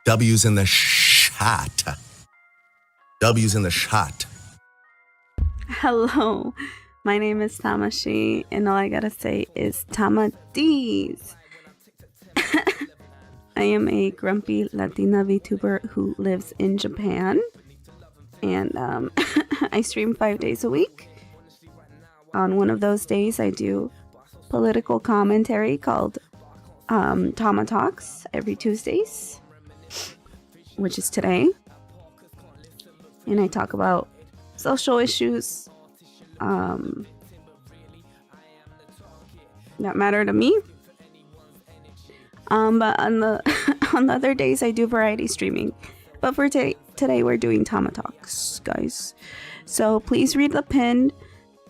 W's in the shot. W's in the shot. Hello, my name is Tamashii, and all I gotta say is TamaTalks. I am a grumpy Latina vtuber who lives in Japan, and I stream 5 days a week. On one of those days, I do political commentary called TamaTalks every Tuesdays, which is today, and I talk about social issues that matter to me. But on the on the other days I do variety streaming. But for today we're doing TamaTalks, guys. So please read the pin.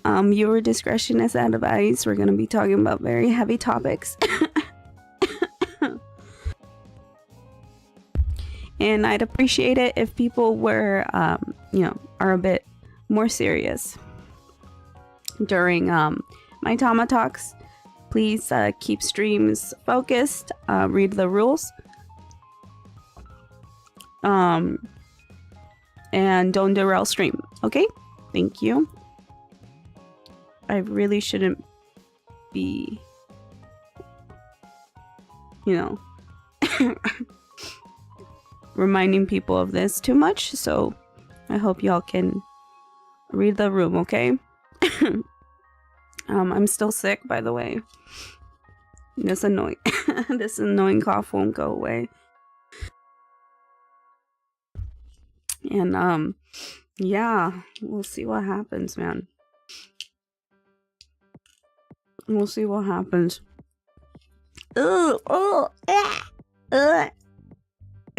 Viewer discretion is advised. We're gonna be talking about very heavy topics. And I'd appreciate it if people were are a bit more serious during my TamaTalks. Please keep streams focused, read the rules, and don't derail stream, okay? Thank you. I really shouldn't be, reminding people of this too much, so I hope y'all can read the room, okay? I'm still sick, by the way. This annoying cough won't go away. And yeah, we'll see what happens, man. We'll see what happens.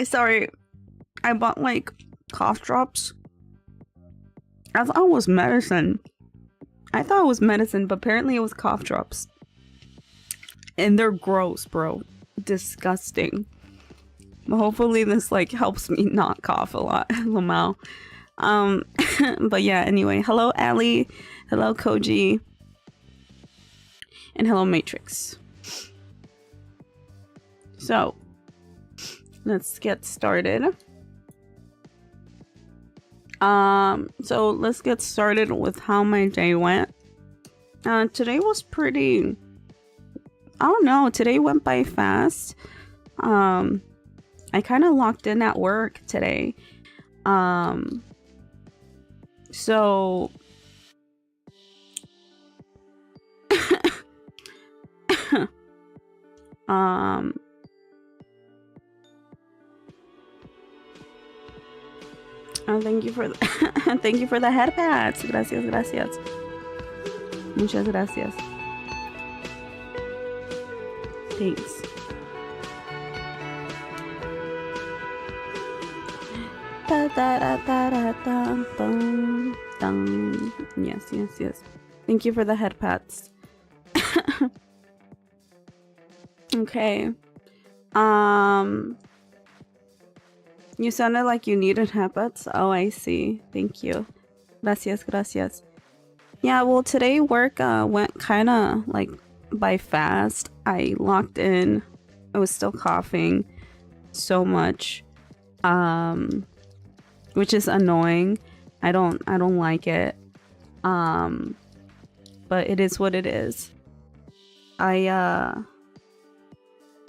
Sorry, I bought like cough drops. I thought it was medicine. but apparently it was cough drops. And they're gross, bro. Disgusting. But hopefully this like helps me not cough a lot. Lamau. But yeah, anyway. Hello, Ali. Hello, Koji. And hello, Matrix. So, let's get started. So let's get started with how my day went. Today was pretty, I don't know, today went by fast. I kind of locked in at work today. So thank you for the thank you for the head pats. Gracias. Muchas gracias. Thanks. Yes. Thank you for the head pats. Okay. You sounded like you needed headpats. Oh, I see. Thank you. Gracias. Yeah, well, today work went kind of like by fast. I locked in. I was still coughing so much, which is annoying. I don't like it. But it is what it is. I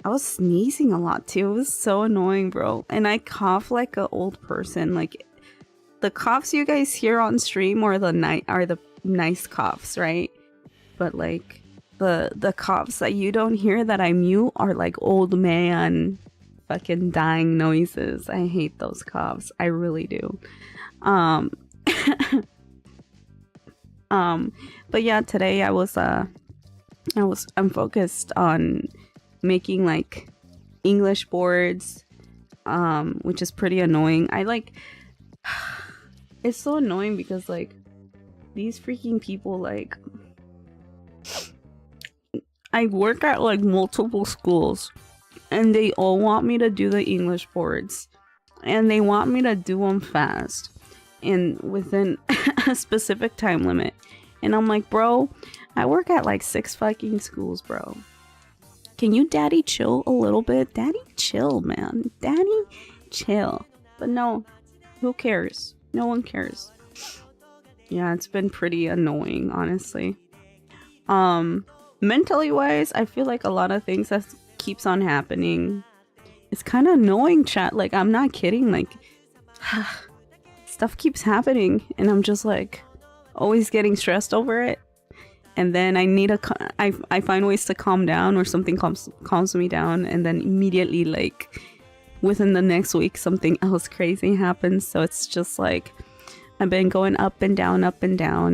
was sneezing a lot too. It was so annoying, bro. And I cough like an old person. Like the coughs you guys hear on stream are the nice coughs, right? But like the coughs that you don't hear that I mute are like old man fucking dying noises. I hate those coughs. I really do. But yeah, today I'm focused on making like English boards, which is pretty annoying. It's so annoying because like these freaking people, like I work at like multiple schools and they all want me to do the English boards and they want me to do them fast and within a specific time limit. And I'm like, bro, I work at like 6 fucking schools, Can you daddy chill a little bit? Daddy chill, man. chill. But no, who cares? No one cares. Yeah, it's been pretty annoying, honestly. Mentally wise, I feel like a lot of things that keeps on happening. It's kind of annoying, chat. Like, I'm not kidding. Like, stuff keeps happening, and I'm just like always getting stressed over it. And then I find ways to calm down, or something calms me down, and then immediately, like, within the next week, something else crazy happens. So it's just like I've been going up and down,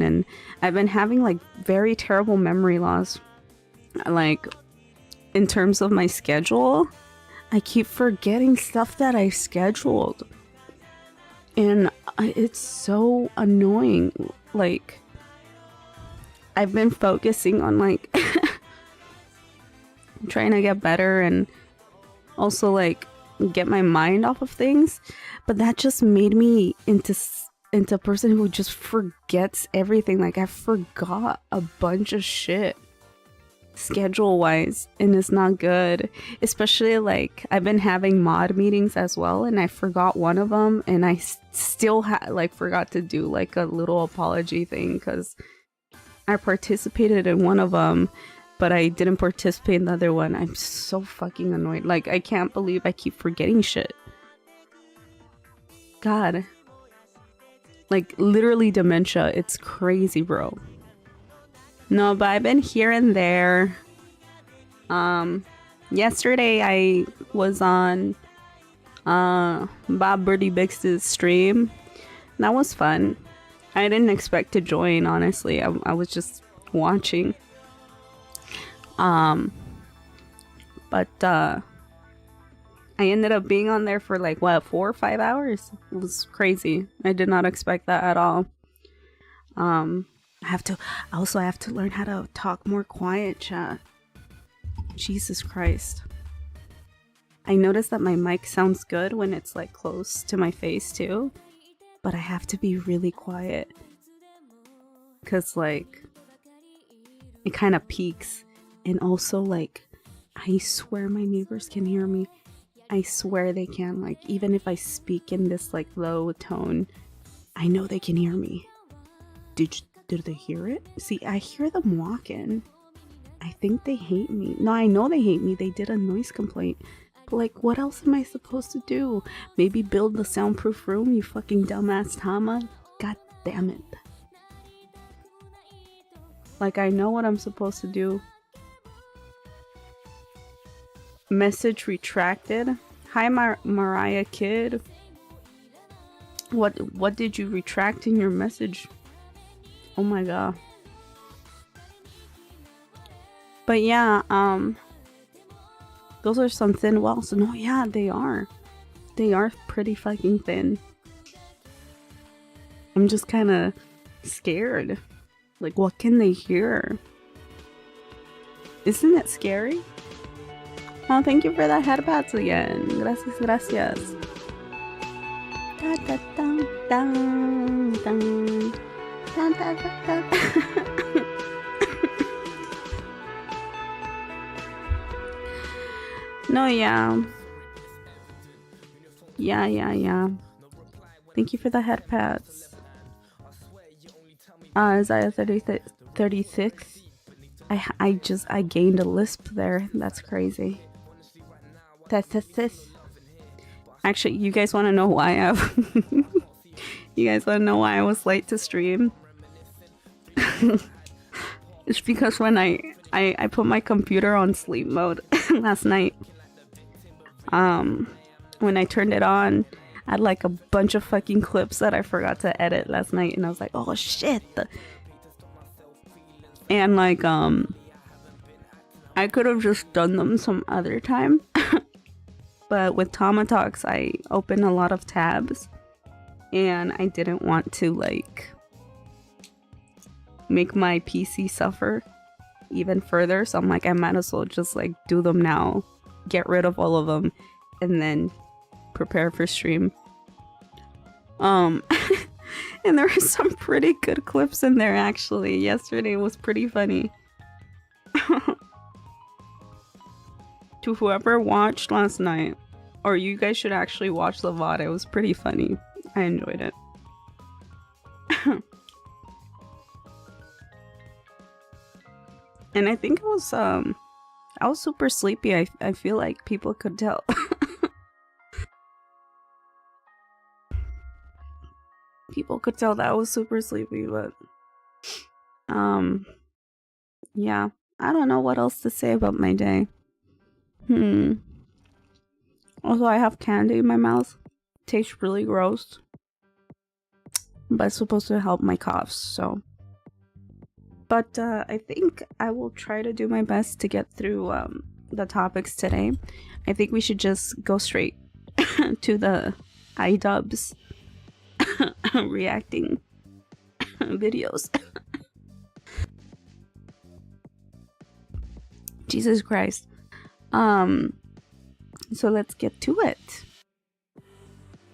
and I've been having like very terrible memory loss. Like, in terms of my schedule, I keep forgetting stuff that I scheduled, and it's so annoying. Like, I've been focusing on like trying to get better and also like get my mind off of things, but that just made me into a person who just forgets everything. Like, I forgot a bunch of shit schedule wise, and it's not good. Especially like I've been having mod meetings as well, and I forgot one of them, and I still forgot to do like a little apology thing because I participated in one of them, but I didn't participate in the other one. I'm so fucking annoyed. Like, I can't believe I keep forgetting shit. God. Like, literally dementia. It's crazy, bro. No, but I've been here and there. Yesterday I was on Bob Birdie Bix's stream. That was fun. I didn't expect to join, honestly. I was just watching. But I ended up being on there for like, what, 4 or 5 hours? It was crazy. I did not expect that at all. I have to learn how to talk more quiet, chat. Jesus Christ. I noticed that my mic sounds good when it's like close to my face too, but I have to be really quiet because like it kind of peaks. And also, like, I swear my neighbors can hear me. I swear they can. Like, even if I speak in this like low tone, I know they can hear me. Did they hear it? See, I hear them walking. I think they hate me. No, I know they hate me. They did a noise complaint. But like, what else am I supposed to do? Maybe build the soundproof room, you fucking dumbass Tama? God damn it. Like, I know what I'm supposed to do. Message retracted. Hi, Mariah Kid. What did you retract in your message? Oh my god. But yeah, those are some thin walls. No, yeah, they are. They are pretty fucking thin. I'm just kind of scared. Like, what can they hear? Isn't it scary? Oh, thank you for the headpats again. Gracias, gracias. Da, da, da, da, da, da, da, da, da. No, yeah. Yeah. Thank you for the headpats. Isaiah 36. I gained a lisp there. That's crazy. Actually, you guys want to know why you guys want to know why I was late to stream? It's because when I put my computer on sleep mode last night, when I turned it on, I had like a bunch of fucking clips that I forgot to edit last night, and I was like, oh shit. And like, I could have just done them some other time. But with TamaTalks, I opened a lot of tabs, and I didn't want to like make my PC suffer even further. So I'm like, I might as well just like do them now, get rid of all of them, and then prepare for stream. And there were some pretty good clips in there actually. Yesterday was pretty funny. To whoever watched last night, Or you guys should actually watch the VOD. It was pretty funny. I enjoyed it. And I think I was super sleepy. I feel like people could tell. People could tell that I was super sleepy, but yeah. I don't know what else to say about my day. Also, I have candy in my mouth. Tastes really gross. But it's supposed to help my coughs, so. But I think I will try to do my best to get through the topics today. I think we should just go straight to the Idubbbz reacting videos. Jesus Christ. So let's get to it.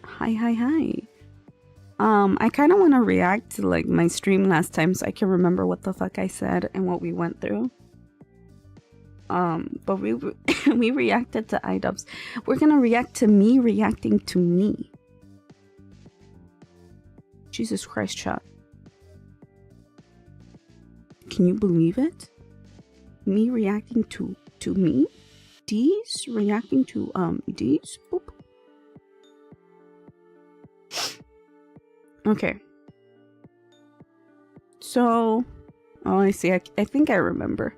Hi. I kind of want to react to like my stream last time so I can remember what the fuck I said and what we went through. But we we reacted to Idubbbz. We're gonna react to me reacting to me. Jesus Christ, chat. Can you believe it? Me reacting to me? D's reacting to D's? Boop. Okay. So, oh, I see. I think I remember.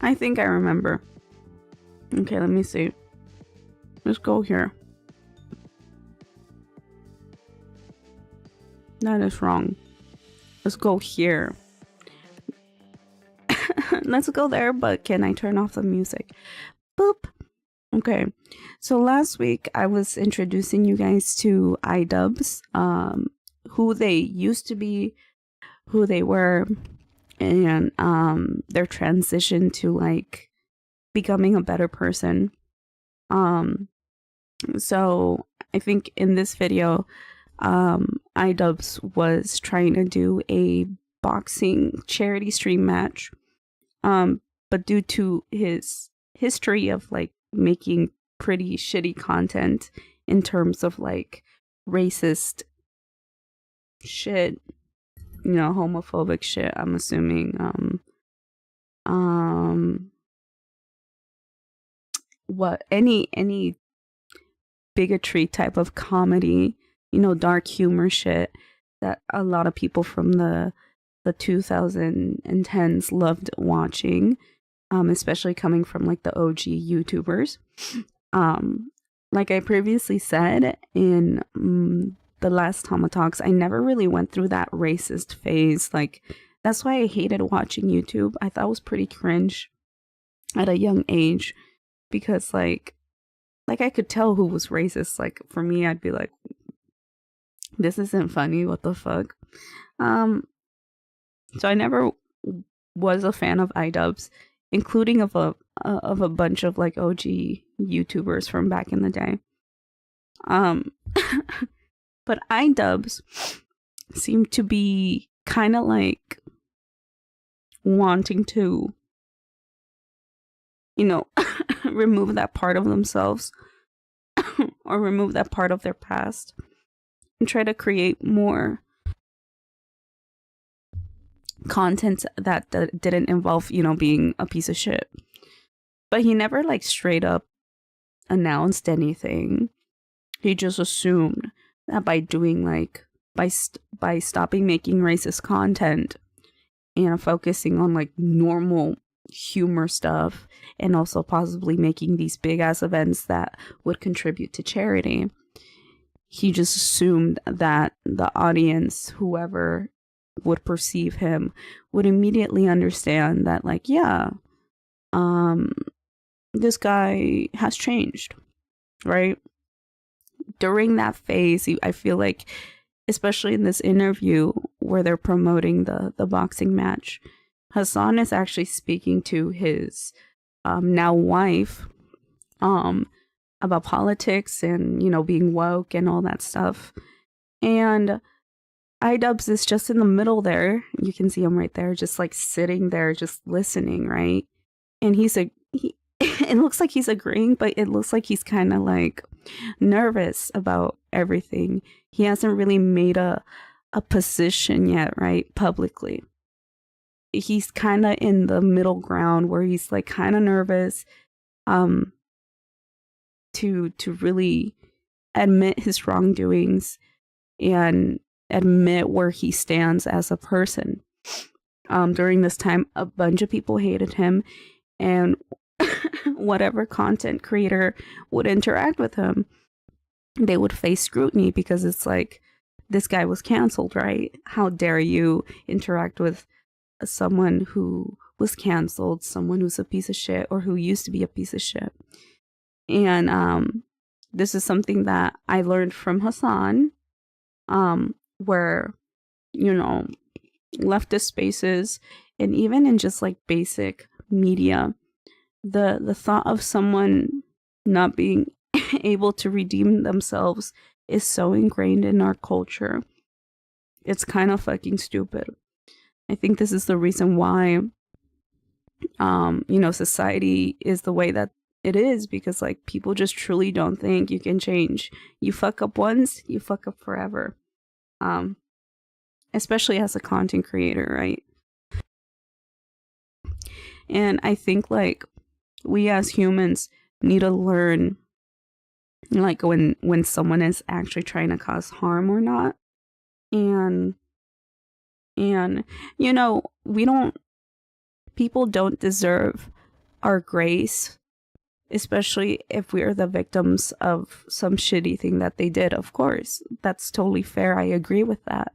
I think I remember. Okay, let me see. Let's go here. That is wrong. Let's go here. Let's go there, but can I turn off the music? Boop. Okay, so last week I was introducing you guys to Idubbbz, who they used to be, who they were, and their transition to like becoming a better person. So I think in this video, Idubbbz was trying to do a boxing charity stream match, but due to his history of like making pretty shitty content in terms of like racist shit, you know, homophobic shit, I'm assuming, what any bigotry type of comedy, you know, dark humor shit that a lot of people from the 2010s loved watching, especially coming from like the OG YouTubers. Like I previously said in the last TamaTalks, I never really went through that racist phase. Like that's why I hated watching YouTube. I thought it was pretty cringe at a young age because like I could tell who was racist. Like for me, I'd be like, this isn't funny. What the fuck? So I never was a fan of Idubbbz, including of a bunch of like OG YouTubers from back in the day. But Idubbbz seemed to be kind of like wanting to, you know, remove that part of themselves or remove that part of their past and try to create more content that didn't involve, you know, being a piece of shit. But he never like straight up announced anything. He just assumed that by doing like by stopping making racist content and focusing on like normal humor stuff and also possibly making these big ass events that would contribute to charity, he just assumed that the audience, whoever would perceive him, would immediately understand that like, yeah, this guy has changed, right? During that phase, I feel like, especially in this interview where they're promoting the boxing match, Hassan is actually speaking to his now wife about politics and, you know, being woke and all that stuff. And Idubbbz is just in the middle there. You can see him right there, just like sitting there, just listening, right? And it looks like he's agreeing, but it looks like he's kind of like nervous about everything. He hasn't really made a position yet, right? Publicly. He's kind of in the middle ground where he's like kind of nervous to really admit his wrongdoings and admit where he stands as a person. During this time, a bunch of people hated him, and whatever content creator would interact with him, they would face scrutiny because it's like, this guy was canceled, right? How dare you interact with someone who was canceled, someone who's a piece of shit or who used to be a piece of shit. And this is something that I learned from Hassan, where, you know, leftist spaces and even in just like basic media, the thought of someone not being able to redeem themselves is so ingrained in our culture. It's kind of fucking stupid. I think this is the reason why you know, society is the way that it is, because like people just truly don't think you can change. You fuck up once, you fuck up forever. Especially as a content creator, right? And I think like we as humans need to learn like when someone is actually trying to cause harm or not. And you know, people don't deserve our grace, especially if we are the victims of some shitty thing that they did. Of course, that's totally fair. I agree with that.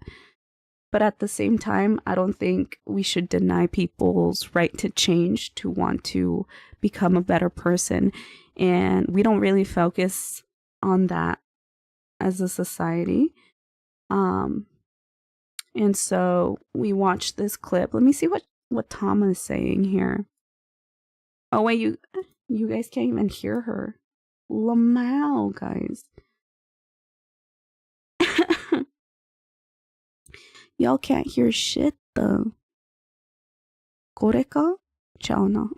But at the same time, I don't think we should deny people's right to change, to want to become a better person. And we don't really focus on that as a society. And so we watched this clip. Let me see what Tama is saying here. Oh wait, you guys can't even hear her. Lamau, guys. Y'all can't hear shit though. Koreka? Chao na.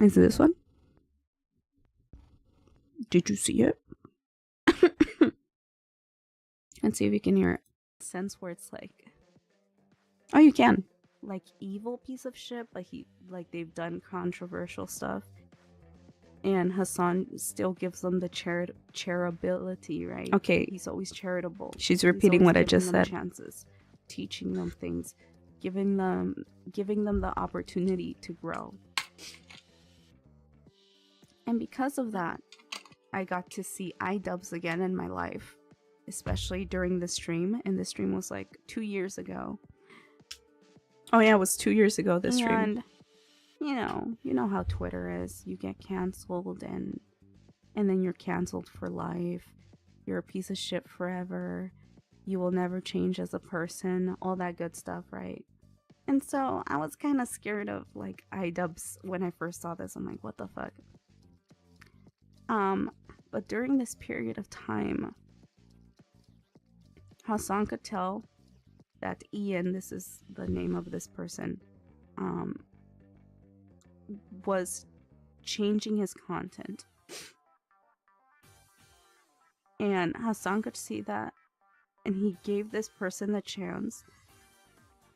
Is it this one? Did you see it? Let's see if you can hear it. Sense where it's like, oh, you can. Like evil piece of shit, but they've done controversial stuff, and Hassan still gives them the charitability, right? Okay, he's always charitable. She's repeating what I just said. Chances, teaching them things, giving them the opportunity to grow. And because of that, I got to see Idubbbz again in my life, especially during the stream. And the stream was like 2 years ago. Oh yeah, it was 2 years ago, this stream. And you know how Twitter is. You get canceled and then you're canceled for life. You're a piece of shit forever. You will never change as a person. All that good stuff, right? And so I was kind of scared of like Idubbbz when I first saw this. I'm like, what the fuck? But during this period of time, Hassan could tell that Ian, this is the name of this person, was changing his content. And Hassan could see that, and he gave this person the chance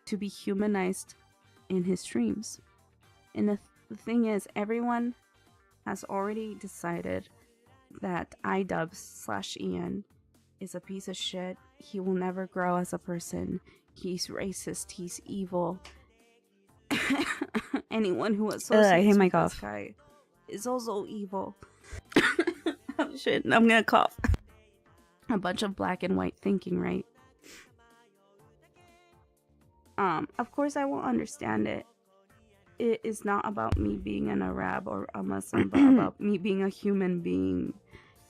to be humanized in his streams. And the thing is, everyone has already decided that Idubbbz/Ian is a piece of shit. He will never grow as a person. He's racist. He's evil. Anyone who associates with this guy is also evil. Oh shit, I'm gonna cough. A bunch of black and white thinking, right? Of course I won't understand it. It is not about me being an Arab or a Muslim, but about me being a human being.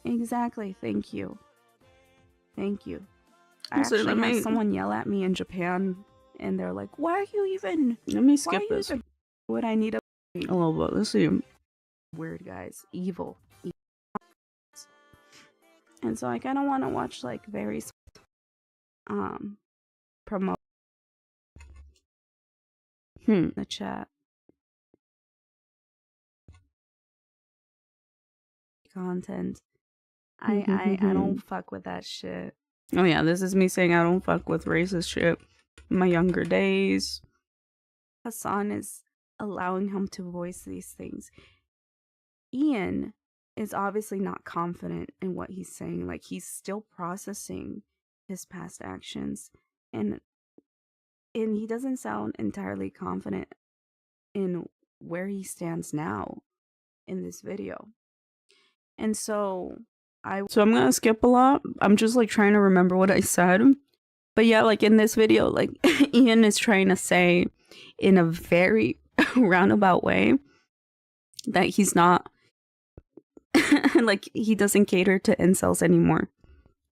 Exactly, thank you. Thank you. I actually had someone yell at me in Japan, and they're like, why are you even... Let me skip this. Would I need a little bit? Let's see. Weird guys. Evil. And so I kind of want to watch like very promote The chat. Content. I don't fuck with that shit. Oh yeah, this is me saying I don't fuck with racist shit. In my younger days, Hassan is allowing him to voice these things. Ian is obviously not confident in what he's saying. Like, he's still processing his past actions, and he doesn't sound entirely confident in where he stands now in this video. And so I'm gonna skip a lot. I'm just like trying to remember what I said. But yeah, like in this video, like Ian is trying to say in a very roundabout way that he's not like, he doesn't cater to incels anymore,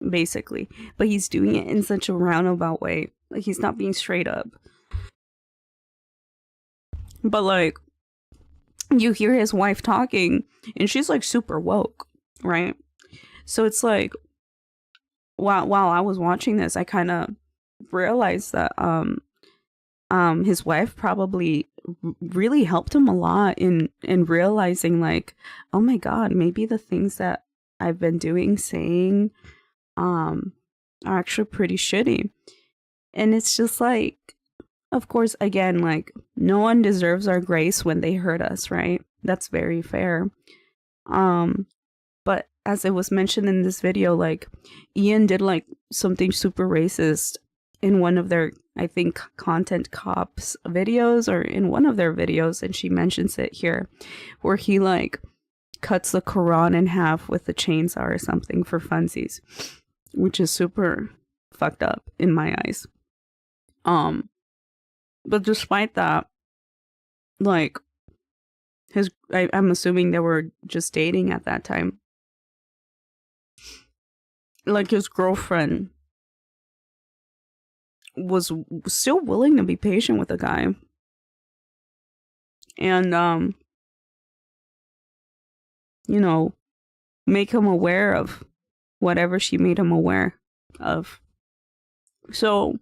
basically. But he's doing it in such a roundabout way. Like, he's not being straight up. But like, you hear his wife talking and she's like super woke, right? So it's like, while I was watching this, I kind of realized that his wife probably really helped him a lot in realizing, like, oh my god, maybe the things that I've been doing, saying, are actually pretty shitty. And it's just like, of course, again, like, no one deserves our grace when they hurt us, right? That's very fair. But as it was mentioned in this video, like, Ian did like something super racist in one of their, I think, Content Cops videos, or in one of their videos, and she mentions it here, where he like cuts the Quran in half with a chainsaw or something for funsies, which is super fucked up in my eyes. But despite that, like, I'm assuming they were just dating at that time. Like, his girlfriend was still willing to be patient with the guy. And, you know, make him aware of whatever she made him aware of. So,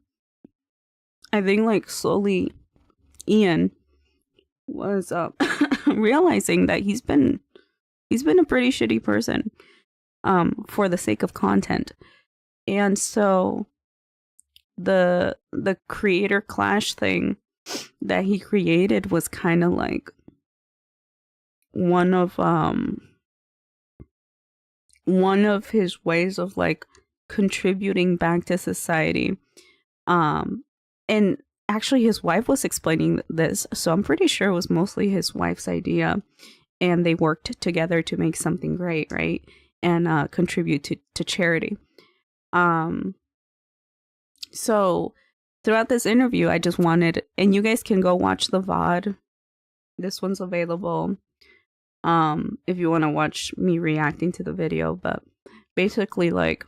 I think, like, slowly, Ian was realizing that he's been a pretty shitty person for the sake of content. And so the creator clash thing that he created was kind of like one of his ways of like contributing back to society. And actually his wife was explaining this, so I'm pretty sure it was mostly his wife's idea, and they worked together to make something great, right? And contribute to charity. So throughout this interview, I just wanted, and you guys can go watch the VOD. This one's available if you want to watch me reacting to the video. But basically, like,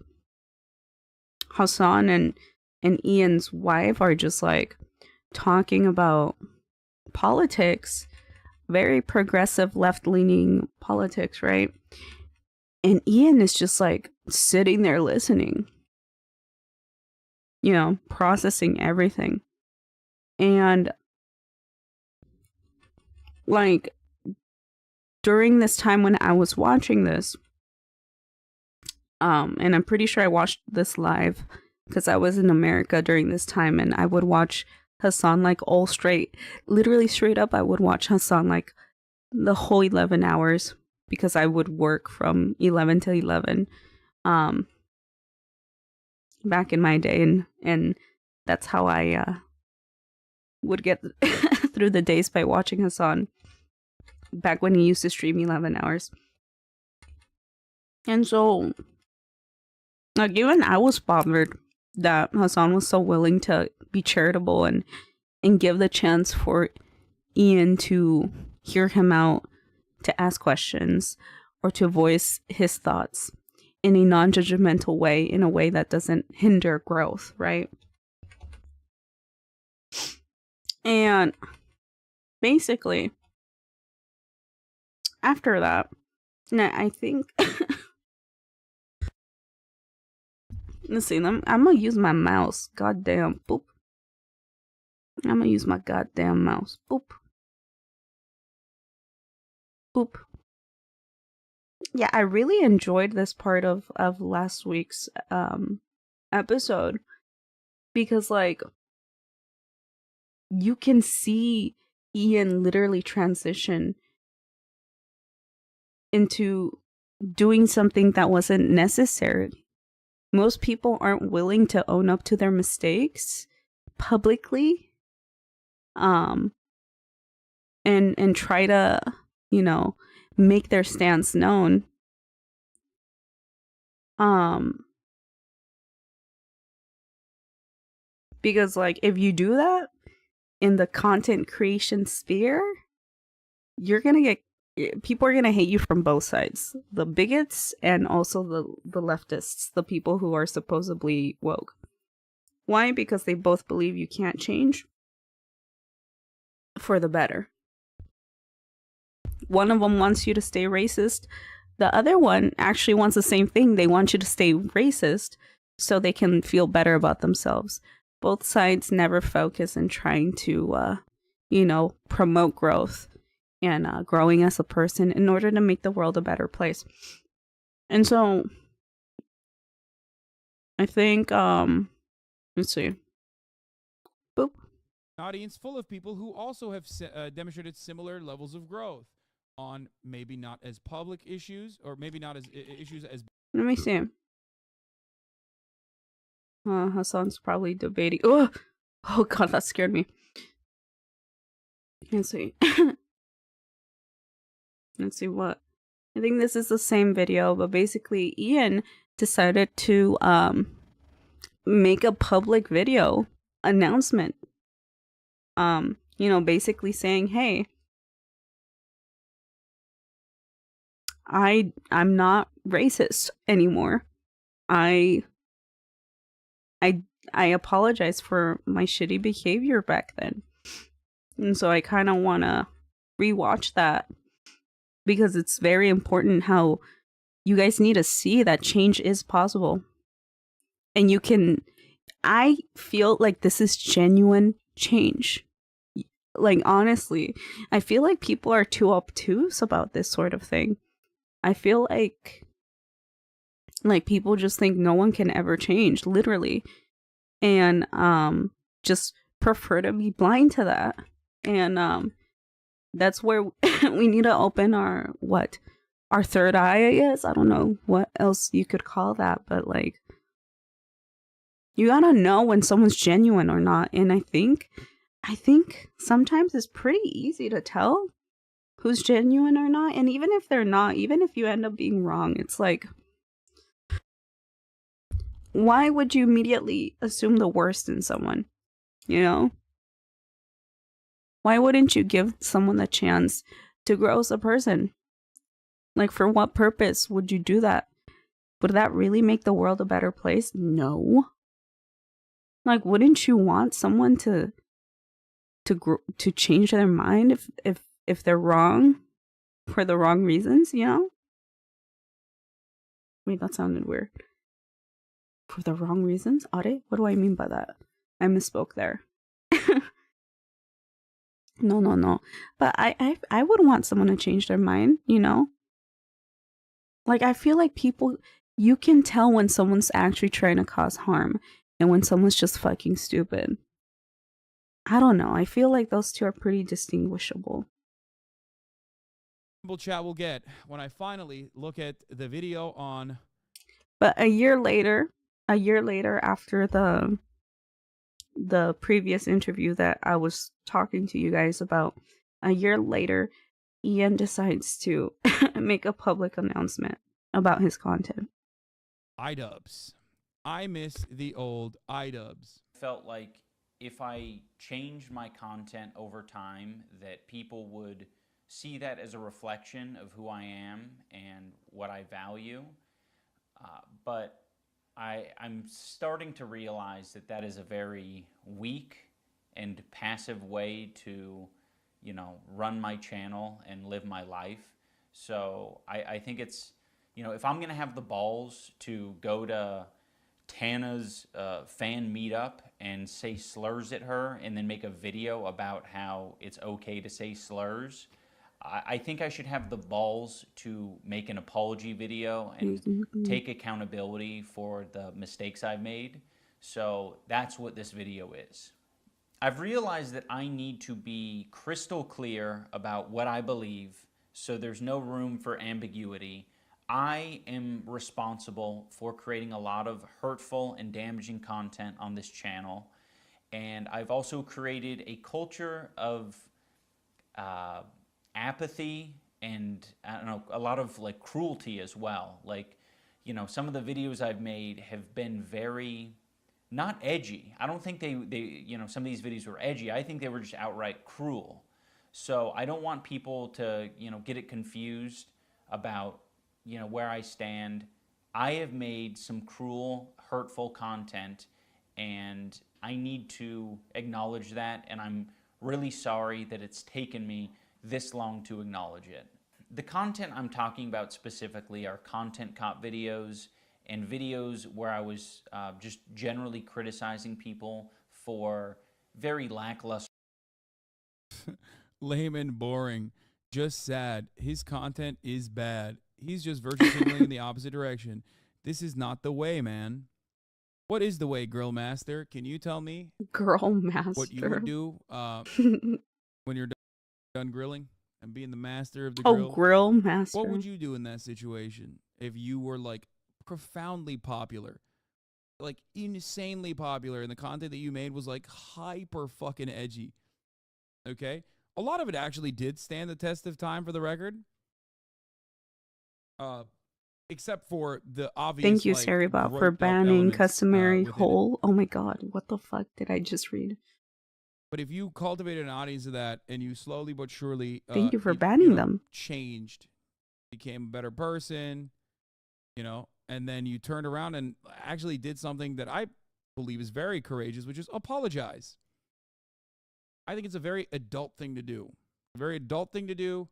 Hassan and Ian's wife are just like talking about politics, very progressive, left-leaning politics, right? And Ian is just like sitting there listening, you know, processing everything. And like, during this time when I was watching this, and I'm pretty sure I watched this live because I was in America during this time, and I would watch Hassan like all straight, literally straight up. I would watch Hassan like the whole 11 hours because I would work from 11 to 11 back in my day, and that's how I would get through the days, by watching Hassan back when he used to stream 11 hours. And so, like, even I was bothered that Hassan was so willing to be charitable and give the chance for Ian to hear him out, to ask questions, or to voice his thoughts in a non-judgmental way, in a way that doesn't hinder growth, right? And basically, after that, I think let's see, I'm gonna use my mouse. God damn. Boop. I'm gonna use my goddamn mouse. Boop. Boop. Yeah, I really enjoyed this part of last week's episode because like you can see Ian literally transition into doing something that wasn't necessary. Most people aren't willing to own up to their mistakes publicly, and try to, you know, make their stance known. Because like if you do that in the content creation sphere, you're gonna get people are gonna hate you from both sides, the bigots and also the leftists, the people who are supposedly woke. Why? Because they both believe you can't change for the better. One of them wants you to stay racist. The other one actually wants the same thing. They want you to stay racist so they can feel better about themselves. Both sides never focus in trying to, promote growth and growing as a person in order to make the world a better place. And so, I think, let's see. Boop. Audience full of people who also have demonstrated similar levels of growth on maybe not as public issues or maybe not as issues as. Let me see. Hassan's probably debating. Oh god, that scared me. Let's see. Let's see what. I think this is the same video, but basically Ian decided to make a public video announcement. Basically saying, "Hey, I'm not racist anymore. I apologize for my shitty behavior back then." And so I kind of want to rewatch that because it's very important how you guys need to see that change is possible. And I feel like this is genuine change. Like, honestly, I feel like people are too obtuse about this sort of thing. I feel like people just think no one can ever change, literally. And just prefer to be blind to that. And that's where we need to open our third eye, I guess. I don't know what else you could call that, but like you gotta know when someone's genuine or not. And I think sometimes it's pretty easy to tell who's genuine or not. And even if they're not, even if you end up being wrong, it's like, why would you immediately assume the worst in someone? You know? Why wouldn't you give someone the chance to grow as a person? Like, for what purpose would you do that? Would that really make the world a better place? No. Like, wouldn't you want someone to change their mind if they're wrong for the wrong reasons, you know? Wait, that sounded weird. For the wrong reasons? Are? What do I mean by that? I misspoke there. No. But I would want someone to change their mind, you know? Like, I feel like you can tell when someone's actually trying to cause harm and when someone's just fucking stupid. I don't know. I feel like those two are pretty distinguishable. Chat will get when I finally look at the video on. But a year later after the previous interview that I was talking to you guys about, a year later, Ian decides to make a public announcement about his content. Idubbbz. I miss the old Idubbbz. Felt like if I changed my content over time, that people would see that as a reflection of who I am and what I value. But I'm starting to realize that that is a very weak and passive way to, run my channel and live my life. So I think it's, if I'm going to have the balls to go to Tana's fan meetup and say slurs at her and then make a video about how it's okay to say slurs. I think I should have the balls to make an apology video and take accountability for the mistakes I've made. So that's what this video is. I've realized that I need to be crystal clear about what I believe, so there's no room for ambiguity. I am responsible for creating a lot of hurtful and damaging content on this channel. And I've also created a culture of apathy and, I don't know, a lot of like cruelty as well. Like, you know, some of the videos I've made have been very, not edgy. I don't think they you know, some of these videos were edgy. I think they were just outright cruel. So I don't want people to, you know, get it confused about, you know, where I stand. I have made some cruel, hurtful content, and I need to acknowledge that, and I'm really sorry that it's taken me this long to acknowledge it. The content I'm talking about specifically are content cop videos and videos where I was just generally criticizing people for very lackluster. Lame and boring. Just sad. His content is bad. He's just virtue signaling in the opposite direction. This is not the way, man. What is the way, Grill Master? Can you tell me? Girl Master. What you would do when you're done grilling and being the master of the Oh, grill? Grill Master. What would you do in that situation if you were like profoundly popular, like insanely popular, and the content that you made was like hyper fucking edgy? Okay, a lot of it actually did stand the test of time, for the record. Except for the obvious. Thank you, like, Saribot, for groped up banning elements, customary within it. hole. Oh my god, what the fuck did I just read? But if you cultivated an audience of that and you slowly but surely, Thank you for banning them. changed, became a better person, you know, and then you turned around and actually did something that I believe is very courageous, which is apologize. I think it's a very adult thing to do. A very adult thing to do.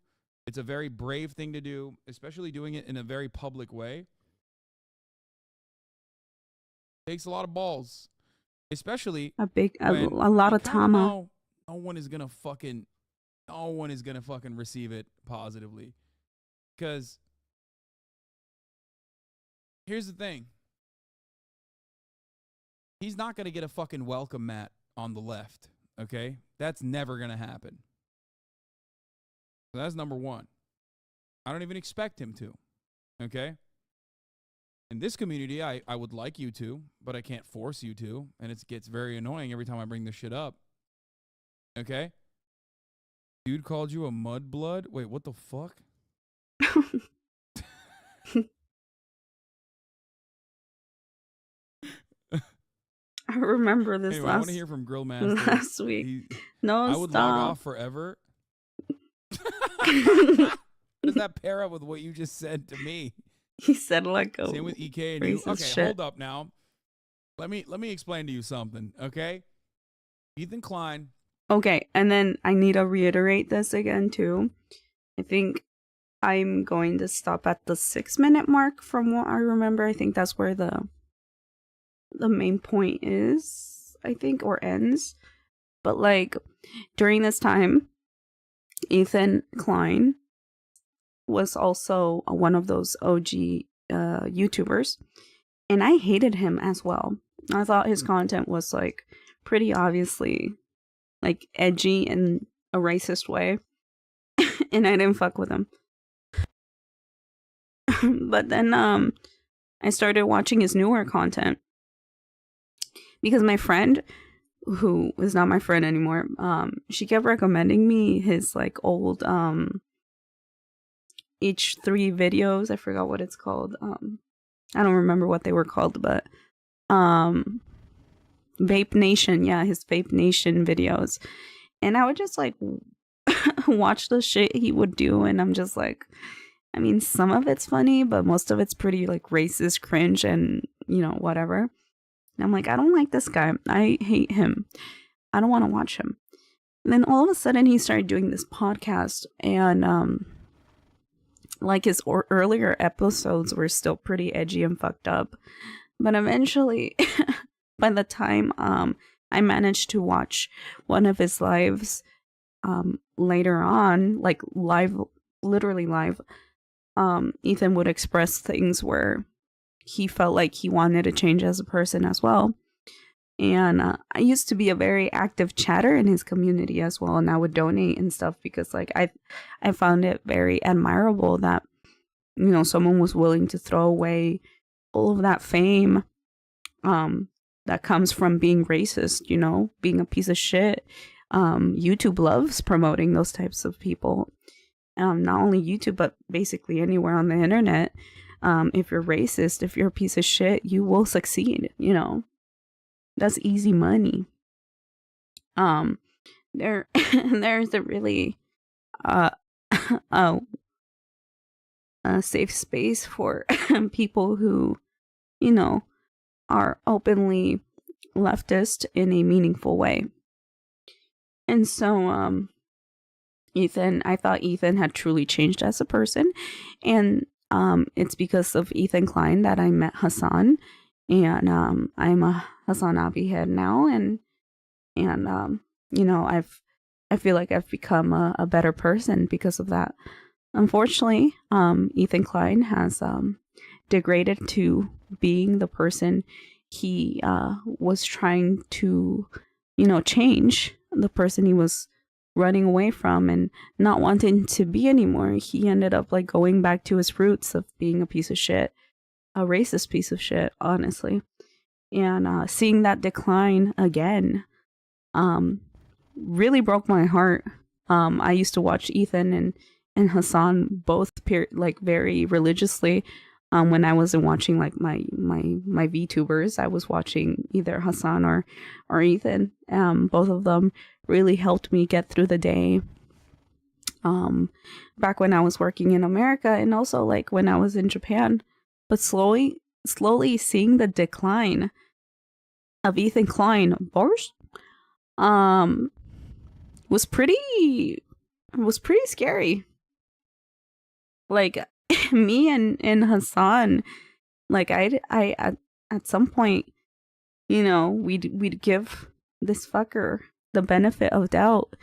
It's a very brave thing to do, especially doing it in a very public way. Takes a lot of balls, especially A when lot you of kinda Tama. know no one is gonna fucking receive it positively. Because here's the thing. He's not gonna get a fucking welcome mat on the left. Okay? That's never gonna happen. So that's number one. I don't even expect him to. Okay? In this community, I would like you to, but I can't force you to. And it gets very annoying every time I bring this shit up. Okay? Dude called you a mudblood? Wait, what the fuck? I remember this Anyway, I want to hear from Grill Master. last week. No, I would log stop. off forever. How does that pair up with what you just said to me? He said like a Same with EK and you. racist Okay, shit. hold up now. Let me explain to you something, okay? Ethan Klein. Okay, and then I need to reiterate this again too. I think I'm going to stop at the 6-minute mark from what I remember. I think that's where the main point is, I think, or ends. But like during this time, Ethan Klein was also one of those OG YouTubers, and I hated him as well. I thought his content was like pretty obviously like edgy in a racist way, and I didn't fuck with him. But then I started watching his newer content because my friend, who is not my friend anymore, she kept recommending me his like old H3 videos. I forgot what it's called. I don't remember what they were called, but Vape Nation, yeah, his Vape Nation videos. And I would just like watch the shit he would do, and I'm just like, I mean, some of it's funny, but most of it's pretty like racist, cringe, and you know, whatever. And I'm like, I don't like this guy. I hate him. I don't want to watch him. And then all of a sudden he started doing this podcast, and like his earlier episodes were still pretty edgy and fucked up, But eventually, by the time I managed to watch one of his lives later on, like live, literally live, Ethan would express things where he felt like he wanted to change as a person as well. And I used to be a very active chatter in his community as well, and I would donate and stuff because like I found it very admirable that, you know, someone was willing to throw away all of that fame that comes from being racist, you know, being a piece of shit. YouTube loves promoting those types of people. Not only YouTube, but basically anywhere on the internet. If you're racist, if you're a piece of shit, you will succeed, you know. That's easy money. There's a really a safe space for people who, you know, are openly leftist in a meaningful way. And so I thought Ethan had truly changed as a person, and it's because of Ethan Klein that I met Hassan, and I'm a Hassan Abi head now, and you know, I feel like I've become a better person because of that. Unfortunately, Ethan Klein has degraded to being the person he was trying to, you know, change, the person he was running away from and not wanting to be anymore. He ended up like going back to his roots of being a piece of shit, a racist piece of shit, honestly. And seeing that decline again really broke my heart. I used to watch Ethan and Hassan both like very religiously. When I wasn't watching like my VTubers, I was watching either Hassan or Ethan. Both of them really helped me get through the day. Back when I was working in America, and also like when I was in Japan, but slowly seeing the decline of Ethan Klein, was pretty scary. Like me and Hassan, like I at some point, you know, we'd give this fucker the benefit of doubt,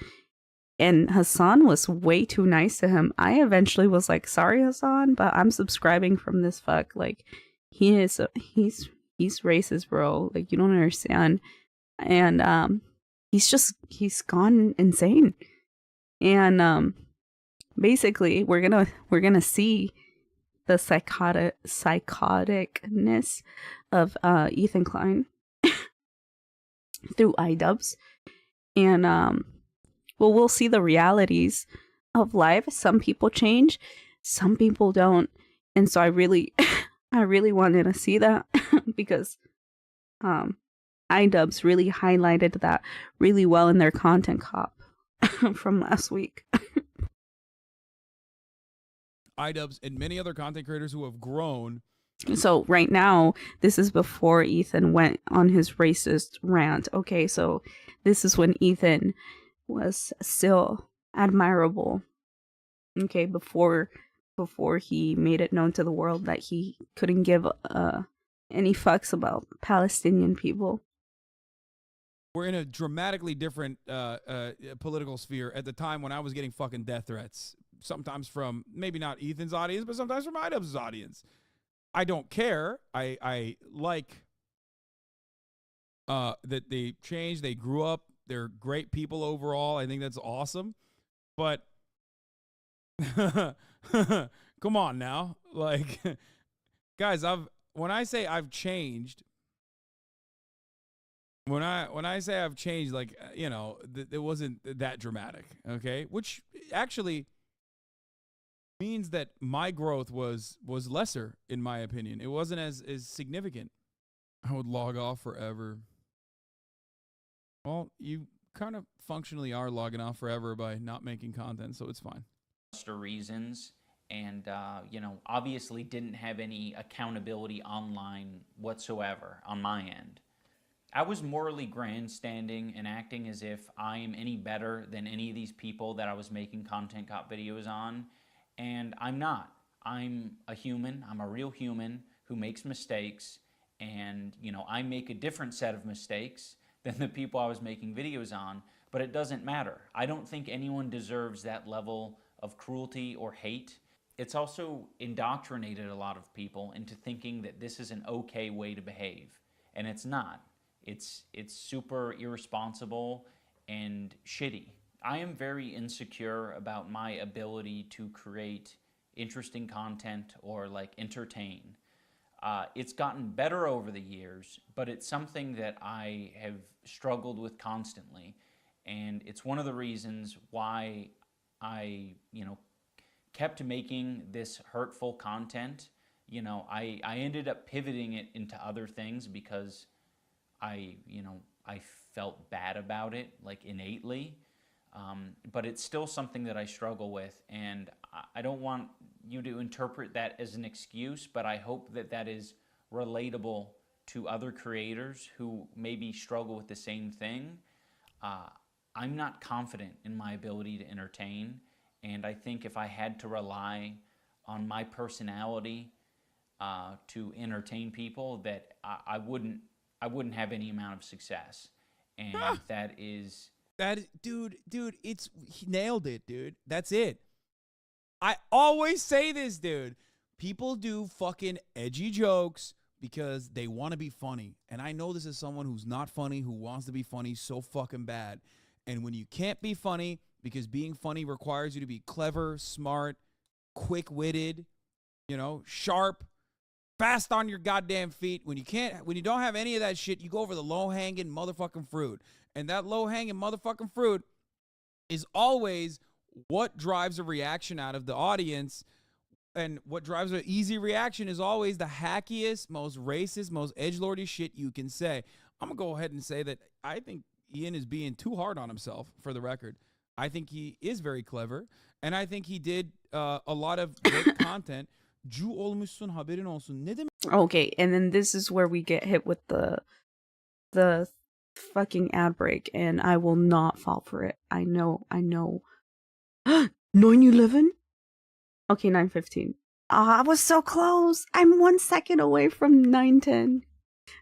and Hassan was way too nice to him. I eventually was like, sorry Hassan, but I'm subscribing from this fuck. Like he's racist, bro. Like you don't understand. And he's gone insane. And basically we're gonna see the psychoticness of Ethan Klein through Idubbbz. And well, we'll see the realities of life. Some people change, some people don't. And so I really wanted to see that because Idubbbz really highlighted that really well in their content cop from last week. Idubbbz and many other content creators who have grown. So right now, this is before Ethan went on his racist rant. Okay, so this is when Ethan was still admirable. Okay, before he made it known to the world that he couldn't give any fucks about Palestinian people. We're in a dramatically different political sphere at the time when I was getting fucking death threats. Sometimes from maybe not Ethan's audience, but sometimes from Idubbbz's audience. I don't care. I like that they changed. They grew up. They're great people overall. I think that's awesome. But come on now, like guys, when I say I've changed, when I say I've changed, like you know, it wasn't that dramatic. Okay, which actually means that my growth was lesser, in my opinion. It wasn't as significant. I would log off forever. Well, you kind of functionally are logging off forever by not making content, so it's fine. Reasons, and you know, obviously didn't have any accountability online whatsoever on my end. I was morally grandstanding and acting as if I am any better than any of these people that I was making content cop videos on. And I'm not. I'm a human. I'm a real human who makes mistakes. and I make a different set of mistakes than the people I was making videos on, but it doesn't matter. I don't think anyone deserves that level of cruelty or hate. It's also indoctrinated a lot of people into thinking that this is an okay way to behave, and it's not. It's super irresponsible and shitty. I am very insecure about my ability to create interesting content or like entertain. It's gotten better over the years, but it's something that I have struggled with constantly, and it's one of the reasons why I kept making this hurtful content. I ended up pivoting it into other things because I felt bad about it, like innately. But it's still something that I struggle with, and I don't want you to interpret that as an excuse, but I hope that that is relatable to other creators who maybe struggle with the same thing. I'm not confident in my ability to entertain, and I think if I had to rely on my personality to entertain people, that I wouldn't have any amount of success. And that is... Dude, he nailed it, dude. That's it. I always say this, dude. People do fucking edgy jokes because they want to be funny. And I know this is someone who's not funny, who wants to be funny so fucking bad. And when you can't be funny because being funny requires you to be clever, smart, quick-witted, sharp, fast on your goddamn feet. When you don't have any of that shit, you go over the low-hanging motherfucking fruit. And that low-hanging motherfucking fruit is always what drives a reaction out of the audience. And what drives an easy reaction is always the hackiest, most racist, most edgelordy shit you can say. I'm going to go ahead and say that I think Ian is being too hard on himself, for the record. I think he is very clever. And I think he did a lot of great content. Okay, and then this is where we get hit with the fucking ad break, and I will not fall for it. I know. 9/11? Okay, 9/15. I was so close. I'm 1 second away from 9/10.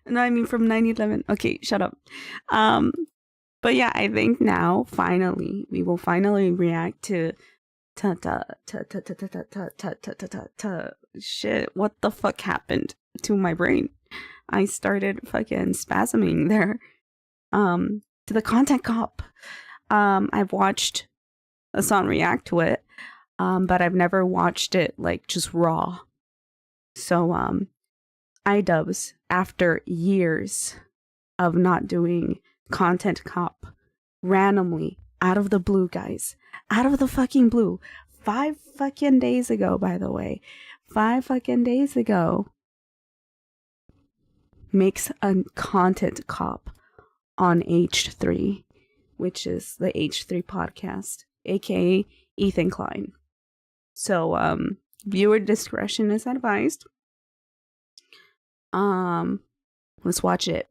No, I mean from 9/11. Okay, shut up. But yeah, I think now we will finally react to shit. What the fuck happened to my brain? I started fucking spasming there. To the content cop. I've watched Hassan react to it, but I've never watched it like just raw. So Idubbbz, after years of not doing content cop, randomly, out of the blue, guys, out of the fucking blue, 5 fucking days ago, by the way, 5 fucking days ago, makes a content cop on H3, which is the H3 podcast, aka Ethan Klein. So viewer discretion is advised. Let's watch it.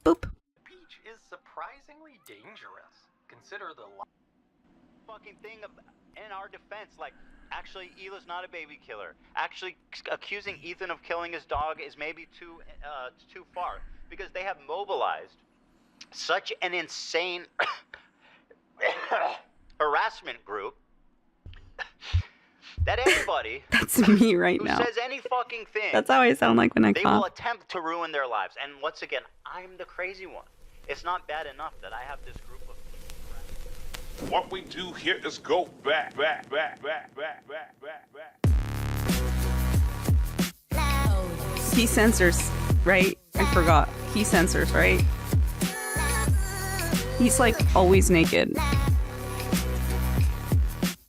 Boop. Peach is surprisingly dangerous. Consider the fucking thing in our defense, like, actually Hila's not a baby killer. Actually accusing Ethan of killing his dog is maybe too far, because they have mobilized such an insane harassment group that anybody That's me right who now. says any fucking thing, That's how I sound like when I they will cough. attempt to ruin their lives. And once again, I'm the crazy one. It's not bad enough that I have this group of people. What we do here is go back. He censors, right? I forgot. He censors, right? He's like always naked.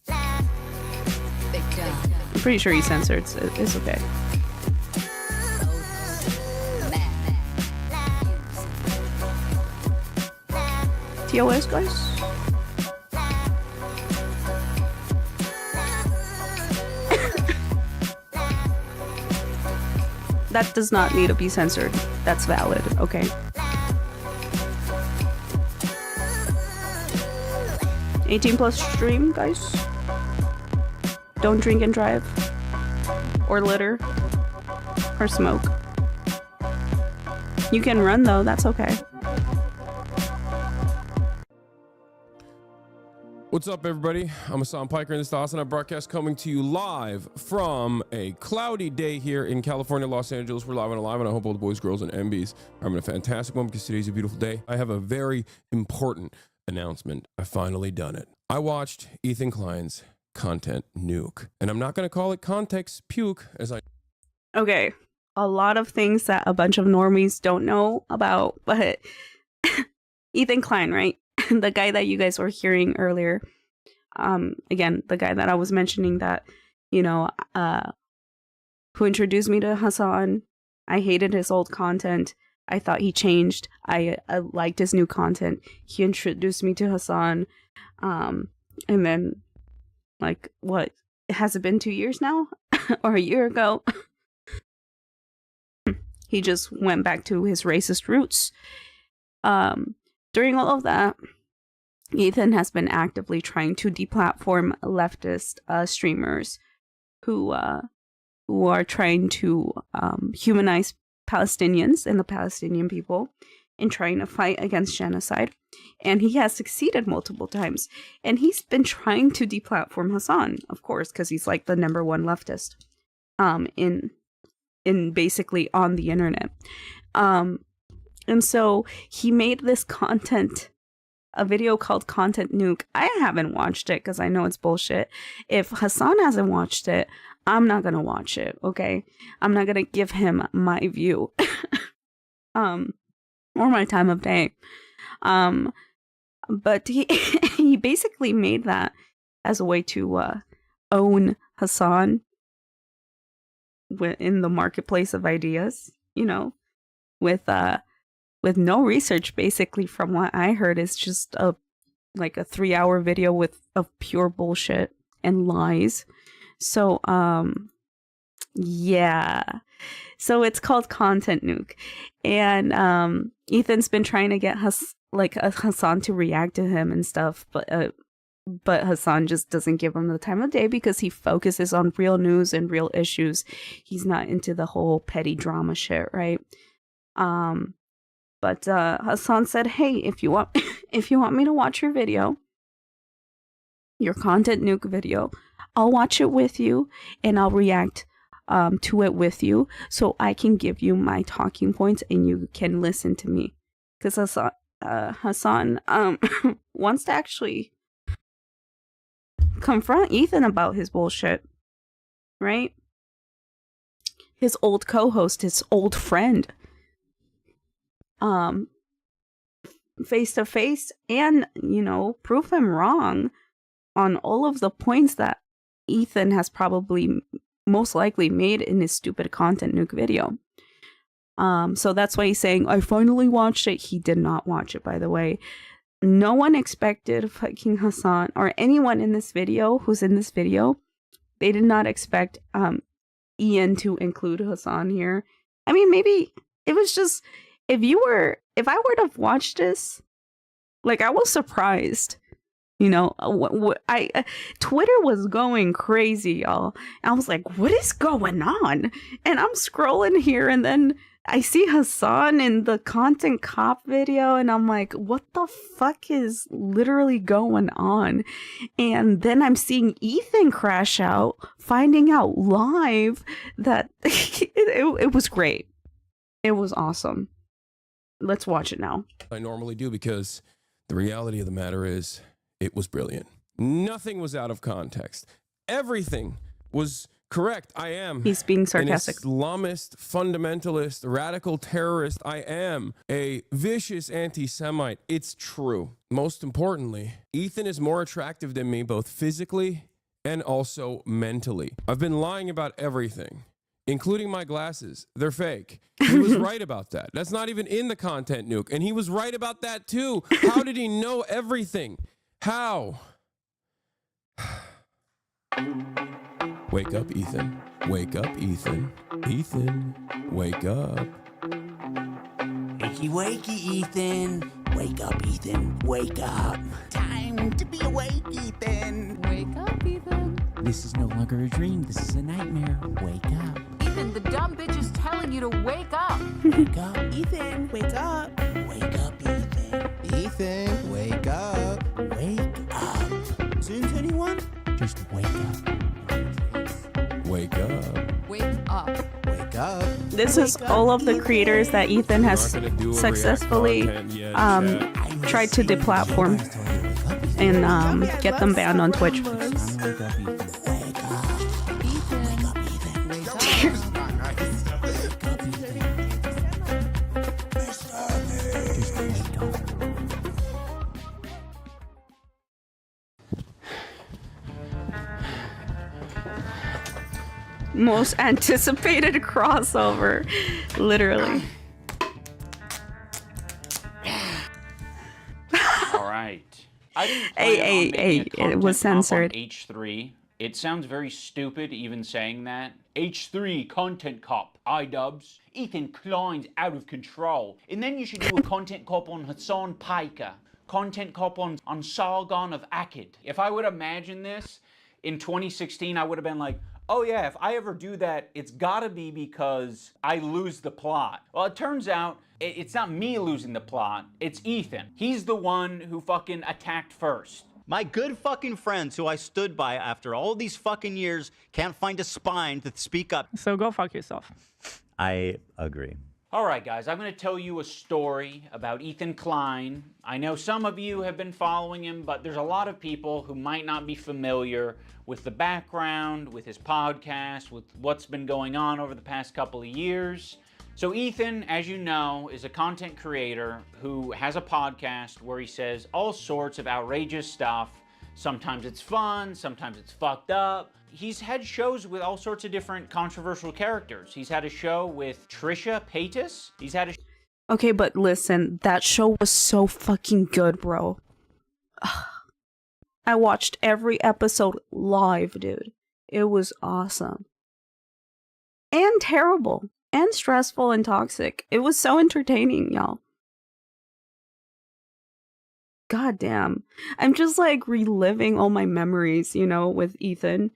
I'm pretty sure he censored. It's okay. TOS, guys? That does not need to be censored. That's valid, okay? 18+ stream, guys. Don't drink and drive. Or litter. Or smoke. You can run though, that's okay. What's up, everybody? I'm Hassan Piker, and this is the Hassan broadcast coming to you live from a cloudy day here in California, Los Angeles. We're live and alive, and I hope all the boys, girls, and MBs are having a fantastic one because today's a beautiful day. I have a very important announcement. I've finally done it. I watched Ethan Klein's content nuke, and I'm not going to call it context puke as I... Okay, a lot of things that a bunch of normies don't know about, but Ethan Klein, right? The guy that you guys were hearing earlier, again, the guy that I was mentioning that, you know, who introduced me to Hassan. I hated his old content. I thought he changed. I liked his new content. He introduced me to Hassan. And then, like, what? Has it been 2 years now? Or a year ago? He just went back to his racist roots. During all of that, Ethan has been actively trying to deplatform leftist streamers who are trying to humanize Palestinians and the Palestinian people in trying to fight against genocide. And he has succeeded multiple times. And he's been trying to deplatform Hassan, of course, because he's like the #1 leftist in basically on the internet. And so he made this content, a video called Content Nuke. I haven't watched it because I know it's bullshit. If Hassan hasn't watched it, I'm not going to watch it, okay? I'm not going to give him my view or my time of day. But he basically made that as a way to own Hassan in the marketplace of ideas, you know, with no research. Basically, from what I heard, is just a 3-hour video of pure bullshit and lies. So yeah, so it's called Content Nuke, and Ethan's been trying to get Hassan to react to him and stuff, but Hassan just doesn't give him the time of day because he focuses on real news and real issues. He's not into the whole petty drama shit, right? But Hassan said, "Hey, if you want me to watch your video, your Content Nuke video, I'll watch it with you and I'll react to it with you, so I can give you my talking points and you can listen to me." Because Hassan wants to actually confront Ethan about his bullshit, right? His old co-host, his old friend. Face to face, and, you know, prove him wrong on all of the points that Ethan has probably most likely made in his stupid Content Nuke video. So that's why he's saying, I finally watched it. He did not watch it, by the way. No one expected fucking Hassan or anyone in this video who's in this video. They did not expect Ian to include Hassan here. I mean, maybe it was just, if I were to have watched this, like, I was surprised. You know, Twitter was going crazy, y'all. I was like, what is going on? And I'm scrolling here, and then I see Hassan in the Content Cop video, and I'm like, what the fuck is literally going on? And then I'm seeing Ethan crash out, finding out live that it was great. It was awesome. Let's watch it now. I normally do, because the reality of the matter is it was brilliant. Nothing was out of context. Everything was correct. I am. He's being sarcastic. An Islamist, fundamentalist, radical terrorist. I am a vicious anti-Semite. It's true. Most importantly, Ethan is more attractive than me, both physically and also mentally. I've been lying about everything, including my glasses. They're fake. He was right about that. That's not even in the Content Nuke. And he was right about that too. How did he know everything? How? Wake up, Ethan. Wake up, Ethan. Ethan, wake up. Wakey, wakey, Ethan. Wake up, Ethan. Wake up. Time to be awake, Ethan. Wake up, Ethan. This is no longer a dream. This is a nightmare. Wake up. Ethan, the dumb bitch is telling telling you to wake up. Wake up, Ethan. Wake up. Wake up, Ethan. Ethan, wake up. Wake up. Since anyone, just wake up. Wake up. Wake up. Wake up. This is all of the creators that Ethan has We're not gonna do a successfully React content yet, chat. tried to deplatform and get them banned on Twitch. Wake up, Ethan. Wake up. Wake up, Ethan. Wake up, Ethan. Wake up, Ethan. Just wake up. Most anticipated crossover, literally. All right. I didn't plan Hey, on hey, making hey, a it content was pop on censored. H3. It sounds very stupid even saying that. H3 content cop, Idubbbz. Ethan Klein's out of control. And then you should do a content cop on Hassan Piker. Content cop on Sargon of Akkad. If I would imagine this in 2016, I would have been like, oh yeah, if I ever do that, it's gotta be because I lose the plot. Well, it turns out it's not me losing the plot, it's Ethan. He's the one who fucking attacked first. My good fucking friends who I stood by after all these fucking years can't find a spine to speak up. So go fuck yourself. I agree. All right, guys, I'm going to tell you a story about Ethan Klein. I know some of you have been following him, but there's a lot of people who might not be familiar with the background, with his podcast, with what's been going on over the past couple of years. So Ethan, as you know, is a content creator who has a podcast where he says all sorts of outrageous stuff. Sometimes it's fun, sometimes it's fucked up. He's had shows with all sorts of different controversial characters. He's had a show with Trisha Paytas. He's had a Okay, but listen, that show was so fucking good, bro. I watched every episode live, dude. It was awesome. And terrible. And stressful and toxic. It was so entertaining, y'all. God damn. I'm just like reliving all my memories, you know, with Ethan.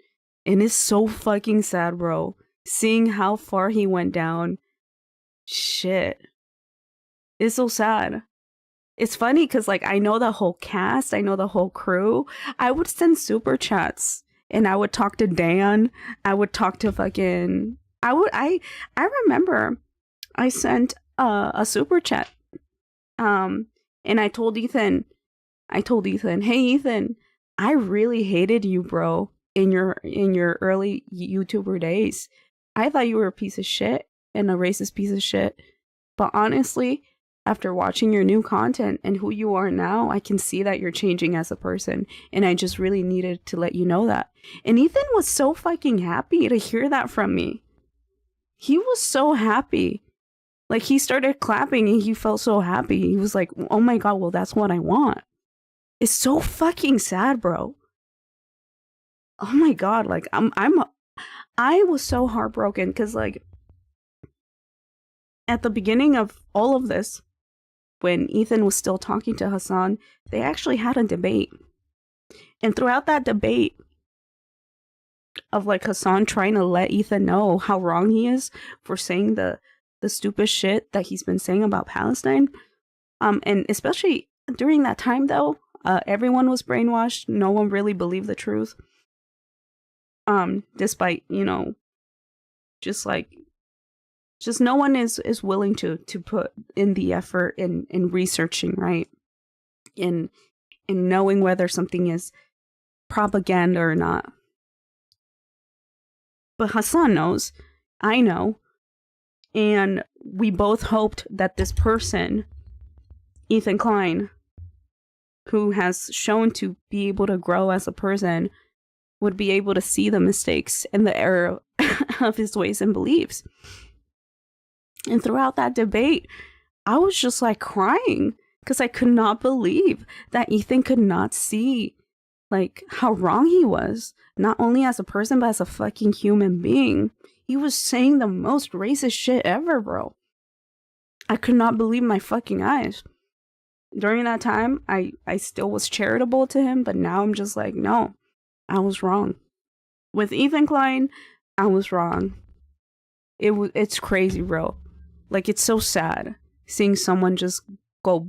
And it's so fucking sad, bro. Seeing how far he went down. Shit. It's so sad. It's funny because, like, I know the whole cast. I know the whole crew. I would send super chats. And I would talk to Dan. I would talk to fucking... I remember I sent a super chat. And I told Ethan, hey Ethan, I really hated you, bro, in your early YouTuber days. I thought you were a piece of shit and a racist piece of shit. But honestly, after watching your new content and who you are now, I can see that you're changing as a person. And I just really needed to let you know that. And Ethan was so fucking happy to hear that from me. He was so happy. Like, he started clapping and he felt so happy. He was like, oh my God, well, that's what I want. It's so fucking sad, bro. Oh my God, like, I was so heartbroken because, like, at the beginning of all of this, when Ethan was still talking to Hassan, they actually had a debate. And throughout that debate, of like Hassan trying to let Ethan know how wrong he is for saying the stupid shit that he's been saying about Palestine. And especially during that time though, everyone was brainwashed. No one really believed the truth. Despite, you know, just no one is willing to put in the effort in researching, right? In knowing whether something is propaganda or not. But Hassan knows, I know, and we both hoped that this person, Ethan Klein, who has shown to be able to grow as a person, would be able to see the mistakes and the error of his ways and beliefs. And throughout that debate, I was just like crying because I could not believe that Ethan could not see like how wrong he was, not only as a person, but as a fucking human being. He was saying the most racist shit ever, bro. I could not believe my fucking eyes. During that time, I still was charitable to him, but now I'm just like, no, I was wrong. With Ethan Klein, I was wrong. It's crazy, bro. Like, it's so sad seeing someone just go,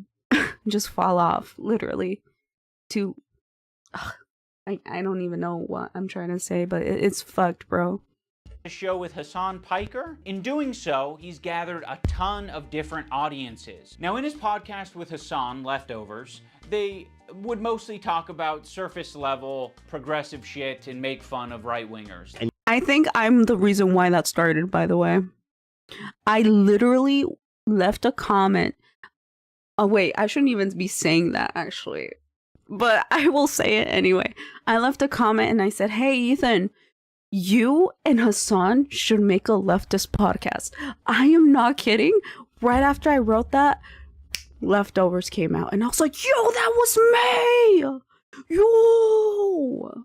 just fall off, literally. To, I don't even know what I'm trying to say, but it's fucked, bro. A show with Hassan Piker. In doing so, he's gathered a ton of different audiences. Now, in his podcast with Hassan, Leftovers, they would mostly talk about surface level progressive shit and make fun of right-wingers. I think I'm the reason why that started, by the way. I literally left a comment. Oh, wait, I shouldn't even be saying that, actually. But I will say it anyway. I left a comment and I said, hey, Ethan, you and Hassan should make a leftist podcast. I am not kidding. Right after I wrote that, Leftovers came out. And I was like, yo, that was me! Yo!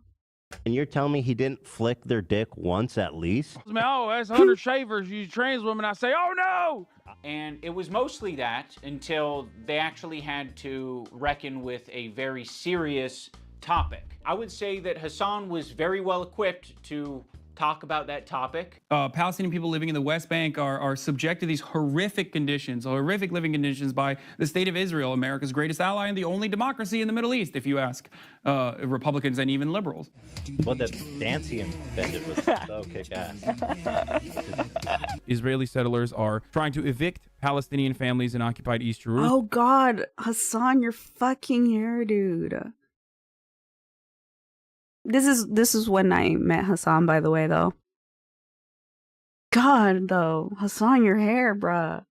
And you're telling me he didn't flick their dick once at least? Oh, that's 100 shavers use trans women. I say, oh no! And it was mostly that until they actually had to reckon with a very serious topic. I would say that Hassan was very well equipped to talk about that topic. Palestinian people living in the West Bank are subject to these horrific conditions, horrific living conditions by the state of Israel, America's greatest ally and the only democracy in the Middle East, if you ask Republicans and even liberals. Well, the dance he invented was so kick-ass. Israeli settlers are trying to evict Palestinian families in occupied East Jerusalem. Oh God, Hassan, you're fucking here, dude. This is when I met Hassan, by the way, though. God, though. Hassan, your hair, bruh.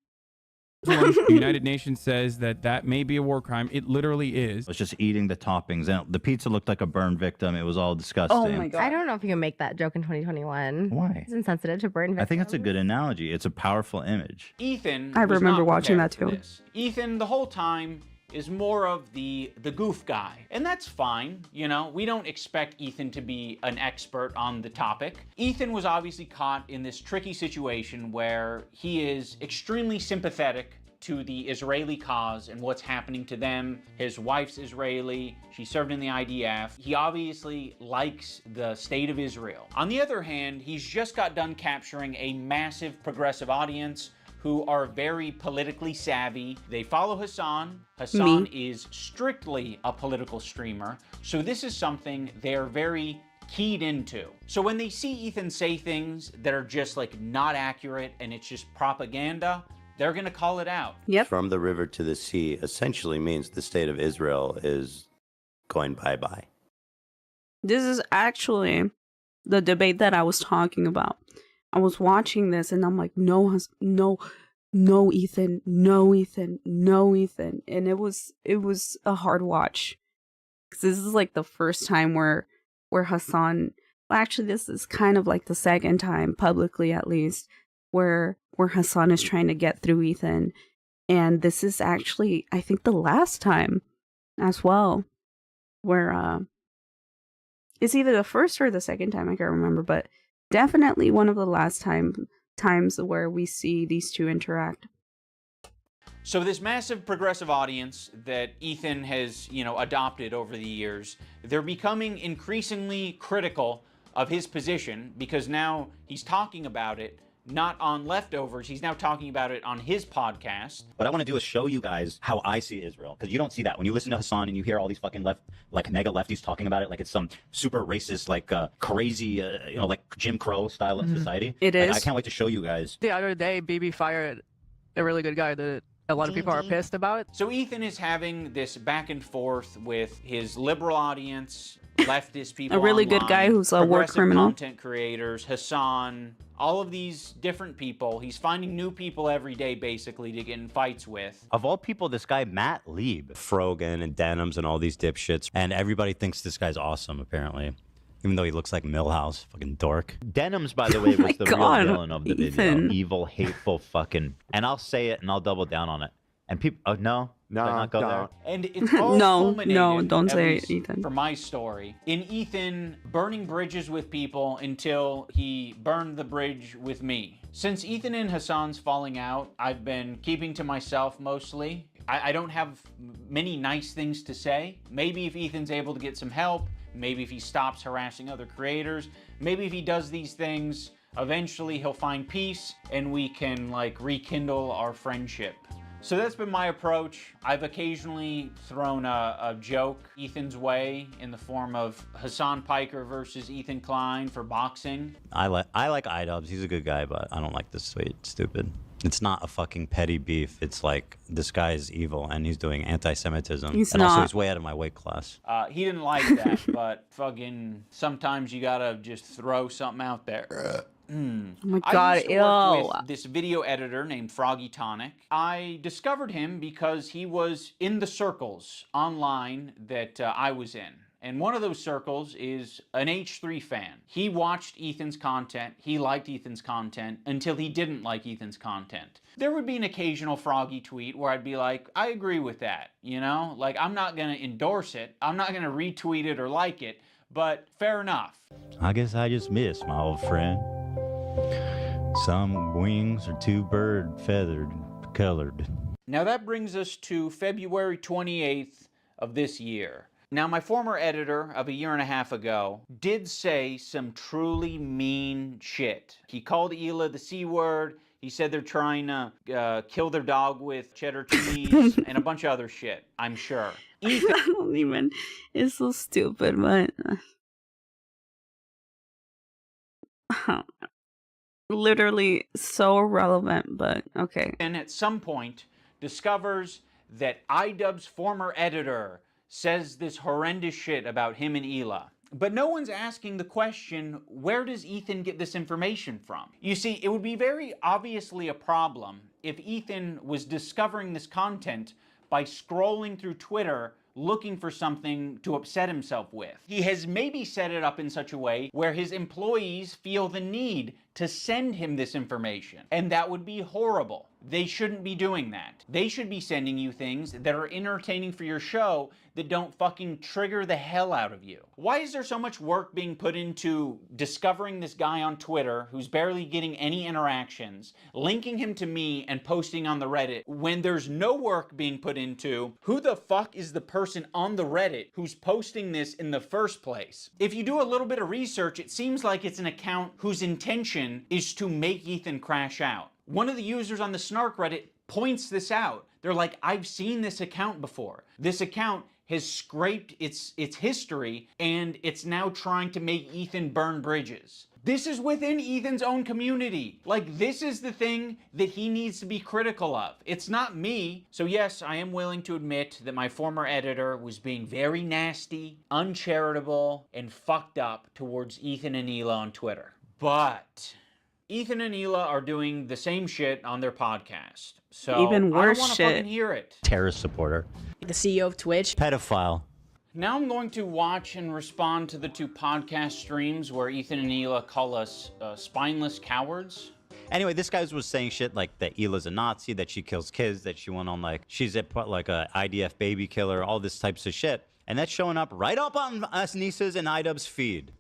The United Nations says that may be a war crime. It literally is. I was just eating the toppings, and the pizza looked like a burn victim. It was all disgusting. Oh my God. I don't know if you can make that joke in 2021. Why? It's insensitive to burn victims. I think it's a good analogy. It's a powerful image. Ethan I was remember not watching prepared that for too. this. Ethan, the whole time, is more of the goof guy. And that's fine, you know? We don't expect Ethan to be an expert on the topic. Ethan was obviously caught in this tricky situation where he is extremely sympathetic to the Israeli cause and what's happening to them. His wife's Israeli. She served in the IDF. He obviously likes the state of Israel. On the other hand, he's just got done capturing a massive progressive audience who are very politically savvy. They follow Hassan. Hassan is strictly a political streamer. So this is something they're very keyed into. So when they see Ethan say things that are just like not accurate and it's just propaganda, they're gonna call it out. Yep. From the river to the sea essentially means the state of Israel is going bye-bye. This is actually the debate that I was talking about. I was watching this and I'm like, no, Ethan, no, Ethan, no, Ethan. And it was a hard watch. Because this is like the first time where Hassan, well, actually this is kind of like the second time, publicly at least, where Hassan is trying to get through Ethan. And this is actually, I think, the last time as well, where it's either the first or the second time, I can't remember, but definitely one of the last times where we see these two interact. So this massive progressive audience that Ethan has, adopted over the years, they're becoming increasingly critical of his position because now he's talking about it not on Leftovers, he's now talking about it on his podcast. What I want to do is show you guys how I see Israel, because you don't see that. When you listen to Hassan and you hear all these fucking mega lefties talking about it like it's some super racist, crazy, like Jim Crow style of society. It is. I can't wait to show you guys. The other day, BB fired a really good guy that a lot of people are pissed about. So Ethan is having this back and forth with his liberal audience, leftist people, a really online, good guy who's a war criminal, content creators, Hassan, all of these different people. He's finding new people every day, basically, to get in fights with. Of all people, this guy, Matt Lieb, Frogan and Denims and all these dipshits, and everybody thinks this guy's awesome, apparently. Even though he looks like Millhouse, fucking dork. Denims, by the way, was the real villain of the Ethan. video. Evil, hateful fucking... And I'll say it and I'll double down on it. And people... Oh, no? No, not go there? And it's all No, culminated, don't at say least it, Ethan. for my story, in Ethan burning bridges with people until he burned the bridge with me. Since Ethan and Hassan's falling out, I've been keeping to myself mostly. I don't have many nice things to say. Maybe if Ethan's able to get some help, maybe if he stops harassing other creators, maybe if he does these things, eventually he'll find peace and we can like rekindle our friendship. So that's been my approach. I've occasionally thrown a joke Ethan's way in the form of Hassan Piker versus Ethan Klein for boxing. I like Idubbbz. He's a good guy, but I don't like this tweet. It's stupid. It's not a fucking petty beef. It's like, this guy is evil and he's doing anti-Semitism. And also he's way out of my weight class. He didn't like that, but fucking sometimes you gotta just throw something out there. Oh my god, I used to work with this video editor named Froggy Tonic. I discovered him because he was in the circles online that I was in. And one of those circles is an H3 fan. He watched Ethan's content, he liked Ethan's content, until he didn't like Ethan's content. There would be an occasional Froggy tweet where I'd be like, I agree with that, you know? Like, I'm not gonna endorse it, I'm not gonna retweet it or like it, but fair enough. I guess I just missed my old friend. Some wings are too bird feathered colored. Now that brings us to February 28th of this year. Now my former editor of a year and a half ago did say some truly mean shit. He called Hila the C word, he said they're trying to kill their dog with cheddar cheese, and a bunch of other shit, I'm sure. I don't even, it's so stupid, but... literally so irrelevant, but okay. And at some point discovers that Idubbbz' former editor says this horrendous shit about him and Hila. But no one's asking the question, where does Ethan get this information from? You see, it would be very obviously a problem if Ethan was discovering this content by scrolling through Twitter looking for something to upset himself with. He has maybe set it up in such a way where his employees feel the need to send him this information. And that would be horrible. They shouldn't be doing that. They should be sending you things that are entertaining for your show that don't fucking trigger the hell out of you. Why is there so much work being put into discovering this guy on Twitter who's barely getting any interactions, linking him to me and posting on the Reddit, when there's no work being put into who the fuck is the person on the Reddit who's posting this in the first place? If you do a little bit of research, it seems like it's an account whose intention is to make Ethan crash out. One of the users on the Snark Reddit points this out. They're like, I've seen this account before. This account has scraped its history and it's now trying to make Ethan burn bridges. This is within Ethan's own community. Like, this is the thing that he needs to be critical of. It's not me. So yes, I am willing to admit that my former editor was being very nasty, uncharitable, and fucked up towards Ethan and Hila on Twitter. But Ethan and Hila are doing the same shit on their podcast. So even worse I don't want to shit. fucking hear it. Terrorist supporter. The CEO of Twitch. Pedophile. Now I'm going to watch and respond to the two podcast streams where Ethan and Hila call us spineless cowards. Anyway, this guy was saying shit like that Hila's a Nazi, that she kills kids, that she went on like, she's like a IDF baby killer, all this types of shit. And that's showing up right up on us Nisa's and Idubbbz feed.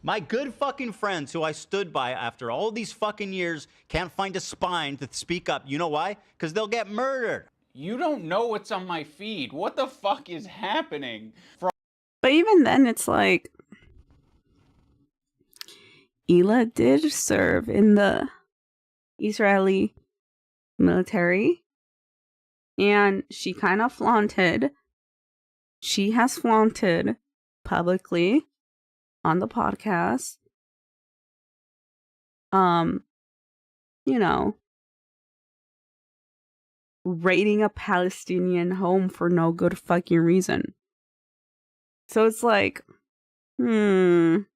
My good fucking friends who I stood by after all these fucking years can't find a spine to speak up. You know why? Because they'll get murdered. You don't know what's on my feed. What the fuck is happening? But even then, it's like, Hila did serve in the Israeli military, and she kind of flaunted. She has flaunted publicly on the podcast, you know, raiding a Palestinian home for no good fucking reason. So it's like, And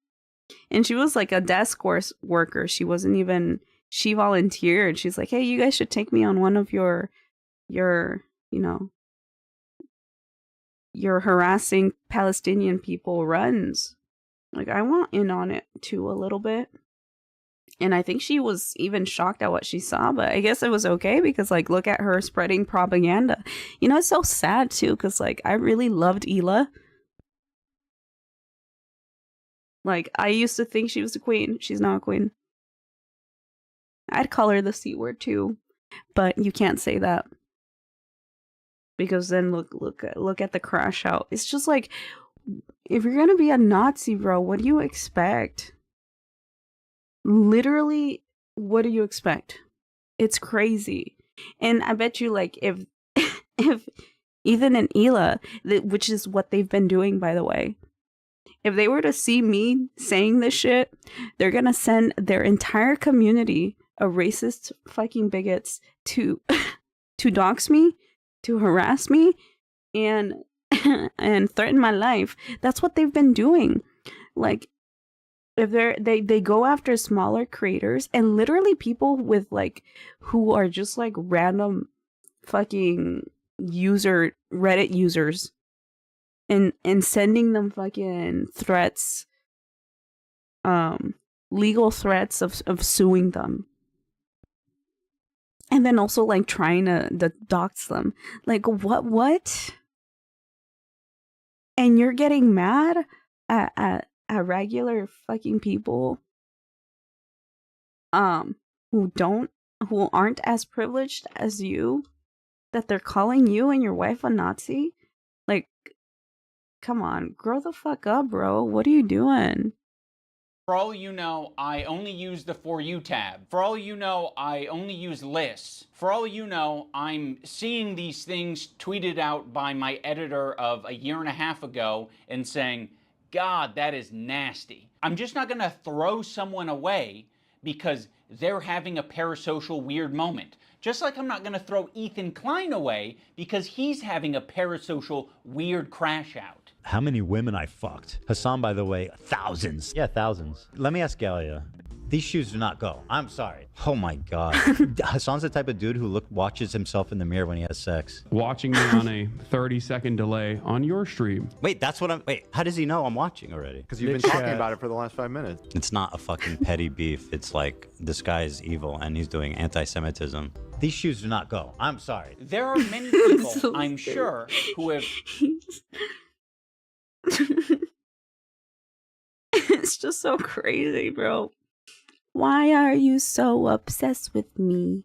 she was like a desk worker. She wasn't even, she volunteered. She's like, hey, you guys should take me on one of your, you know, your harassing Palestinian people runs. Like, I want in on it too a little bit. And I think she was even shocked at what she saw, but I guess it was okay because, like, look at her spreading propaganda. You know, it's so sad too because, like, I really loved Hila. Like, I used to think she was a queen. She's not a queen. I'd call her the C word too, but you can't say that because then look at the crash out. It's just like, if you're gonna be a Nazi, bro, what do you expect? literally, what do you expect? It's crazy. And I bet you, like, if if Ethan and Hila, which is what they've been doing, by the way, if they were to see me saying this shit, they're gonna send their entire community of racist fucking bigots to dox me, to harass me, and and threaten my life. That's what they've been doing. Like, if they go after smaller creators and literally people with like who are just like random fucking Reddit users, and sending them fucking threats, legal threats of suing them, and then also like trying to dox them. Like, what? And you're getting mad at regular fucking people who aren't as privileged as you, that they're calling you and your wife a Nazi? Like, come on, grow the fuck up, bro. What are you doing? For all you know, I only use the For You tab. For all you know, I only use lists. For all you know, I'm seeing these things tweeted out by my editor of a year and a half ago and saying, God, that is nasty. I'm just not gonna throw someone away because they're having a parasocial weird moment. Just like I'm not gonna throw Ethan Klein away because he's having a parasocial weird crash out. How many women I fucked? Hassan, by the way, thousands. Yeah, thousands. Let me ask Galia. These shoes do not go. I'm sorry. Oh my God. Hassan's the type of dude who watches himself in the mirror when he has sex. Watching me on a 30-second delay on your stream. Wait, how does he know I'm watching already? Because you've been talking about it for the last 5 minutes. It's not a fucking petty beef. It's like, this guy is evil and he's doing anti-Semitism. These shoes do not go. I'm sorry. There are many people, so I'm sure, who have... It's just so crazy, bro. Why are you so obsessed with me?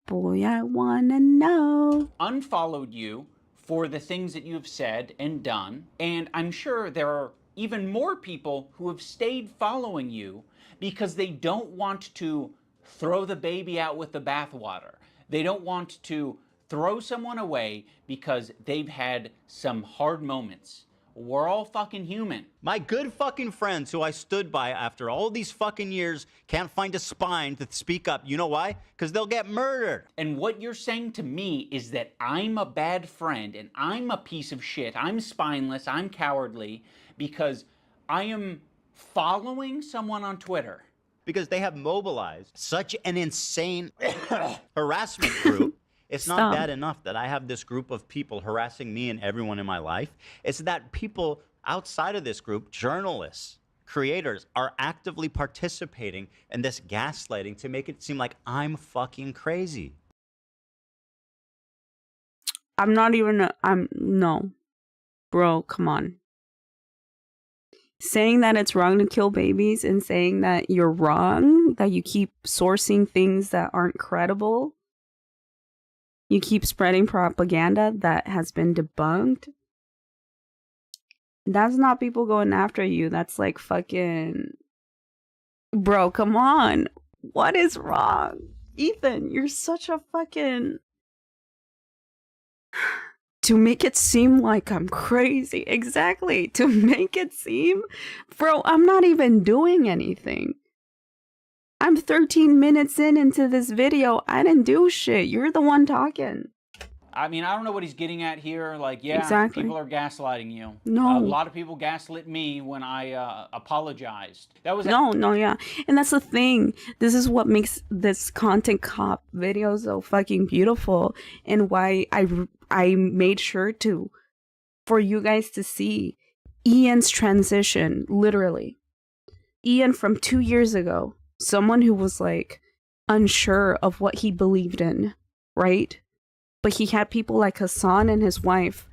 Boy, I wanna know. Unfollowed you for the things that you have said and done, and I'm sure there are even more people who have stayed following you because they don't want to throw the baby out with the bathwater. They don't want to throw someone away because they've had some hard moments. We're all fucking human. My good fucking friends who I stood by after all these fucking years can't find a spine to speak up. You know why? Because they'll get murdered. And what you're saying to me is that I'm a bad friend and I'm a piece of shit. I'm spineless. I'm cowardly because I am following someone on Twitter. Because they have mobilized such an insane harassment group. It's not bad enough that I have this group of people harassing me and everyone in my life. It's that people outside of this group, journalists, creators, are actively participating in this gaslighting to make it seem like I'm fucking crazy. No. Bro, come on. Saying that it's wrong to kill babies and saying that you're wrong, that you keep sourcing things that aren't credible. You keep spreading propaganda that has been debunked. That's not people going after you. That's like fucking... Bro, come on. What is wrong? Ethan, you're such a fucking... To make it seem like I'm crazy. Exactly. To make it seem... Bro, I'm not even doing anything. I'm 13 minutes into this video. I didn't do shit. You're the one talking. I mean, I don't know what he's getting at here. Like, yeah, exactly. People are gaslighting you. No. A lot of people gaslit me when I apologized. That was yeah. And that's the thing. This is what makes this content cop video so fucking beautiful, and why I made sure for you guys to see Ian's transition, literally. Ian from 2 years ago. Someone who was like unsure of what he believed in, right? But he had people like Hassan and his wife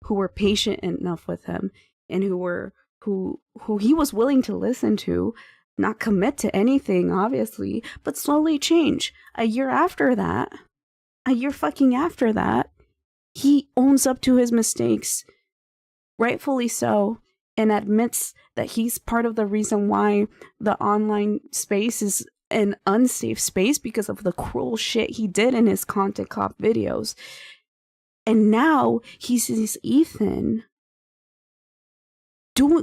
who were patient enough with him and who he was willing to listen to, not commit to anything, obviously, but slowly change. A year fucking after that, he owns up to his mistakes, rightfully so, and admits that he's part of the reason why the online space is an unsafe space because of the cruel shit he did in his content cop videos. And now he sees Ethan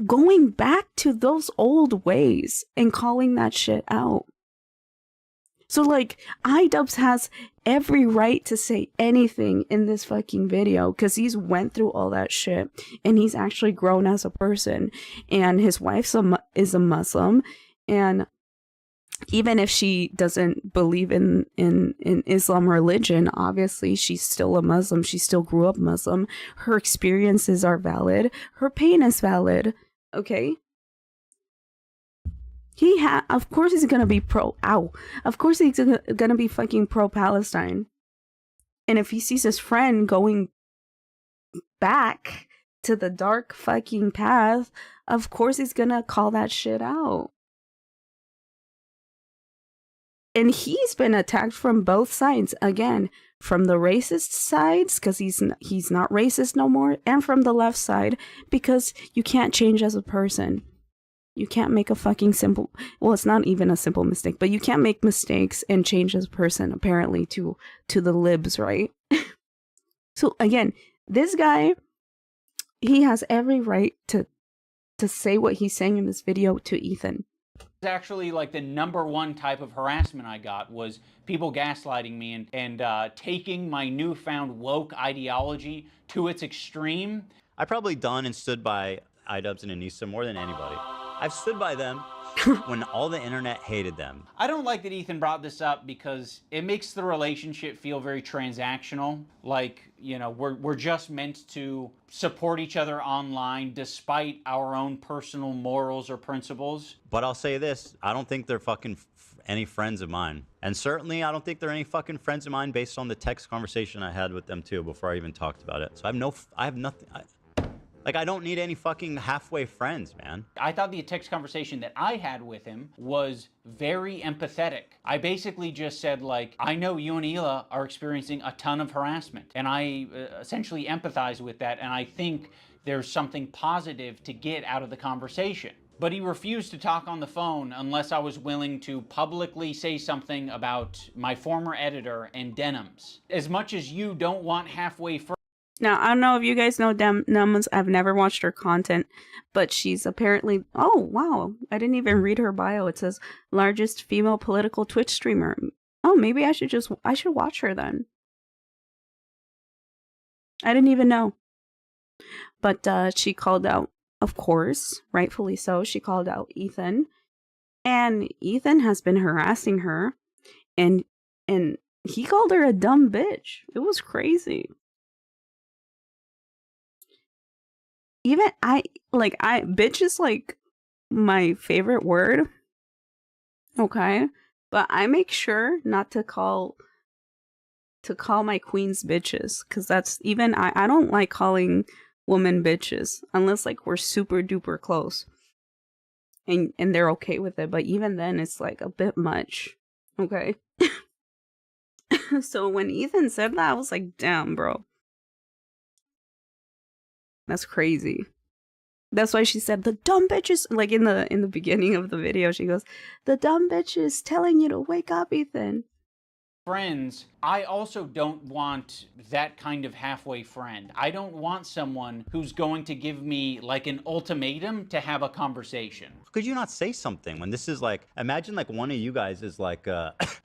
going back to those old ways and calling that shit out. So like, Idubbbz has every right to say anything in this fucking video because he's went through all that shit and he's actually grown as a person. And his wife is a Muslim, and even if she doesn't believe in Islam religion, obviously she's still a Muslim. She still grew up Muslim. Her experiences are valid. Her pain is valid. Okay. Of course he's gonna be of course he's gonna be fucking pro-Palestine. And if he sees his friend going back to the dark fucking path, of course he's gonna call that shit out. And he's been attacked from both sides. Again, from the racist sides, because he's not racist no more, and from the left side, because you can't change as a person. You can't make a fucking simple... Well, it's not even a simple mistake, but you can't make mistakes and change as a person, apparently, to the libs, right? So, again, this guy, he has every right to say what he's saying in this video to Ethan. Actually, like, the #1 type of harassment I got was people gaslighting me and taking my newfound woke ideology to its extreme. I probably done and stood by Idubbbz and Anissa more than anybody. I've stood by them when all the internet hated them. I don't like that Ethan brought this up because it makes the relationship feel very transactional. Like, you know, we're just meant to support each other online despite our own personal morals or principles. But I'll say this, I don't think they're fucking any friends of mine. And certainly I don't think they're any fucking friends of mine based on the text conversation I had with them too before I even talked about it. So I have nothing. Like, I don't need any fucking halfway friends, man. I thought the text conversation that I had with him was very empathetic. I basically just said, like, I know you and Hila are experiencing a ton of harassment, and I essentially empathize with that, and I think there's something positive to get out of the conversation. But he refused to talk on the phone unless I was willing to publicly say something about my former editor and denims. As much as you don't want halfway friends. Now, I don't know if you guys know Nums. I've never watched her content, but she's apparently... Oh, wow. I didn't even read her bio. It says, largest female political Twitch streamer. Oh, maybe I should watch her then. I didn't even know. But she called out, of course, rightfully so, she called out Ethan. And Ethan has been harassing her. And he called her a dumb bitch. It was crazy. Even bitch is like my favorite word. Okay. But I make sure not to call my queens bitches. Cause that's even, I don't like calling women bitches unless like we're super duper close. And they're okay with it. But even then it's like a bit much. Okay. So when Ethan said that, I was like, damn, bro. That's crazy. That's why she said the dumb bitches, like in the beginning of the video, she goes, the dumb bitch is telling you to wake up, Ethan. Friends, I also don't want that kind of halfway friend. I don't want someone who's going to give me like an ultimatum to have a conversation. Could you not say something when this is like, imagine like one of you guys is like,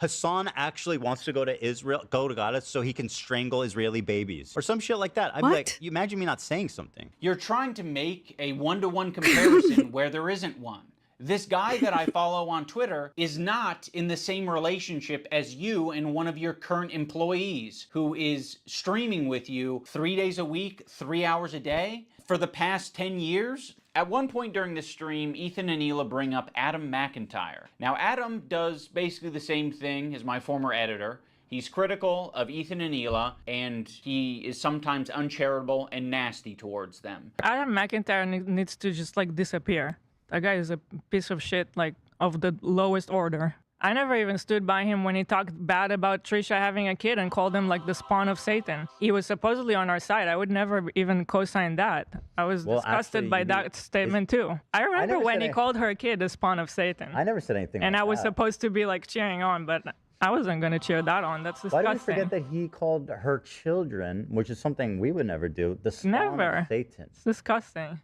Hassan actually wants to go to Gaza so he can strangle Israeli babies or some shit like that. I'd be like, you imagine me not saying something. You're trying to make a one-to-one comparison where there isn't one. This guy that I follow on Twitter is not in the same relationship as you and one of your current employees who is streaming with you 3 days a week, 3 hours a day for the past 10 years. At one point during the stream, Ethan and Hila bring up Adam McIntyre. Now, Adam does basically the same thing as my former editor. He's critical of Ethan and Hila, and he is sometimes uncharitable and nasty towards them. Adam McIntyre needs to just like disappear. That guy is a piece of shit, like, of the lowest order. I never even stood by him when he talked bad about Trisha having a kid and called him like the spawn of Satan. He was supposedly on our side. I would never even co-sign that. I was disgusted by that statement too. I remember when he called her kid the spawn of Satan. I never said anything. And like I was that. supposed to be like cheering on, but I wasn't going to cheer that on. That's disgusting. Why do we forget that he called her children, which is something we would never do, the spawn of Satan? It's disgusting.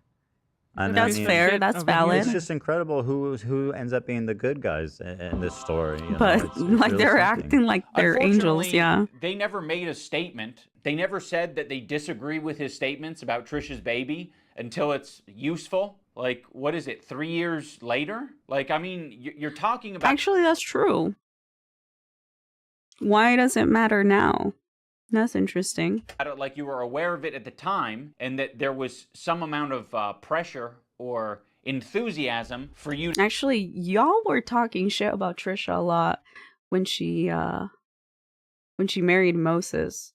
And That's fair. That's valid. It's just incredible who ends up being the good guys in this story. You know? But It's like really they're something. acting like they're angels. Unfortunately, Yeah. They never made a statement. They never said that they disagree with his statements about Trisha's baby until it's useful. Like, what is it, 3 years later? Like, I mean, you're talking about... Actually, that's true. Why does it matter now? That's interesting. Like you were aware of it at the time, and that there was some amount of pressure or enthusiasm for you. Actually, y'all were talking shit about Trisha a lot when she married Moses.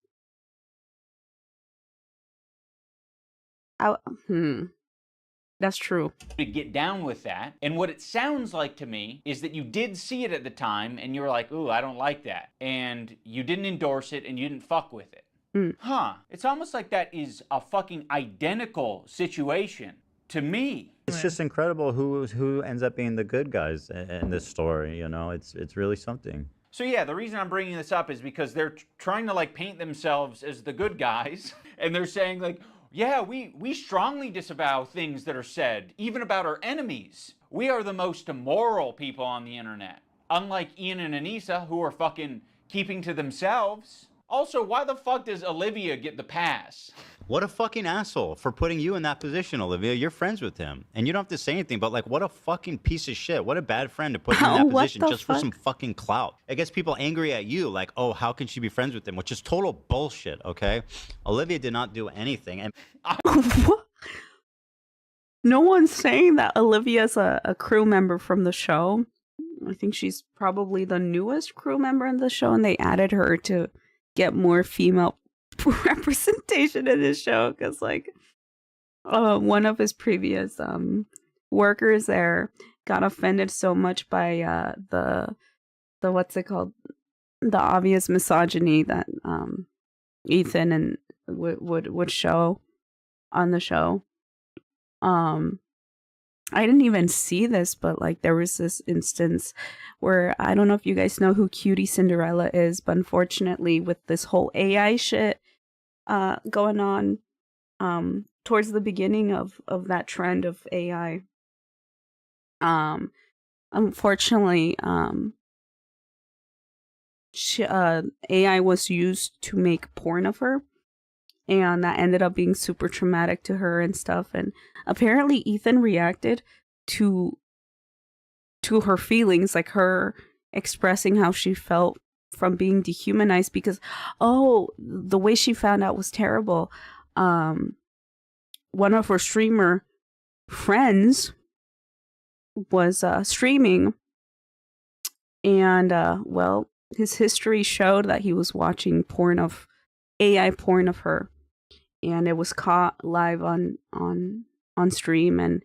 That's true. To get down with that. And what it sounds like to me is that you did see it at the time and you were like, ooh, I don't like that. And you didn't endorse it and you didn't fuck with it. Huh. It's almost like that is a fucking identical situation to me. It's just incredible who ends up being the good guys in this story. You know, it's really something. So yeah, the reason I'm bringing this up is because they're trying to like paint themselves as the good guys. And they're saying like, yeah, we strongly disavow things that are said, even about our enemies. We are the most immoral people on the internet. Unlike Ian and Anissa, who are fucking keeping to themselves. Also, why the fuck does Olivia get the pass? What a fucking asshole for putting you in that position, Olivia. You're friends with him. And you don't have to say anything, but like, what a fucking piece of shit. What a bad friend to put you in that position just for some fucking clout. It gets people angry at you, like, oh, how can she be friends with him? Which is total bullshit, okay? Olivia did not do anything. And No one's saying that Olivia's a crew member from the show. I think she's probably the newest crew member in the show, and they added her to get more female representation in his show because like one of his previous workers there got offended so much by the what's it called, the obvious misogyny that Ethan and would show on the show. I didn't even see this, but like there was this instance where I don't know if you guys know who Cutie Cinderella is, but unfortunately with this whole AI shit going on towards the beginning of that trend of AI, unfortunately AI was used to make porn of her. And that ended up being super traumatic to her and stuff. And apparently Ethan reacted to her feelings, like her expressing how she felt from being dehumanized because, the way she found out was terrible. One of her streamer friends was streaming. And, his history showed that he was watching AI porn of her. And it was caught live on stream, and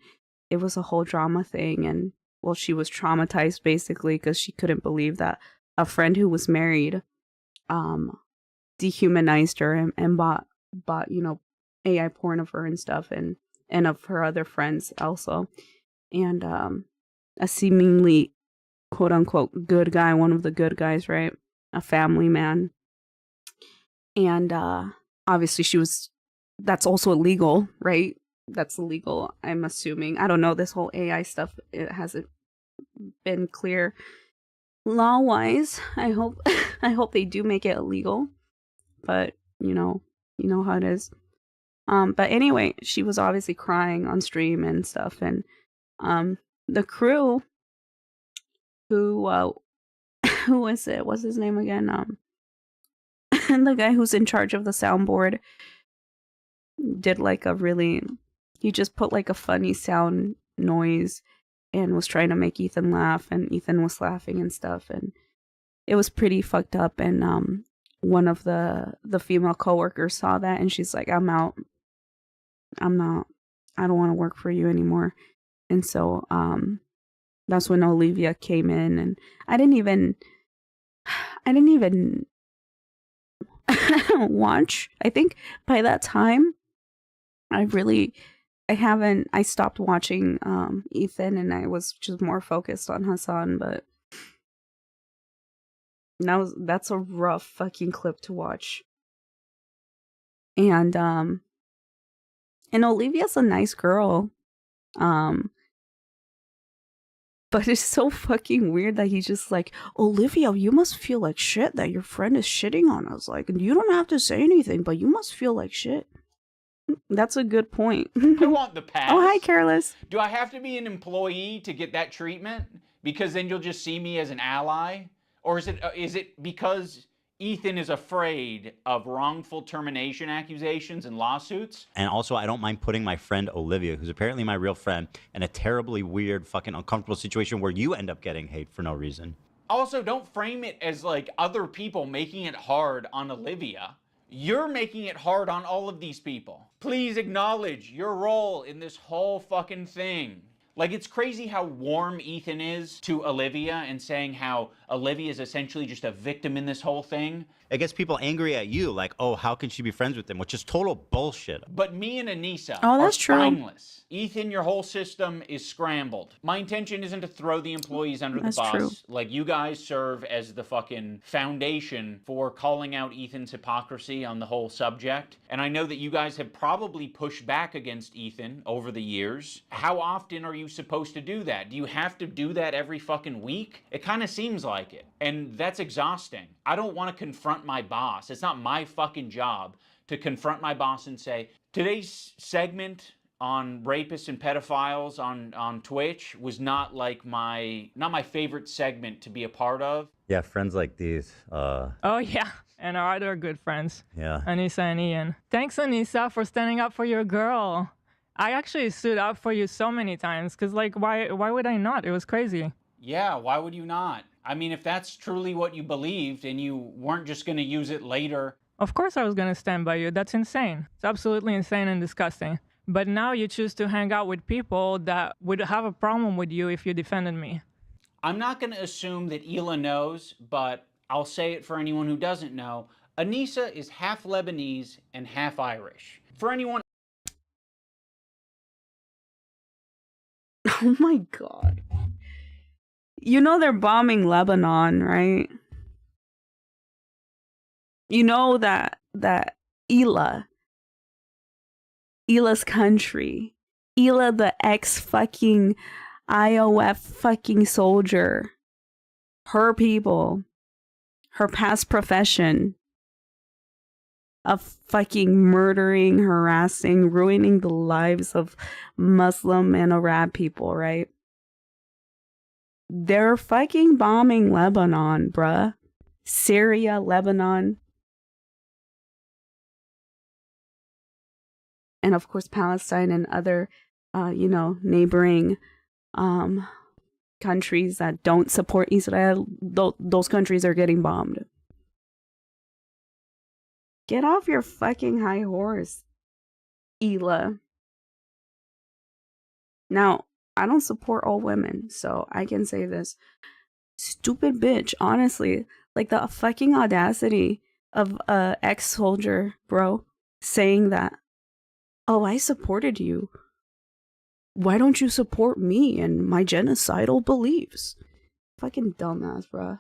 it was a whole drama thing. And well, she was traumatized basically because she couldn't believe that a friend who was married dehumanized her and bought AI porn of her and stuff, and of her other friends also. And a seemingly quote unquote good guy, one of the good guys, right? A family man. And obviously that's also illegal, right? That's illegal, I'm assuming. I don't know, this whole AI stuff, it hasn't been clear law-wise. I hope they do make it illegal. But, you know how it is. But anyway, she was obviously crying on stream and stuff. And the crew, who was it? What's his name again? And the guy who's in charge of the soundboard did like he just put like a funny sound noise and was trying to make Ethan laugh, and Ethan was laughing and stuff, and it was pretty fucked up. And one of the female coworkers saw that, and she's like, I'm out. I don't want to work for you anymore. And so That's when Olivia came in, and I didn't even watch. I think by that time, I stopped watching Ethan, and I was just more focused on Hassan. But that's a rough fucking clip to watch. And Olivia's a nice girl. But it's so fucking weird that he's just like, Olivia, you must feel like shit that your friend is shitting on us. Like, you don't have to say anything, but you must feel like shit. That's a good point. I want the pass. Oh, hi, Careless. Do I have to be an employee to get that treatment? Because then you'll just see me as an ally? Or is it because Ethan is afraid of wrongful termination accusations and lawsuits? And also, I don't mind putting my friend Olivia, who's apparently my real friend, in a terribly weird, fucking uncomfortable situation where you end up getting hate for no reason. Also, don't frame it as like other people making it hard on Olivia. You're making it hard on all of these people. Please acknowledge your role in this whole fucking thing. Like, it's crazy how warm Ethan is to Olivia and saying how Olivia is essentially just a victim in this whole thing. It gets people angry at you, like, oh, how can she be friends with him? Which is total bullshit. But me and Anissa that's are true. spineless. Ethan, your whole system is scrambled. My intention isn't to throw the employees under the bus. True. Like, you guys serve as the fucking foundation for calling out Ethan's hypocrisy on the whole subject. And I know that you guys have probably pushed back against Ethan over the years. How often are you supposed to do that? Do you have to do that every fucking week? It kind of seems like it. And that's exhausting. I don't want to confront my boss. It's not my fucking job to confront my boss and say, today's segment on rapists and pedophiles on Twitch was not my favorite segment to be a part of. Yeah, friends like these. Oh, yeah. And our other good friends. Yeah. Anissa and Ian. Thanks, Anissa, for standing up for your girl. I actually stood up for you so many times because, like, why would I not? It was crazy. Yeah, why would you not? I mean, if that's truly what you believed and you weren't just going to use it later. Of course I was going to stand by you. That's insane. It's absolutely insane and disgusting. But now you choose to hang out with people that would have a problem with you if you defended me. I'm not going to assume that Hila knows, but I'll say it for anyone who doesn't know. Anissa is half Lebanese and half Irish. For anyone... Oh my God. You know they're bombing Lebanon, right? You know that Hila, Hila's country, Hila the ex-fucking IOF fucking soldier, her people, her past profession of fucking murdering, harassing, ruining the lives of Muslim and Arab people, right? They're fucking bombing Lebanon, bruh. Syria, Lebanon. And of course, Palestine and other, neighboring countries that don't support Israel. Those countries are getting bombed. Get off your fucking high horse, Hila. Now, I don't support all women, so I can say this. Stupid bitch, honestly. Like, the fucking audacity of a ex-soldier, bro, saying that, oh, I supported you. Why don't you support me and my genocidal beliefs? Fucking dumbass, bro.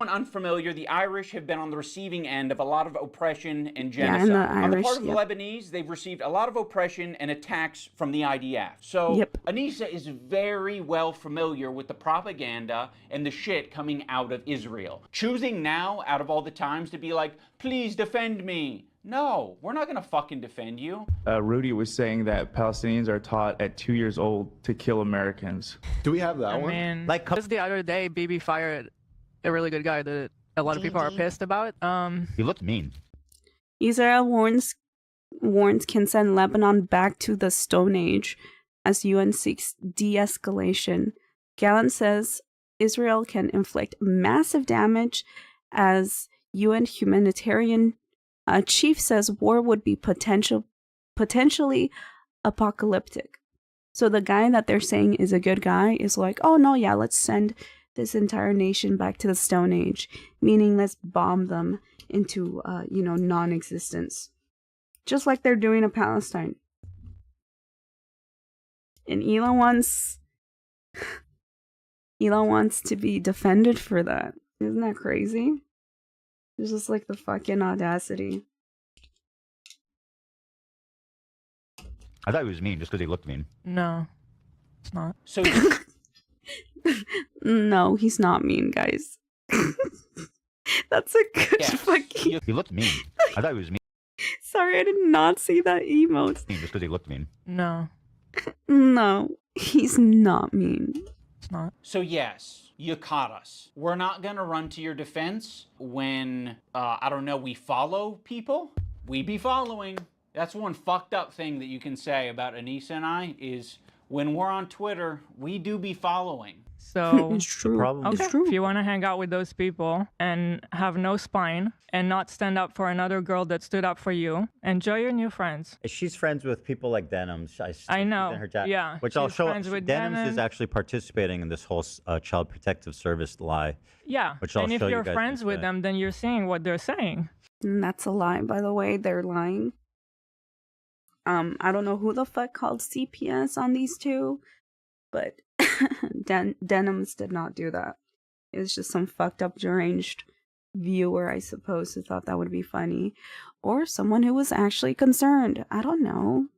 Unfamiliar, the Irish have been on the receiving end of a lot of oppression and Yeah, genocide. and the On the Irish, part of the yep. Lebanese, they've received a lot of oppression and attacks from the IDF. So Yep. Anissa is very well familiar with the propaganda and the shit coming out of Israel. Choosing now, out of all the times, to be like, please defend me. No, we're not gonna fucking defend you. Rudy was saying that Palestinians are taught at 2 years old to kill Americans. Do we have that I one? mean, Like, just the other day, BB fired a really good guy that a lot of people are pissed about. he looked mean. Israel warns can send Lebanon back to the Stone Age as UN seeks de-escalation. Gallant says Israel can inflict massive damage as UN humanitarian chief says war would be potentially apocalyptic. So the guy that they're saying is a good guy is like, oh no, yeah, let's send this entire nation back to the Stone Age, meaning let's bomb them into, non-existence. Just like they're doing in Palestine. And Elon wants to be defended for that. Isn't that crazy? It's just like the fucking audacity. I thought he was mean just because he looked mean. No, it's not. So no, he's not mean, guys. That's a good fucking... He looked mean. I thought he was mean Sorry, I did not see that emote. just because he looked mean. No. No, he's not mean. It's not. So yes, you caught us. We're not gonna run to your defense when, we follow people. We be following. That's one fucked up thing that you can say about Anissa and I is when we're on Twitter, we do be following. So It's true. okay. If you want to hang out with those people and have no spine and not stand up for another girl that stood up for you, enjoy your new friends. She's friends with people like Denims. I know. In her chat, Yeah, which I'll she's show. friends with Denims Denim. is actually participating in this whole Child Protective Service lie. Yeah, Which I'll and if show you you're guys friends with instead. them, then you're saying what they're saying. And that's a lie, by the way. They're lying. I don't know who the fuck called CPS on these two, but Denims did not do that. It was just some fucked up, deranged viewer, I suppose, who thought that would be funny. Or someone who was actually concerned. I don't know.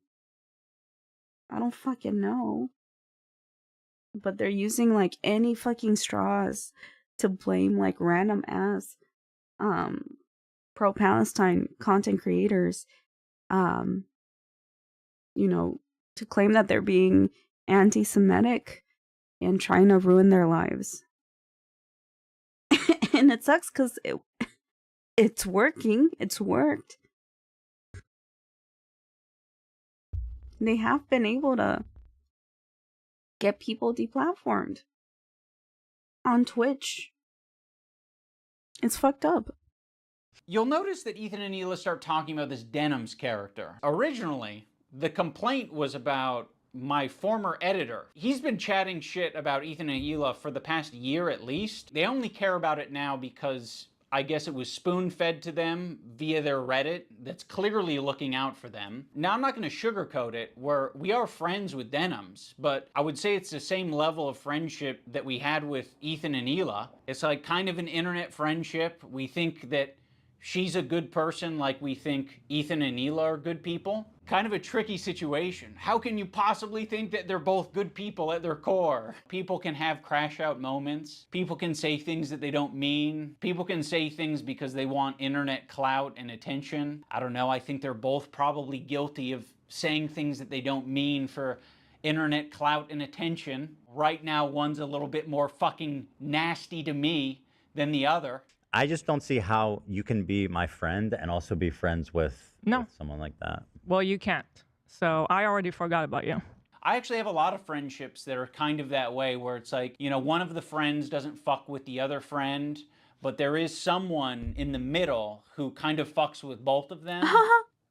I don't fucking know. But they're using, like, any fucking straws to blame, like, random ass pro-Palestine content creators, to claim that they're being anti-Semitic and trying to ruin their lives. And it sucks because it's working. It's worked. They have been able to get people deplatformed on Twitch. It's fucked up. You'll notice that Ethan and Hila start talking about this Denims character. Originally, the complaint was about my former editor. He's been chatting shit about Ethan and Hila for the past year at least. They only care about it now because I guess it was spoon-fed to them via their Reddit that's clearly looking out for them. Now, I'm not going to sugarcoat it, we are friends with Denims, but I would say it's the same level of friendship that we had with Ethan and Hila. It's like kind of an internet friendship. We think that she's a good person like we think Ethan and Hila are good people. Kind of a tricky situation. How can you possibly think that they're both good people at their core? People can have crash out moments. People can say things that they don't mean. People can say things because they want internet clout and attention. I don't know, I think they're both probably guilty of saying things that they don't mean for internet clout and attention. Right now, one's a little bit more fucking nasty to me than the other. I just don't see how you can be my friend and also be friends with someone like that. Well, you can't. So I already forgot about you. I actually have a lot of friendships that are kind of that way where it's like, one of the friends doesn't fuck with the other friend, but there is someone in the middle who kind of fucks with both of them.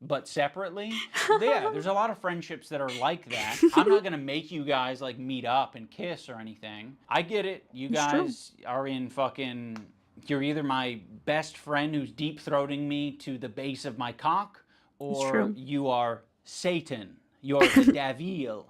But separately. Yeah, there's a lot of friendships that are like that. I'm not gonna make you guys like meet up and kiss or anything. I get it. You guys are in fucking... You're either my best friend who's deep-throating me to the base of my cock, or you are Satan. You're the devil.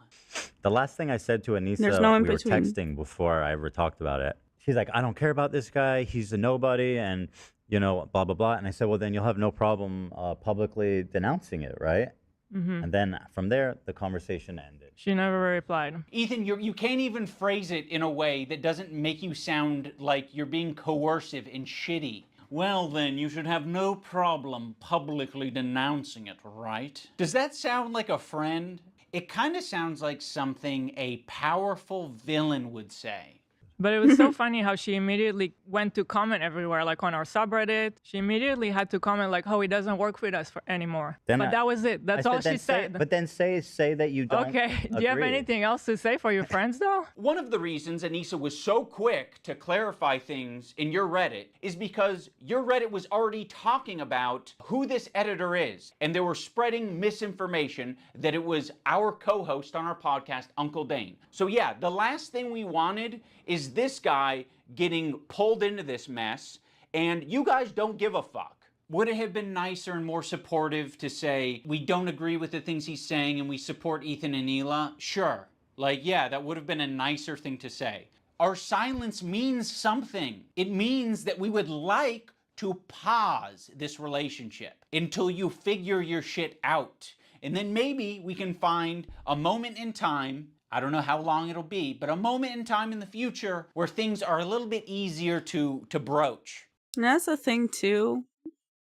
The last thing I said to Anissa, There's no in we were between. texting before I ever talked about it. She's like, I don't care about this guy. He's a nobody, and, blah, blah, blah. And I said, well, then you'll have no problem publicly denouncing it, right? Mm-hmm. And then from there, the conversation ended. She never replied. Ethan, you can't even phrase it in a way that doesn't make you sound like you're being coercive and shitty. Well then, you should have no problem publicly denouncing it, right? Does that sound like a friend? It kind of sounds like something a powerful villain would say. But it was so funny how she immediately went to comment everywhere, like on our subreddit. She immediately had to comment like, "Oh, he doesn't work with us anymore." Then But that was it. That's all she said. But then say that you don't. Okay. Do you have agree. anything else to say for your friends, though? One of the reasons Anissa was so quick to clarify things in your Reddit is because your Reddit was already talking about who this editor is, and they were spreading misinformation that it was our co-host on our podcast, Uncle Dane. So yeah, the last thing we wanted is this guy getting pulled into this mess, and you guys don't give a fuck. Would it have been nicer and more supportive to say, we don't agree with the things he's saying and we support Ethan and Hila? Sure. Like, yeah, that would have been a nicer thing to say. Our silence means something. It means that we would like to pause this relationship until you figure your shit out. And then maybe we can find a moment in time, I don't know how long it'll be, but a moment in time in the future where things are a little bit easier to broach. And that's the thing too.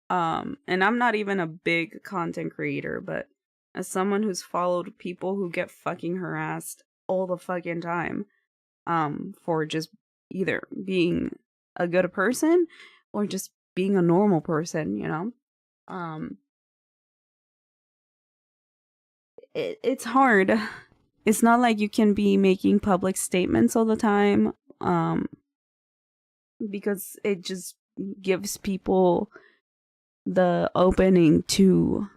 And I'm not even a big content creator, but as someone who's followed people who get fucking harassed all the fucking time, for just either being a good person or just being a normal person, you know? It's hard. It's not like you can be making public statements all the time, because it just gives people the opening to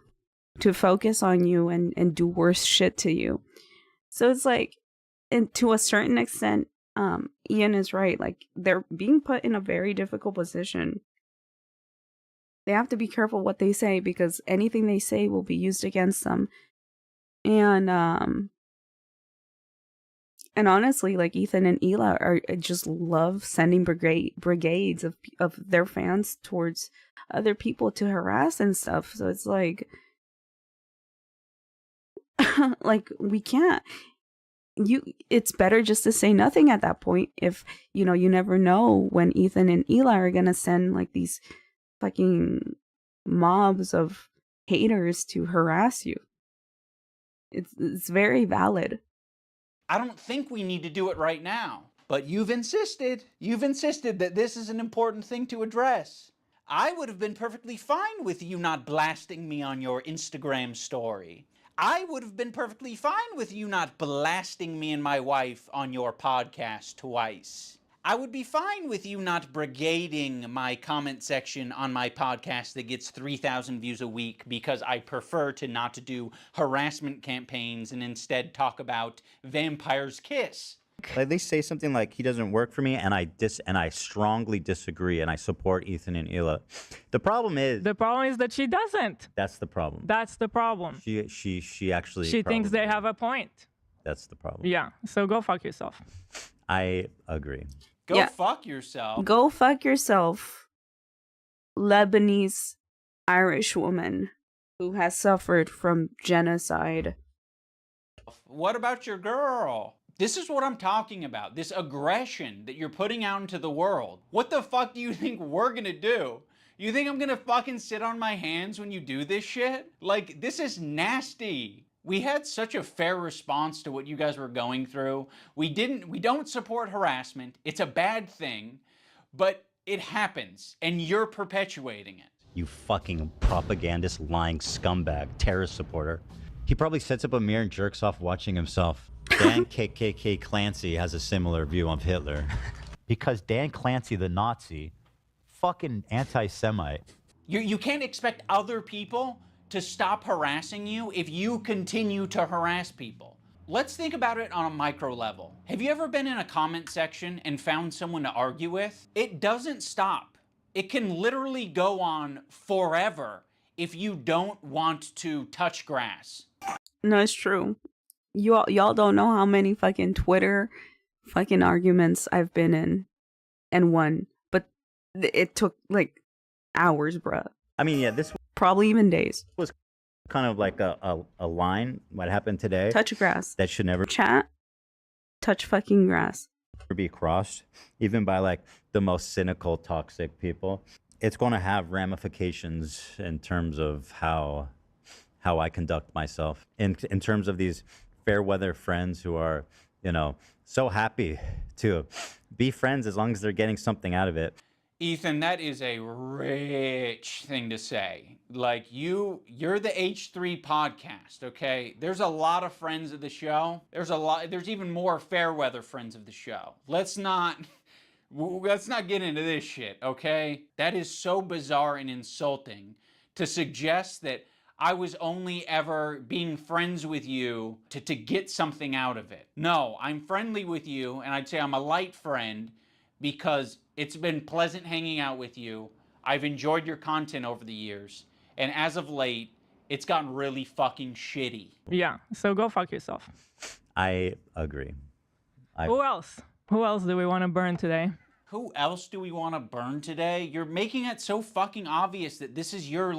focus on you and do worse shit to you. So it's like, and to a certain extent, Ian is right. Like, they're being put in a very difficult position. They have to be careful what they say, because anything they say will be used against them. And honestly, like, Ethan and Hila are just love sending brigades of their fans towards other people to harass and stuff. So it's like, like, we can't. It's better just to say nothing at that point. If you never know when Ethan and Hila are gonna send like these fucking mobs of haters to harass you. It's very valid. I don't think we need to do it right now, but you've insisted. You've insisted that this is an important thing to address. I would have been perfectly fine with you not blasting me on your Instagram story. I would have been perfectly fine with you not blasting me and my wife on your podcast twice. I would be fine with you not brigading my comment section on my podcast that gets 3,000 views a week, because I prefer to not to do harassment campaigns and instead talk about Vampire's Kiss. Like, they say something like he doesn't work for me, and I strongly disagree, and I support Ethan and Hila. The problem is that she doesn't. That's the problem. That's the problem. She actually thinks they have a point. That's the problem. Yeah. So go fuck yourself. I agree. Go fuck yourself. Go fuck yourself, Lebanese Irish woman who has suffered from genocide. What about your girl? This is what I'm talking about. This aggression that you're putting out into the world. What the fuck do you think we're gonna do? You think I'm gonna fucking sit on my hands when you do this shit? Like, this is nasty. We had such a fair response to what you guys were going through. We don't support harassment. It's a bad thing, but it happens, and you're perpetuating it. You fucking propagandist, lying scumbag, terrorist supporter. He probably sets up a mirror and jerks off watching himself. Dan KKK Clancy has a similar view of Hitler. Because Dan Clancy, the Nazi, fucking anti-Semite. You can't expect other people to stop harassing you if you continue to harass people. Let's think about it on a micro level. Have you ever been in a comment section and found someone to argue with? It doesn't stop. It can literally go on forever if you don't want to touch grass. No, it's true. Y'all don't know how many fucking Twitter fucking arguments I've been in and won. But it took like hours, bruh. I mean, yeah, this probably even days. Was kind of like a line, what happened today. Touch grass. That should never chat. Touch fucking grass. Be crossed, even by like the most cynical, toxic people. It's going to have ramifications in terms of how I conduct myself. In terms of these fair weather friends who are you know, so happy to be friends as long as they're getting something out of it. Ethan, that is a rich thing to say. Like you're the H3 podcast, okay? There's a lot of friends of the show. There's even more fair weather friends of the show. Let's not get into this shit, okay? That is so bizarre and insulting to suggest that I was only ever being friends with you to get something out of it. No, I'm friendly with you, and I'd say I'm a light friend because it's been pleasant hanging out with you. I've enjoyed your content over the years, and as of late, it's gotten really fucking shitty. Yeah, so go fuck yourself. I agree. Who else? Who else do we want to burn today? Who else do we want to burn today? You're making it so fucking obvious that this is your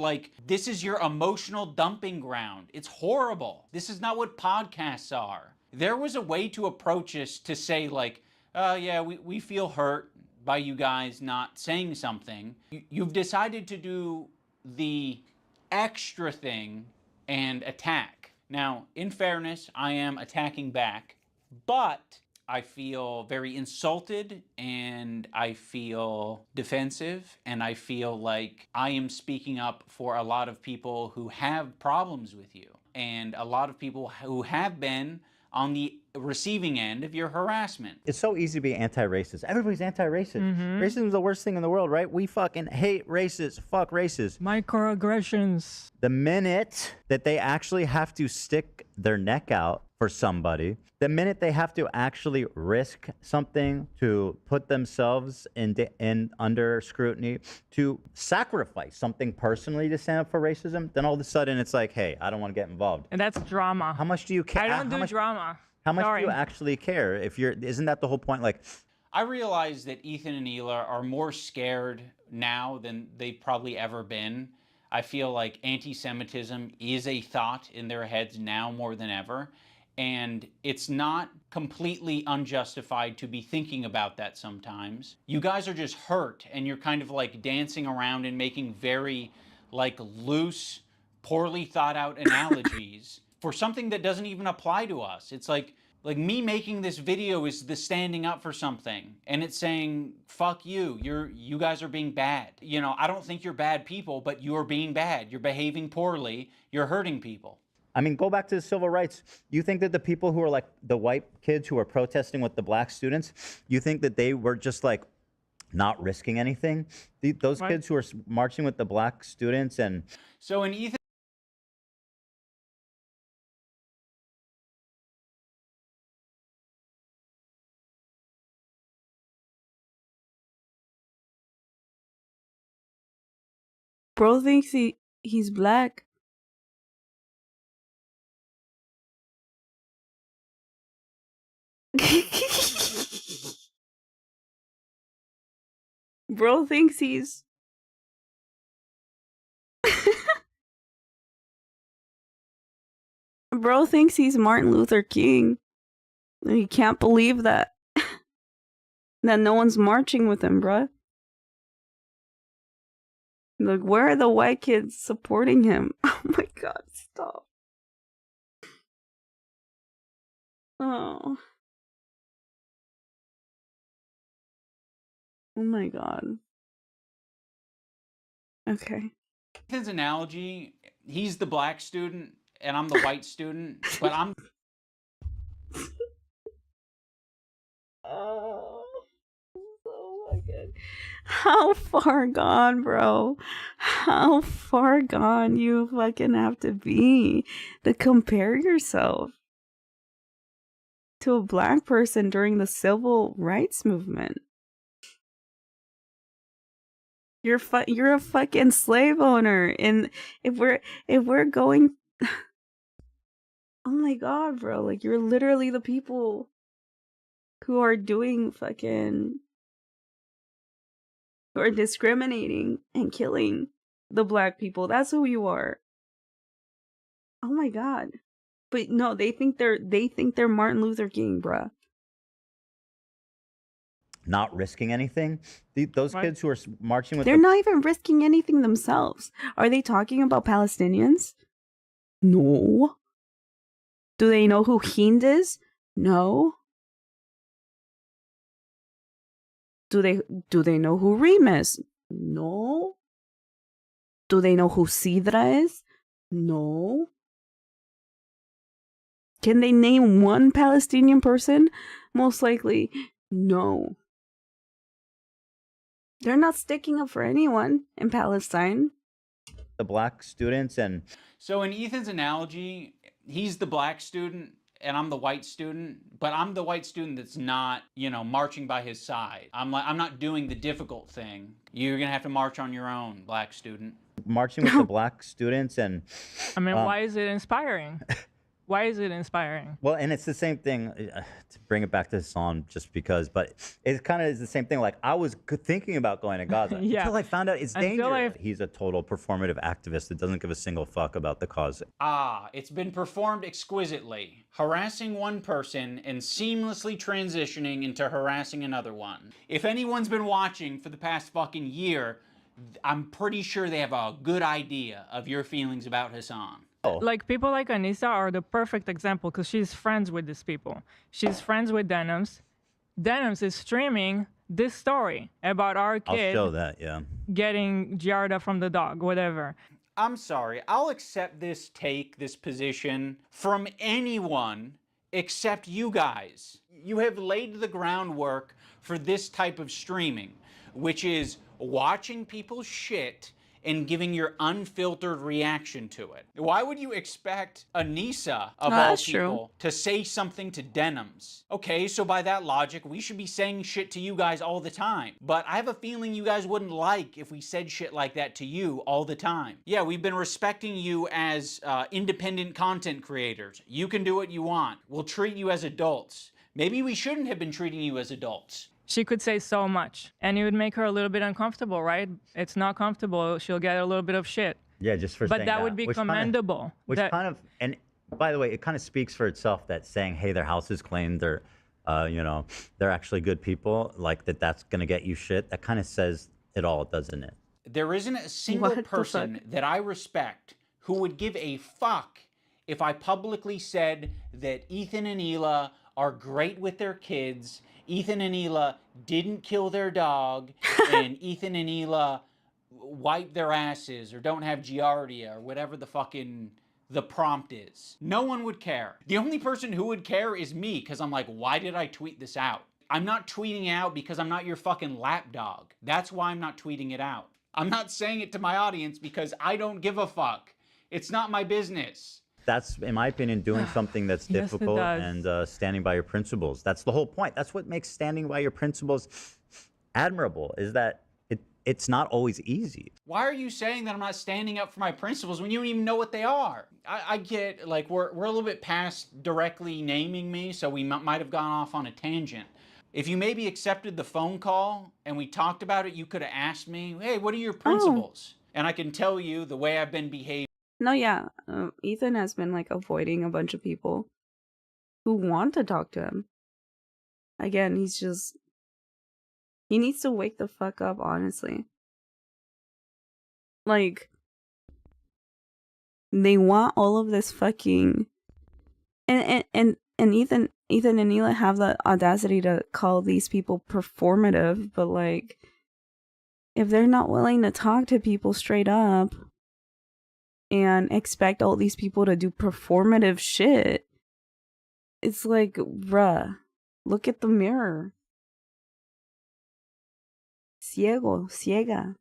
emotional dumping ground. It's horrible. This is not what podcasts are. There was a way to approach this to say like, yeah, we feel hurt by you guys not saying something. You've decided to do the extra thing and attack. Now, in fairness, I am attacking back, but I feel very insulted and I feel defensive and I feel like I am speaking up for a lot of people who have problems with you and a lot of people who have been on the receiving end of your harassment. It's so easy to be anti-racist. Everybody's anti-racist. Racism is the worst thing in the world, right? We fucking hate racists. Fuck racists. Microaggressions. The minute that they actually have to stick their neck out for somebody, the minute they have to actually risk something to put themselves in under scrutiny, to sacrifice something personally to stand up for racism, then all of a sudden it's like, hey, I don't want to get involved. And that's drama. How much do you care? I don't do drama. How much do you actually care? Isn't that the whole point? Like, I realize that Ethan and Hila are more scared now than they've probably ever been. I feel like anti-Semitism is a thought in their heads now more than ever. And it's not completely unjustified to be thinking about that sometimes. You guys are just hurt and you're kind of like dancing around and making very like loose, poorly thought out analogies for something that doesn't even apply to us. It's like me making this video is the standing up for something and it's saying, fuck you, you guys are being bad. You know, I don't think you're bad people, but you're being bad. You're behaving poorly. You're hurting people. I mean, go back to the civil rights. You think that the people who are like the white kids who are protesting with the black students, you think that they were just like not risking anything? Those kids who are marching with the black students and... So in Ethan... Bro thinks he's black. Bro thinks he's Bro thinks he's Martin Luther King. He can't believe that that no one's marching with him, bruh. Like, where are the white kids supporting him? Oh my god, stop. Oh. Oh my god. Okay. Ethan's analogy, he's the black student and I'm the white student, but I'm... Oh, so fucking... How far gone, bro? How far gone you fucking have to be to compare yourself to a black person during the civil rights movement? You're a fucking slave owner, and if we're going, oh my god, bro! Like, you're literally the people who are doing fucking, who are discriminating and killing the black people. That's who you are. Oh my god! But no, they think they're Martin Luther King, bruh. Not risking anything. Those kids who are marching with... They're not even risking anything themselves. Are they talking about Palestinians? No. Do they know who Hind is? No. Do they know who Reem is? No. Do they know who Sidra is? No. Can they name one Palestinian person? Most likely, no. They're not sticking up for anyone in Palestine. The black students and... So in Ethan's analogy, he's the black student and I'm the white student, but I'm the white student that's not, you know, marching by his side. I'm not doing the difficult thing. You're gonna have to march on your own, black student. Marching with the black students and... I mean, why is it inspiring? Why is it inspiring? Well, and it's the same thing, to bring it back to the song just because, but it kind of is the same thing. Like, I was thinking about going to Gaza until I found out it's dangerous. He's a total performative activist that doesn't give a single fuck about the cause. Ah, it's been performed exquisitely. Harassing one person and seamlessly transitioning into harassing another one. If anyone's been watching for the past fucking year, I'm pretty sure they have a good idea of your feelings about Hassan. Like, people like Anissa are the perfect example because she's friends with these people. She's friends with Denims. Denims is streaming this story about our kid I'll show that, yeah. getting Giarda from the dog, whatever. I'm sorry, I'll accept this take, this position from anyone except you guys. You have laid the groundwork for this type of streaming, which is watching people's shit and giving your unfiltered reaction to it. Why would you expect Anissa, of all people, to say something to Denims? Okay, so by that logic, we should be saying shit to you guys all the time. But I have a feeling you guys wouldn't like if we said shit like that to you all the time. Yeah, we've been respecting you as independent content creators. You can do what you want. We'll treat you as adults. Maybe we shouldn't have been treating you as adults. She could say so much, and it would make her a little bit uncomfortable, right? It's not comfortable. She'll get a little bit of shit. Yeah, just for but saying that would be commendable. And by the way, it kind of speaks for itself that saying, hey, their house is clean, they're, you know, they're actually good people, like that's going to get you shit. That kind of says it all, doesn't it? There isn't a single person that I respect who would give a fuck if I publicly said that Ethan and Hila are great with their kids, Ethan and Hila didn't kill their dog, and Ethan and Hila wipe their asses or don't have giardia or whatever the prompt is. No one would care. The only person who would care is me, because I'm like, why did I tweet this out? I'm not tweeting out because I'm not your fucking lapdog. That's why I'm not tweeting it out. I'm not saying it to my audience because I don't give a fuck. It's not my business. That's, in my opinion, doing something that's difficult and standing by your principles. That's the whole point. That's what makes standing by your principles admirable, is that it's not always easy. Why are you saying that I'm not standing up for my principles when you don't even know what they are? I get, like, we're a little bit past directly naming me, so we might have gone off on a tangent. If you maybe accepted the phone call and we talked about it, you could have asked me, hey, what are your principles? And I can tell you the way I've been behaving. No, yeah. Ethan has been, like, avoiding a bunch of people who want to talk to him. Again, he's just... He needs to wake the fuck up, honestly. Like, they want all of this fucking... And Ethan and Hila have the audacity to call these people performative, but, like, if they're not willing to talk to people straight up and expect all these people to do performative shit, it's like, bruh, look at the mirror. Ciega.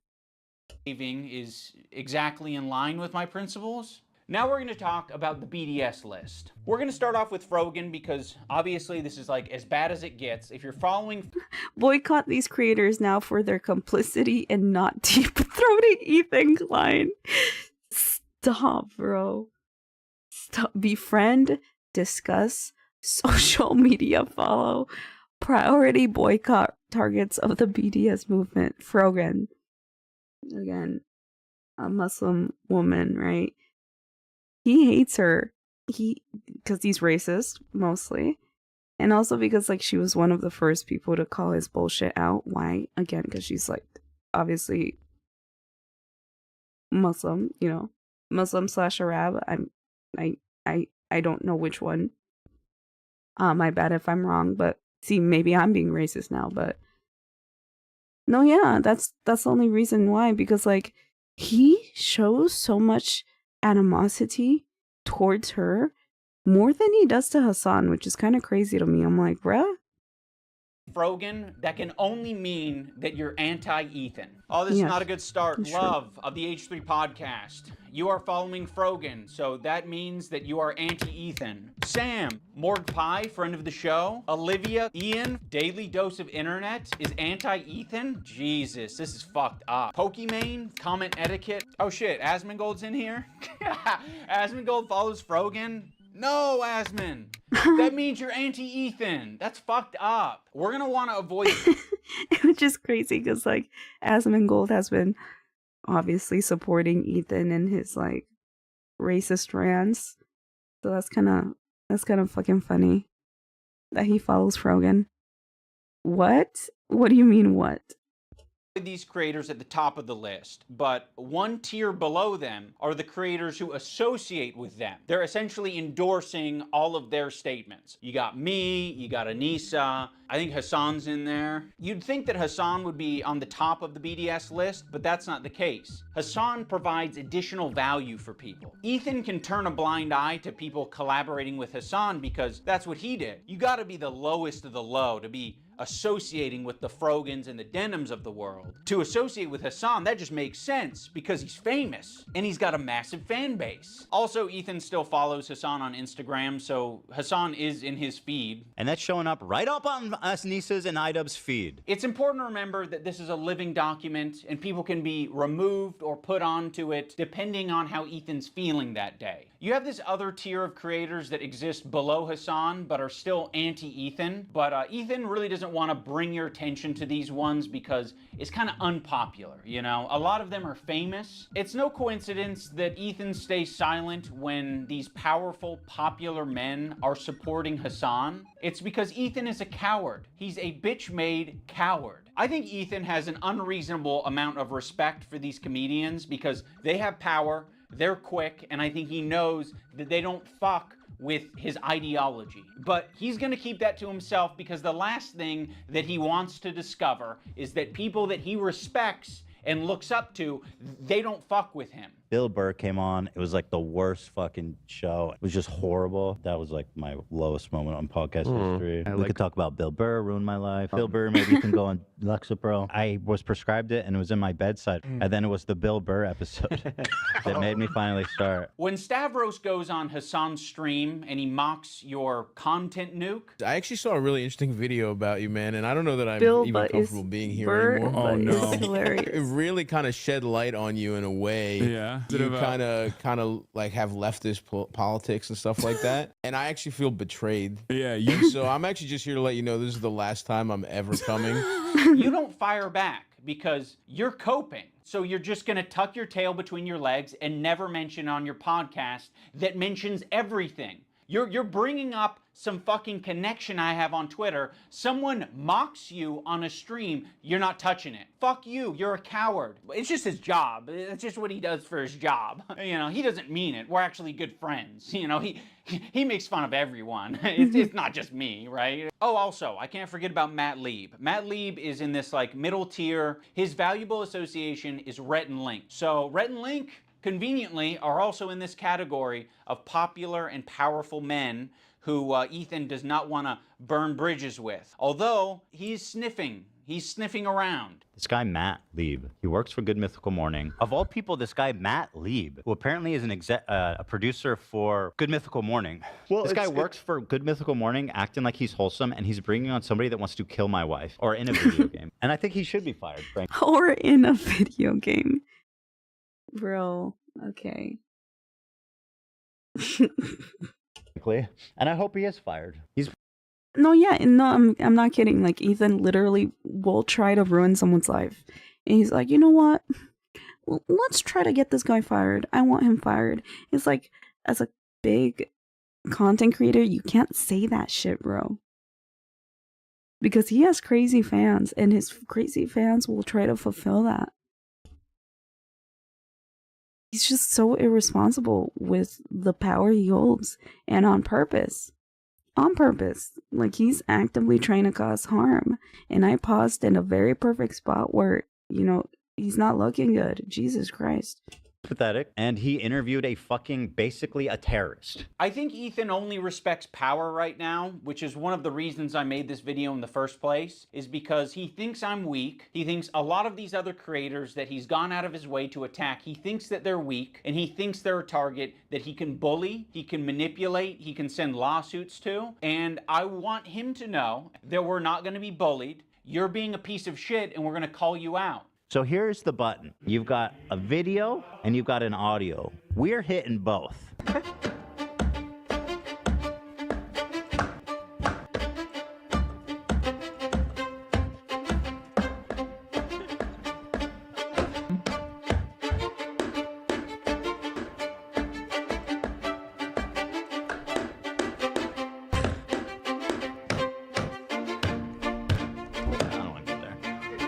Is exactly in line with my principles. Now we're going to talk about the BDS list. We're going to start off with Frogan because obviously this is like as bad as it gets. If you're following... Boycott these creators now for their complicity and not deep-throating Ethan Klein. Stop, bro. Stop. Befriend, discuss, social media follow, priority boycott targets of the BDS movement. Frogan. Again, a Muslim woman, right? He hates her. Because he's racist, mostly. And also because, like, she was one of the first people to call his bullshit out. Why? Again, because she's, like, obviously Muslim, you know. Muslim/Arab. I don't know which one. My bad if I'm wrong, but see, maybe I'm being racist now, but No, yeah, that's the only reason why, because like he shows so much animosity towards her more than he does to Hassan, which is kind of crazy to me. I'm like, bruh. Frogan, that can only mean that you're anti-Ethan. Oh, this Yes, is not a good start. that's true. Love of the H3 podcast. You are following Frogan, so that means that you are anti-Ethan. Sam, Morg Pie, friend of the show. Olivia, Ian, Daily Dose of Internet is anti-Ethan? Jesus, this is fucked up. Pokimane, comment etiquette. Oh shit, Asmongold's in here? Asmongold follows Frogan? No, Asmon. That means you're anti-Ethan. That's fucked up. We're gonna want to avoid. Which is crazy because like Asmongold has been obviously supporting Ethan in his like racist rants. So that's kind of fucking funny that he follows Frogan. What? What do you mean what? These creators at the top of the list, but one tier below them are the creators who associate with them. They're essentially endorsing all of their statements. You got me, you got Anissa, I think Hassan's in there. You'd think that Hassan would be on the top of the BDS list, but that's not the case. Hassan provides additional value for people. Ethan can turn a blind eye to people collaborating with Hassan because that's what he did. You gotta be the lowest of the low to be associating with the Frogans and the Denims of the world. To associate with Hassan, that just makes sense because he's famous and he's got a massive fan base. Also, Ethan still follows Hassan on Instagram, so Hassan is in his feed. And that's showing up right up on us Nisa's and Idubbbz feed. It's important to remember that this is a living document and people can be removed or put onto it depending on how Ethan's feeling that day. You have this other tier of creators that exist below Hassan but are still anti-Ethan, but Ethan really doesn't want to bring your attention to these ones because it's kind of unpopular, you know? A lot of them are famous. It's no coincidence that Ethan stays silent when these powerful, popular men are supporting Hassan. It's because Ethan is a coward. He's a bitch-made coward. I think Ethan has an unreasonable amount of respect for these comedians because they have power, they're quick, and I think he knows that they don't fuck with his ideology. But he's gonna keep that to himself because the last thing that he wants to discover is that people that he respects and looks up to, they don't fuck with him. Bill Burr came on. It was like the worst fucking show. It was just horrible. That was like my lowest moment on podcast history. We could talk about Bill Burr, ruined my life. Bill Burr, maybe you can go on Lexapro. I was prescribed it and it was in my bedside. And then it was the Bill Burr episode that made me finally start. When Stavros goes on Hassan's stream and he mocks your content nuke. I actually saw a really interesting video about you, man, and I don't know that I'm Bill, even but comfortable is being here Burr, anymore. but is hilarious. It really kind of shed light on you in a way. Yeah. You kind of like have leftist politics and stuff like that, and I actually feel betrayed. Yeah. So I'm actually just here to let you know this is the last time I'm ever coming. You don't fire back because you're coping. So you're just gonna tuck your tail between your legs and never mention on your podcast that mentions everything. You're bringing up some fucking connection I have on Twitter. Someone mocks you on a stream, you're not touching it. Fuck you, you're a coward. It's just his job. It's just what he does for his job. You know, he doesn't mean it. We're actually good friends. You know, he makes fun of everyone. It's not just me, right? Oh, also, I can't forget about Matt Lieb. Matt Lieb is in this like middle tier. His valuable association is Rhett and Link. So Rhett and Link, conveniently, are also in this category of popular and powerful men who Ethan does not want to burn bridges with. Although, he's sniffing around. This guy, Matt Lieb, he works for Good Mythical Morning. Of all people, this guy, Matt Lieb, who apparently is a producer for Good Mythical Morning. Well, this guy works for Good Mythical Morning, acting like he's wholesome, and he's bringing on somebody that wants to kill my wife, or in a video game. And I think he should be fired, frankly. Or in a video game. Bro, okay. And I hope he is fired. No, yeah, no, I'm not kidding. Like, Ethan literally will try to ruin someone's life. And he's like, you know what? Let's try to get this guy fired. I want him fired. It's like, as a big content creator, you can't say that shit, bro. Because he has crazy fans, and his crazy fans will try to fulfill that. He's just so irresponsible with the power he holds, and on purpose. on purpose. Like, he's actively trying to cause harm. And I paused in a very perfect spot where, you know, he's not looking good. Jesus Christ. Pathetic. And he interviewed a fucking, basically a terrorist. I think Ethan only respects power right now, which is one of the reasons I made this video in the first place, is because he thinks I'm weak. He thinks a lot of these other creators that he's gone out of his way to attack, he thinks that they're weak, and he thinks they're a target that he can bully, he can manipulate, he can send lawsuits to. And I want him to know that we're not going to be bullied. You're being a piece of shit, and we're going to call you out. So here's the button. You've got a video and you've got an audio. We're hitting both.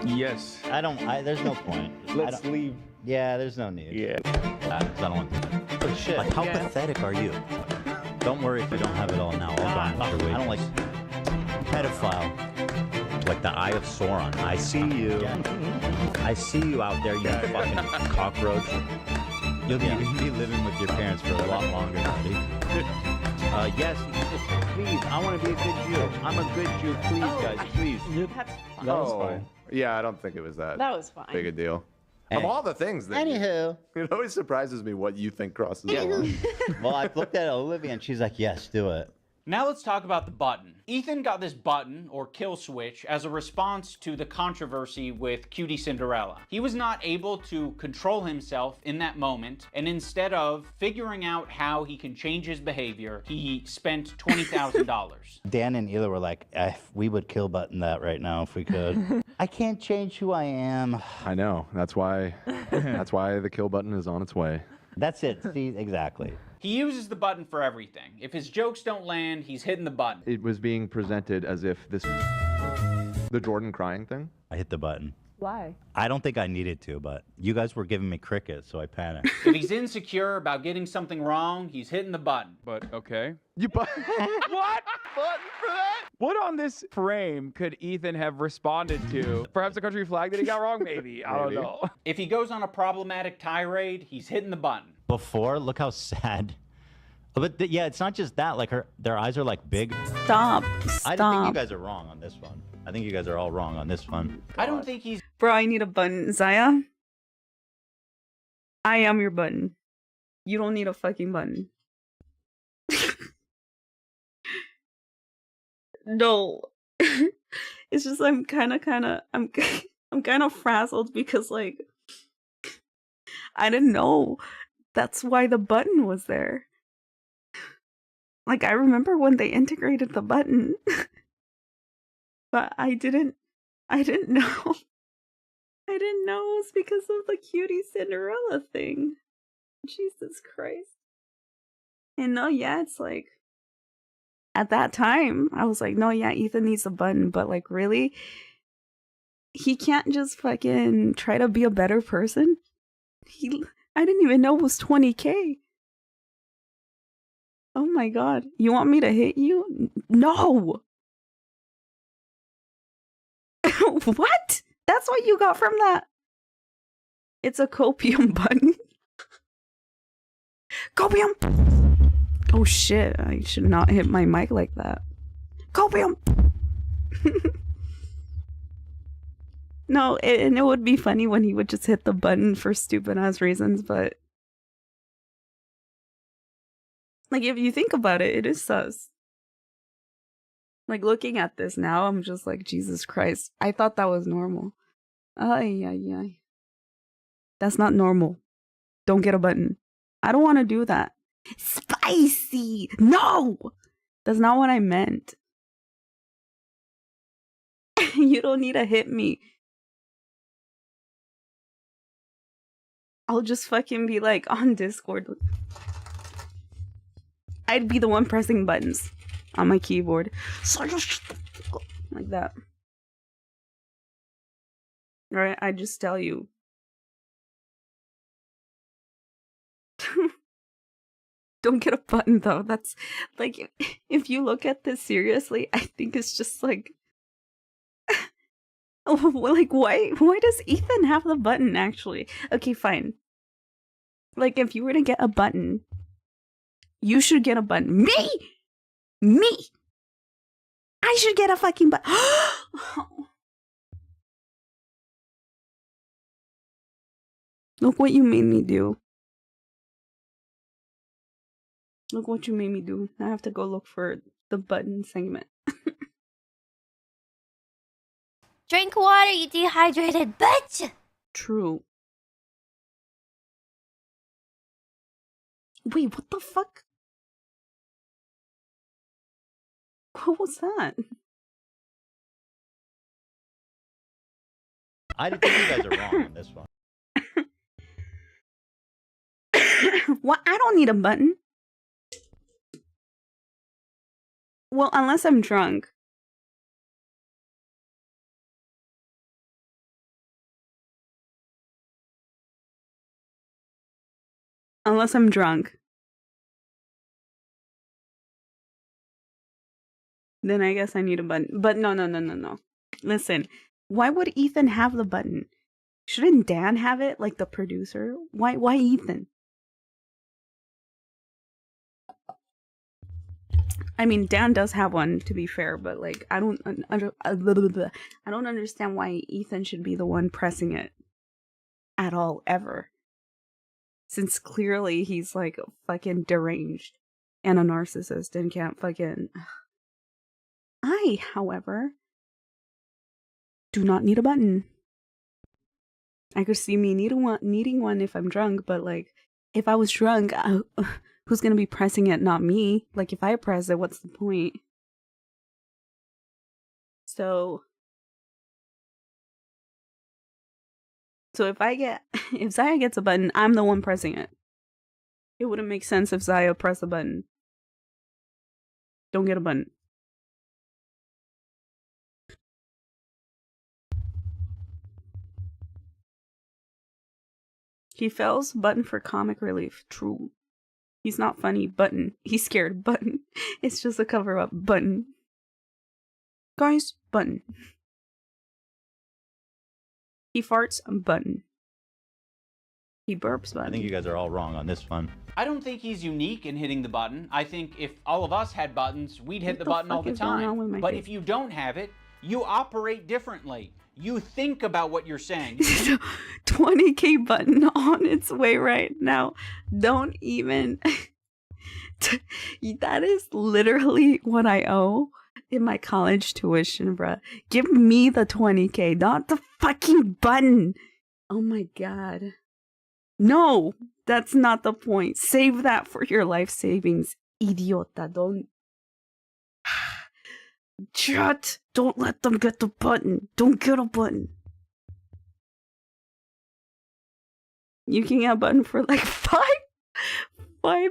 Yes. There's no point. Let's leave. Yeah, there's no need. Yeah. I don't want to. But shit. Like, how pathetic are you? Don't worry if you don't have it all now. I'll go Mr. Wade. I don't like pedophile. Like the Eye of Sauron. I see you. I see you out there, you fucking cockroach. You'll be living with your parents for a lot longer, buddy. Yes, please. I want to be a good Jew. I'm a good Jew. Please, guys, please. That was fine. Yeah, I don't think it was that. That was fine. Big a deal. Of all the things that it always surprises me what you think crosses the line. Well, I looked at Olivia and she's like, yes, do it. Now let's talk about the button. Ethan got this button, or kill switch, as a response to the controversy with Cutie Cinderella. He was not able to control himself in that moment, and instead of figuring out how he can change his behavior, he spent $20,000. Dan and Ela were like, we would kill button that right now if we could. I can't change who I am. I know. That's why the kill button is on its way. That's it. See, exactly. He uses the button for everything. If his jokes don't land, he's hitting the button. It was being presented as if the Jordan crying thing. I hit the button. Why? I don't think I needed to, but you guys were giving me crickets, so I panicked. If he's insecure about getting something wrong, he's hitting the button. But okay. You what? Button for that? What on this frame could Ethan have responded to? Perhaps the country flag that he got wrong? Maybe. I don't know. If he goes on a problematic tirade, he's hitting the button. Before, look how sad. But yeah, it's not just that. Like their eyes are like big. Stop. I don't think you guys are wrong on this one. I think you guys are all wrong on this one. I don't think he's... Bro, I need a button. Zaya, I am your button. You don't need a fucking button. No. It's just I'm kind of frazzled because, like, I didn't know that's why the button was there. Like, I remember when they integrated the button, but I didn't know. I didn't know it was because of the Cutie Cinderella thing. Jesus Christ. And no, yeah, it's like, at that time, I was like, no, yeah, Ethan needs a button, but like, really? He can't just fucking try to be a better person? I didn't even know it was 20K. Oh my god. You want me to hit you? No! What? That's what you got from that? It's a copium button. Copium! Oh shit, I should not hit my mic like that. Copium! No, and it would be funny when he would just hit the button for stupid ass reasons, but like, if you think about it, it is sus. Like, looking at this now, I'm just like, Jesus Christ. I thought that was normal. Ay, ay, ay. That's not normal. Don't get a button. I don't want to do that. Spicy! No! That's not what I meant. You don't need to hit me. I'll just fucking be like on Discord. I'd be the one pressing buttons on my keyboard. Like that. Alright, I just tell you. Don't get a button though. That's like, if you look at this seriously, I think it's just like, like why does Ethan have the button actually? Okay, fine. Like if you were to get a button, you should get a button. Me. I should get a fucking button. Look what you made me do. Look what you made me do. I have to go look for the button segment. Drink water, you dehydrated bitch! True. Wait, what the fuck? What was that? I think you guys are wrong on this one. What? I don't need a button. Well, unless I'm drunk. Unless I'm drunk. Then I guess I need a button. But no. Listen, why would Ethan have the button? Shouldn't Dan have it, like the producer? Why Ethan? I mean, Dan does have one, to be fair, but like I don't understand why Ethan should be the one pressing it at all, ever. Since clearly he's like fucking deranged and a narcissist and can't fucking. I, however, do not need a button. I could see me needing one if I'm drunk, but like if I was drunk, who's gonna be pressing it? Not me. Like if I press it, what's the point? So if Zaya gets a button, I'm the one pressing it. It wouldn't make sense if Zaya pressed a button. Don't get a button. He fails, button for comic relief. True. He's not funny, button. He's scared, button. It's just a cover-up, button. Guys, button. He farts, button. He burps, button. I think you guys are all wrong on this one. I don't think he's unique in hitting the button. I think if all of us had buttons, we'd hit the button all the time. But if you don't have it, you operate differently. You think about what you're saying. 20K button on its way right now. Don't even. That is literally what I owe in my college tuition, bruh. Give me the 20K, not the fucking button. Oh my god. No, that's not the point. Save that for your life savings, idiota. Don't. Shut! Don't let them get the button. Don't get a button. You can get a button for like $5 on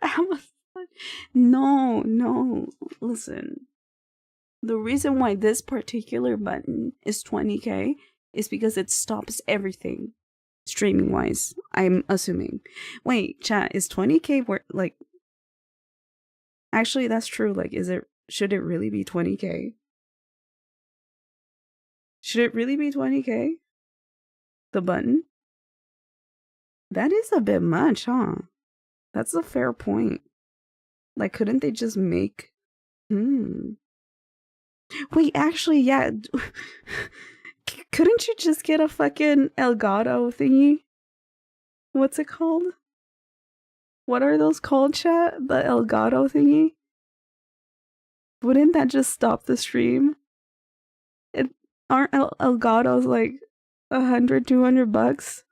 Amazon. No. Listen. The reason why this particular button is 20K is because it stops everything streaming wise. I'm assuming. Wait, chat, is 20K worth like? Actually, that's true. Like, should it really be 20K? Should it really be 20K? The button? That is a bit much, huh? That's a fair point. Like, couldn't they just make... Wait, actually, yeah. Couldn't you just get a fucking Elgato thingy? What's it called? What are those called, chat? The Elgato thingy? Wouldn't that just stop the stream? Aren't Elgatos like $100, $200?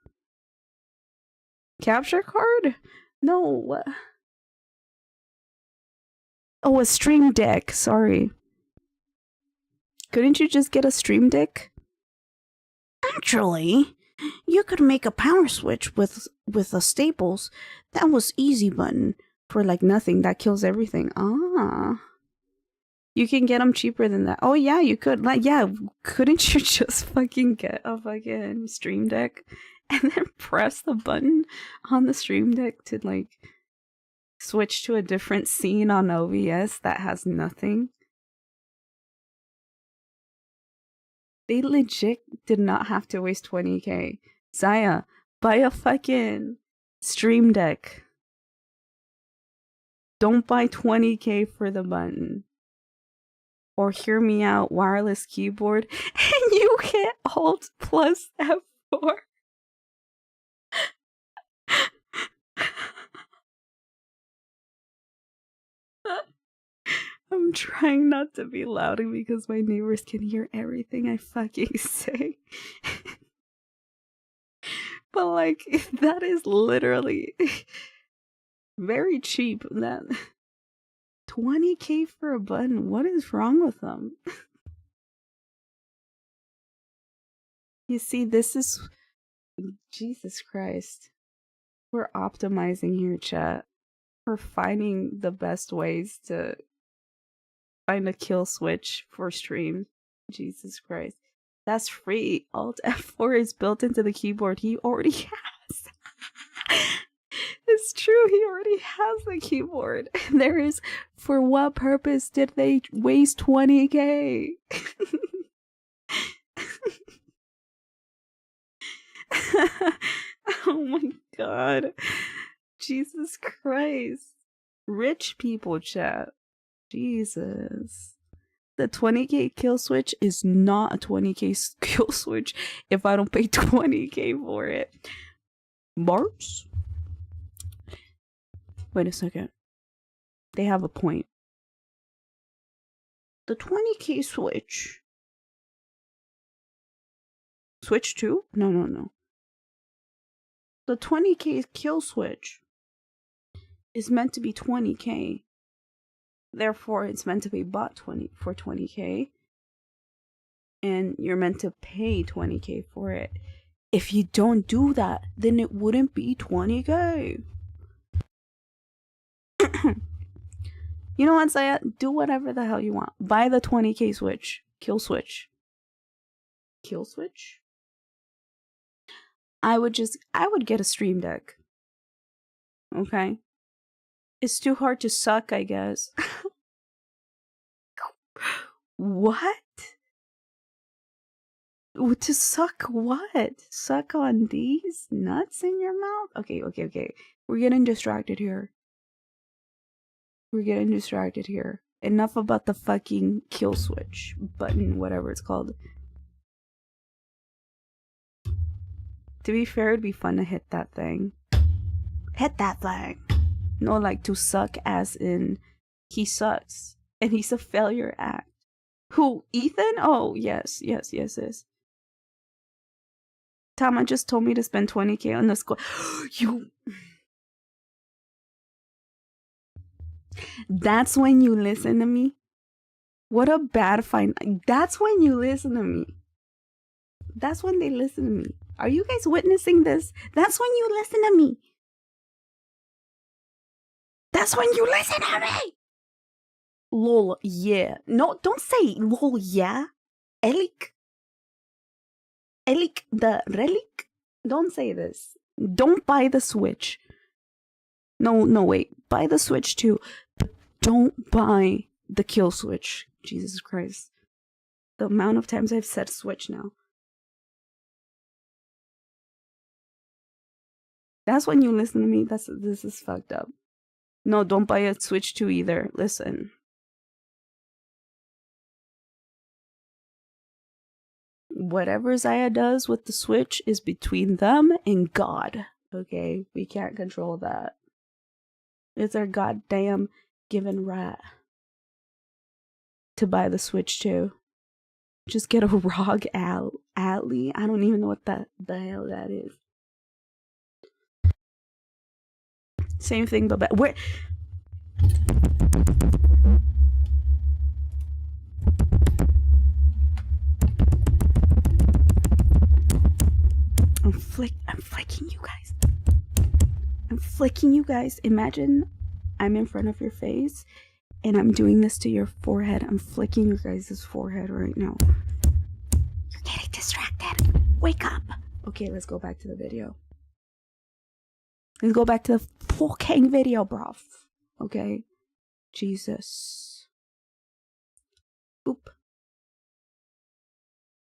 Capture card? No, what? Oh, a stream deck. Sorry. Couldn't you just get a stream deck? Actually, you could make a power switch with a Staples. That was easy button for like nothing. That kills everything. Ah. You can get them cheaper than that. Oh yeah, you could. Like, yeah, couldn't you just fucking get a fucking stream deck and then press the button on the stream deck to like switch to a different scene on OBS that has nothing. They legit did not have to waste 20k. Zaya, buy a fucking Stream Deck. Don't buy 20k for the button. Or hear me out, wireless keyboard, and you hit Alt plus F4. I'm trying not to be loud because my neighbors can hear everything I fucking say. But like, that is literally very cheap. That 20k for a button, what is wrong with them? You see, this is, Jesus Christ. We're optimizing here, chat. We're finding the best ways to find a kill switch for stream. Jesus Christ. That's free. Alt F4 is built into the keyboard. He already has. It's true. He already has the keyboard. There is, for what purpose did they waste 20k? Oh my god. Jesus Christ. Rich people chat. Jesus. The 20k kill switch is not a 20k kill switch if I don't pay 20k for it. Mars? Wait a second. They have a point. The 20k switch. Switch 2? No. The 20k kill switch is meant to be 20k. Therefore, it's meant to be bought for 20k. And you're meant to pay 20k for it. If you don't do that, then it wouldn't be 20k. You know what, Zaya? Do whatever the hell you want. Buy the 20k switch. Kill switch. Kill switch? I would get a Stream Deck. Okay? It's too hard to suck, I guess. What? To suck what? Suck on these nuts in your mouth? Okay. We're getting distracted here. Enough about the fucking kill switch button, whatever it's called. To be fair, it'd be fun to hit that thing. Hit that thing. No, like to suck as in he sucks. And he's a failure act. Who? Ethan? Oh, yes. Tama just told me to spend 20k on the squad. You... That's when you listen to me? What a bad find. That's when you listen to me. That's when they listen to me. Are you guys witnessing this? That's when you listen to me. That's when you listen to me. Lol, yeah. No, don't say lol, yeah. Elik, the relic. Don't say this. Don't buy the Switch. No, wait. Buy the Switch too. But don't buy the kill switch. Jesus Christ. The amount of times I've said Switch now. That's when you listen to me. This is fucked up. No, don't buy a Switch 2 either. Listen. Whatever Zaya does with the Switch is between them and God. Okay? We can't control that. It's our goddamn given right to buy the Switch 2. Just get a ROG Alley. I don't even know what the hell that is. Same thing, but where? I'm flicking you guys. I'm flicking you guys. Imagine I'm in front of your face and I'm doing this to your forehead. I'm flicking your guys' forehead right now. You're getting distracted. Wake up. Okay, let's go back to the video. Let's go back to the fucking video, bro. Okay. Jesus. Boop.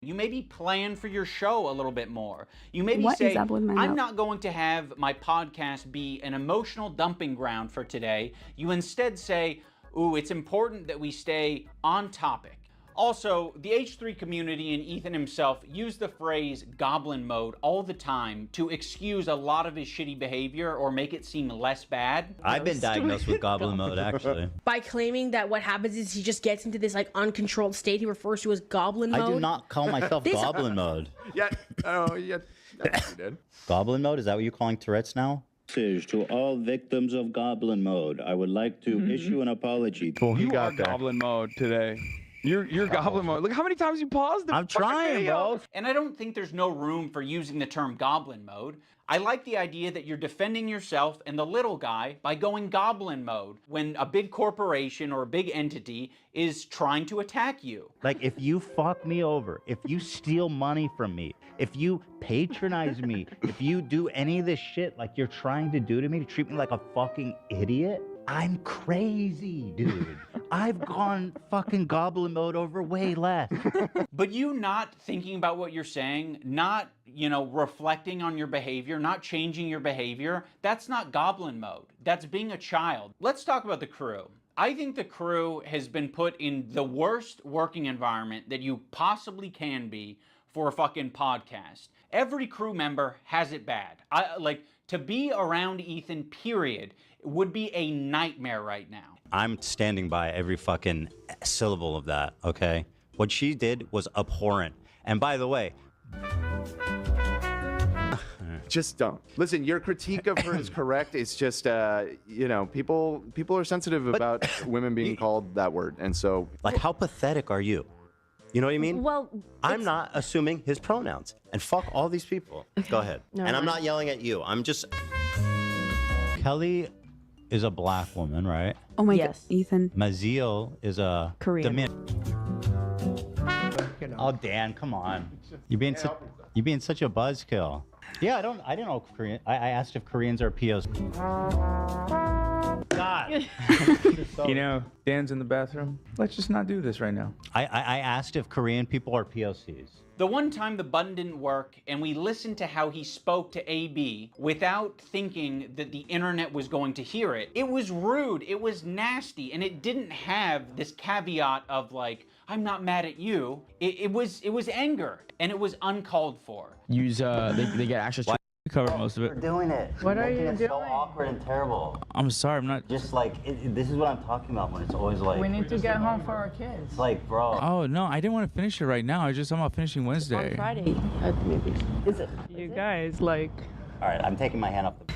You maybe plan for your show a little bit more. You maybe What say, is up with my I'm mouth? not going to have my podcast be an emotional dumping ground for today. You instead say, ooh, it's important that we stay on topic. Also, the H3 community and Ethan himself use the phrase goblin mode all the time to excuse a lot of his shitty behavior or make it seem less bad. I've been diagnosed with goblin mode, actually. By claiming that what happens is he just gets into this like uncontrolled state he refers to as goblin mode. I do not call myself goblin mode. Yeah, oh, yeah, that's what you did. Goblin mode? Is that what you're calling Tourette's now? To all victims of goblin mode, I would like to issue an apology. Well, he you are goblin mode today. You're goblin mode. Look how many times you paused the I'm trying, video. And I don't think there's no room for using the term goblin mode. I like the idea that you're defending yourself and the little guy by going goblin mode when a big corporation or a big entity is trying to attack you. Like, if you fuck me over, if you steal money from me, if you patronize me, if you do any of this shit like you're trying to do to me, to treat me like a fucking idiot, I'm crazy, dude. I've gone fucking goblin mode over way less. But you not thinking about what you're saying, not, reflecting on your behavior, not changing your behavior, that's not goblin mode. That's being a child. Let's talk about the crew. I think the crew has been put in the worst working environment that you possibly can be for a fucking podcast. Every crew member has it bad. To be around Ethan, period, would be a nightmare right now. I'm standing by every fucking syllable of that, okay? What she did was abhorrent. And by the way... Just don't. Listen, your critique of her is correct. It's just, people are sensitive about women being called that word. And so... Like, how pathetic are you? You know what I mean? Well, I'm not assuming his pronouns. And fuck all these people. Go ahead. No, and I'm no. not yelling at you. I'm just... Kelly is a black woman, right? Oh my God, Ethan. Maziel is a Korean. Oh, Dan, come on. You're being such a buzzkill. Yeah, I didn't know Korean. I asked if Koreans are POs. God. Dan's in the bathroom. Let's just not do this right now. I asked if Korean people are POCs. The one time the button didn't work and we listened to how he spoke to AB without thinking that the internet was going to hear it, it was rude, it was nasty, and it didn't have this caveat of like, I'm not mad at you. It was anger, and it was uncalled for. Use they get access to cover most of it. We're doing it. What are you Making it doing? so awkward and terrible. I'm sorry, I'm not. Just like this is what I'm talking about when it's always like. We need to get home for our kids. It's like, bro. Oh no, I didn't want to finish it right now. I'm about finishing Wednesday. On Friday, maybe. Is it? You guys, like... All right, I'm taking my hand off the.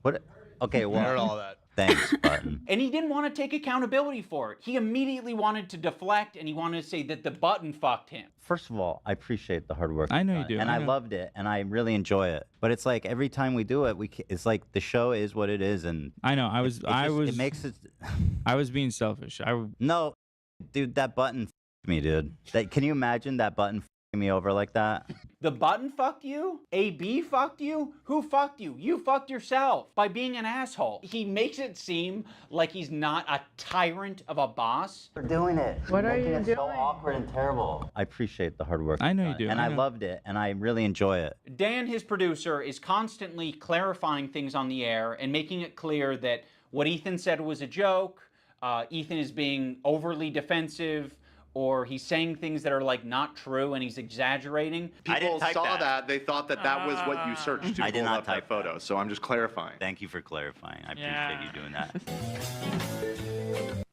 What? Okay, well. I heard all that. Thanks, button. And he didn't want to take accountability for it. He immediately wanted to deflect, and he wanted to say that the button fucked him. First of all, I appreciate the hard work. I know you've you done, do. and I I know. loved it, and I really enjoy it. But it's like every time we do it, it's like the show is what it is, and I know. it makes it. I was being selfish. No, dude, that button f***ed me, dude. Can you imagine that button f***ing me over like that? The button fucked you? AB fucked you? Who fucked you? You fucked yourself by being an asshole. He makes it seem like he's not a tyrant of a boss. We're doing it. What are you Making it doing? so awkward and terrible. I appreciate the hard work. I know you've you do. done, and I I know. loved it, and I really enjoy it. Dan, his producer, is constantly clarifying things on the air and making it clear that what Ethan said was a joke, Ethan is being overly defensive, or he's saying things that are like not true and he's exaggerating. People saw that. They thought that was what you searched to I did pull not up that type photo. So I'm just clarifying. Thank you for clarifying. I appreciate you doing that.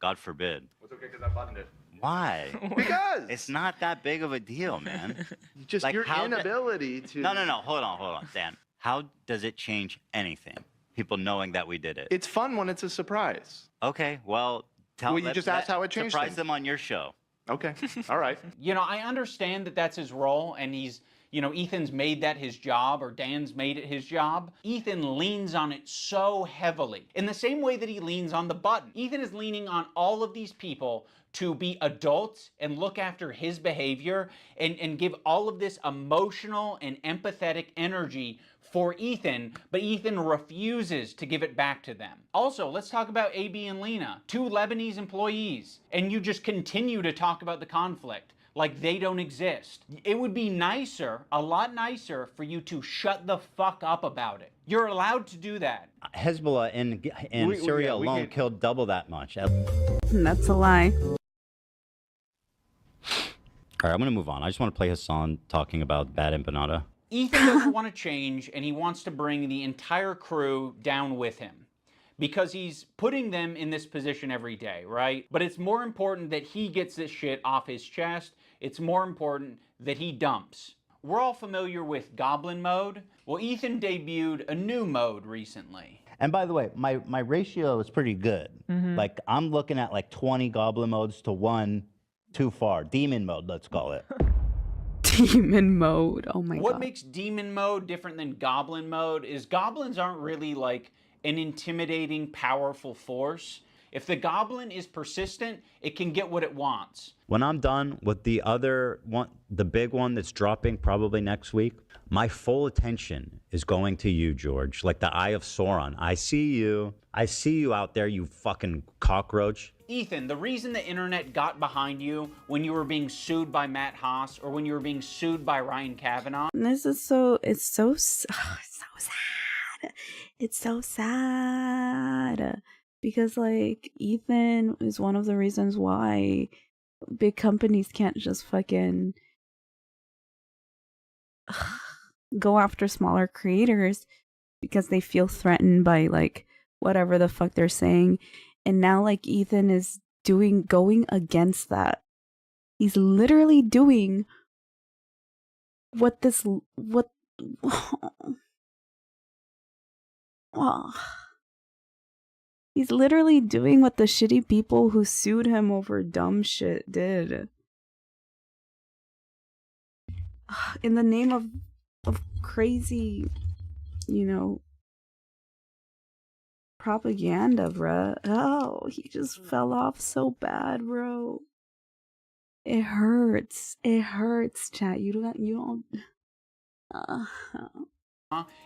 God forbid. It's okay because I buttoned it. Why? Because it's not that big of a deal, man. just Like, your how inability to. No. Hold on, Dan. How does it change anything? People knowing that we did it. It's fun when it's a surprise. Okay, well, Well, you just asked how it changed Surprise things. them on your show. Okay, all right. I understand that that's his role, and he's you know, Ethan's made that his job or Dan's made it his job. Ethan leans on it so heavily. In the same way that he leans on the button. Ethan is leaning on all of these people to be adults and look after his behavior and give all of this emotional and empathetic energy for Ethan, but Ethan refuses to give it back to them. Also, let's talk about AB and Lena, 2 Lebanese employees, and you just continue to talk about the conflict like they don't exist. It would be nicer, a lot nicer, for you to shut the fuck up about it. You're allowed to do that. Hezbollah in Syria alone killed double that much. That's a lie. All right, I'm going to move on. I just want to play Hassan talking about bad empanada. Ethan doesn't want to change, and he wants to bring the entire crew down with him because he's putting them in this position every day, right? But it's more important that he gets this shit off his chest. It's more important that he dumps. We're all familiar with Goblin mode. Well, Ethan debuted a new mode recently. And by the way, my ratio is pretty good. Like, I'm looking at like 20 Goblin modes to 1 too far. Demon mode, let's call it. Demon mode. Oh my god. What makes demon mode different than goblin mode is goblins aren't really like an intimidating, powerful force. If the goblin is persistent, it can get what it wants. When I'm done with the other one, the big one that's dropping probably next week, my full attention is going to you, George. Like the Eye of Sauron. I see you. I see you out there, you fucking cockroach. Ethan, the reason the internet got behind you when you were being sued by Matt Haas or when you were being sued by Ryan Kavanaugh. This is so, it's so sad. It's so sad. Because, like, Ethan is one of the reasons why big companies can't just fucking go after smaller creators because they feel threatened by, like, whatever the fuck they're saying. And now, like, Ethan is going against that. He's literally doing what he's literally doing what the shitty people who sued him over dumb shit did. In the name of crazy, you know, propaganda, bruh. Oh, he just fell off so bad, bro. It hurts. It hurts, chat. You don't.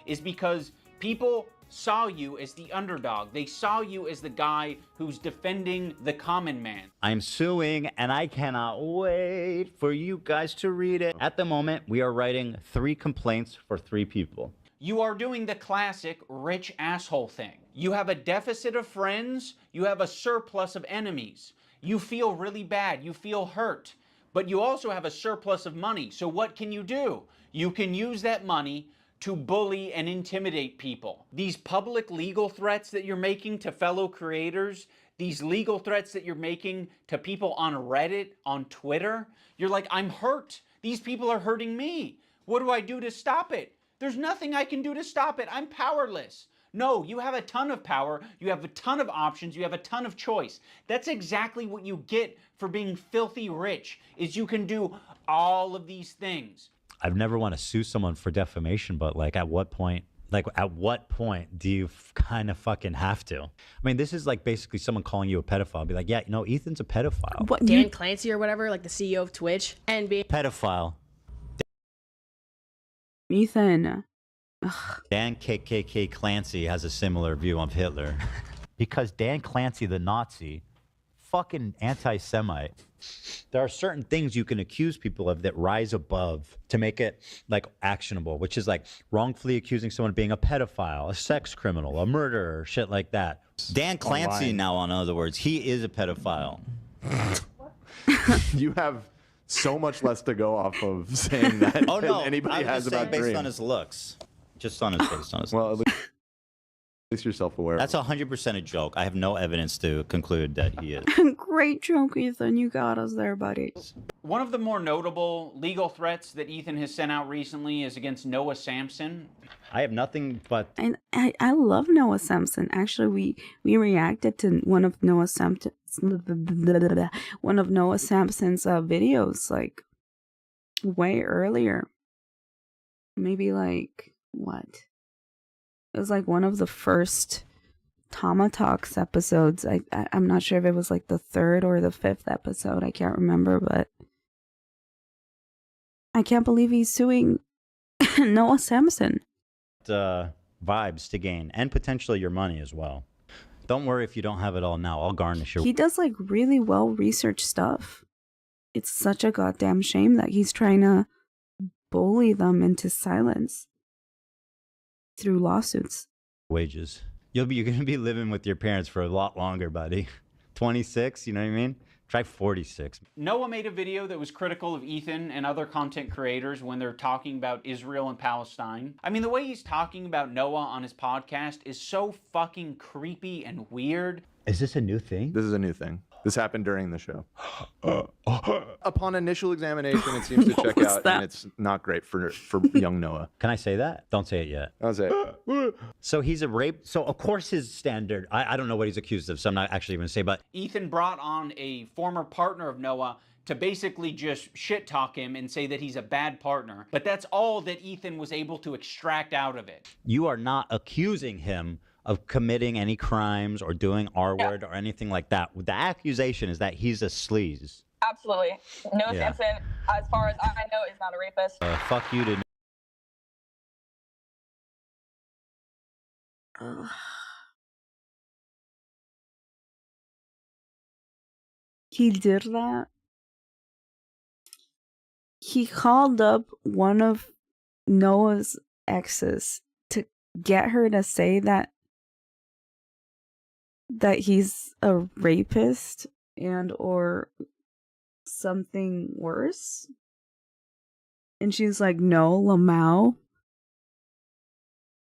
Is because people saw you as the underdog. They saw you as the guy who's defending the common man. I'm suing, and I cannot wait for you guys to read it. At the moment, we are writing 3 complaints for 3 people. You are doing the classic rich asshole thing. You have a deficit of friends, you have a surplus of enemies. You feel really bad, you feel hurt, but you also have a surplus of money. So what can you do? You can use that money to bully and intimidate people. These public legal threats that you're making to fellow creators, these legal threats that you're making to people on Reddit, on Twitter, you're like, I'm hurt. These people are hurting me. What do I do to stop it? There's nothing I can do to stop it. I'm powerless. No, you have a ton of power. You have a ton of options. You have a ton of choice. That's exactly what you get for being filthy rich, is you can do all of these things. I've never want to sue someone for defamation, but like at what point do you kind of fucking have to? I mean, this is like basically someone calling you a pedophile. Be like, yeah, you know, Ethan's a pedophile. What, Dan Clancy or whatever, like the CEO of Twitch, and being pedophile. Ethan. Dan KKK Clancy has a similar view of Hitler. Because Dan Clancy, the Nazi, fucking anti-Semite. There are certain things you can accuse people of that rise above to make it like actionable, which is like wrongfully accusing someone of being a pedophile, a sex criminal, a murderer, shit like that. Dan Clancy now, in other words, he is a pedophile. You have so much less to go off of saying that oh, no, than anybody has just about based Dream. on his looks. Just on his face, on his well, at least you're self-aware. That's 100% a joke. I have no evidence to conclude that he is. Great joke, Ethan. You got us there, buddy. One of the more notable legal threats that Ethan has sent out recently is against Noah Sampson. I have nothing but... I love Noah Sampson. Actually, we reacted to one of Noah Sampson's videos like way earlier. maybe like what? It was like one of the first TamaTalks episodes. I'm not sure if it was like the 3rd or the 5th episode. I can't remember, but I can't believe he's suing Noah Samson. Vibes to gain, and potentially your money as well. Don't worry if you don't have it all now. I'll garnish your. He does like really well researched stuff. It's such a goddamn shame that he's trying to bully them into silence through lawsuits. Wages. You're going to be living with your parents for a lot longer, buddy. 26, you know what I mean? Try 46. Noah made a video that was critical of Ethan and other content creators when they're talking about Israel and Palestine. I mean, the way he's talking about Noah on his podcast is so fucking creepy and weird. Is this a new thing? This is a new thing. This happened during the show. Upon initial examination, it seems to check out, and it's not great for young Noah. Can I say that? Don't say it yet. I'll say it. So he's a rape. So of course his standard. I don't know what he's accused of, so I'm not actually going to say. But Ethan brought on a former partner of Noah to basically just shit talk him and say that he's a bad partner. But that's all that Ethan was able to extract out of it. you are not accusing him of committing any crimes or doing R-word or anything like that. The accusation is that he's a sleaze. Absolutely. Noah Yeah. Samson, as far as I know, is not a rapist. Fuck you to. He did that. He called up one of Noah's exes to get her to say that he's a rapist and or something worse. And she's like, no, Lamau.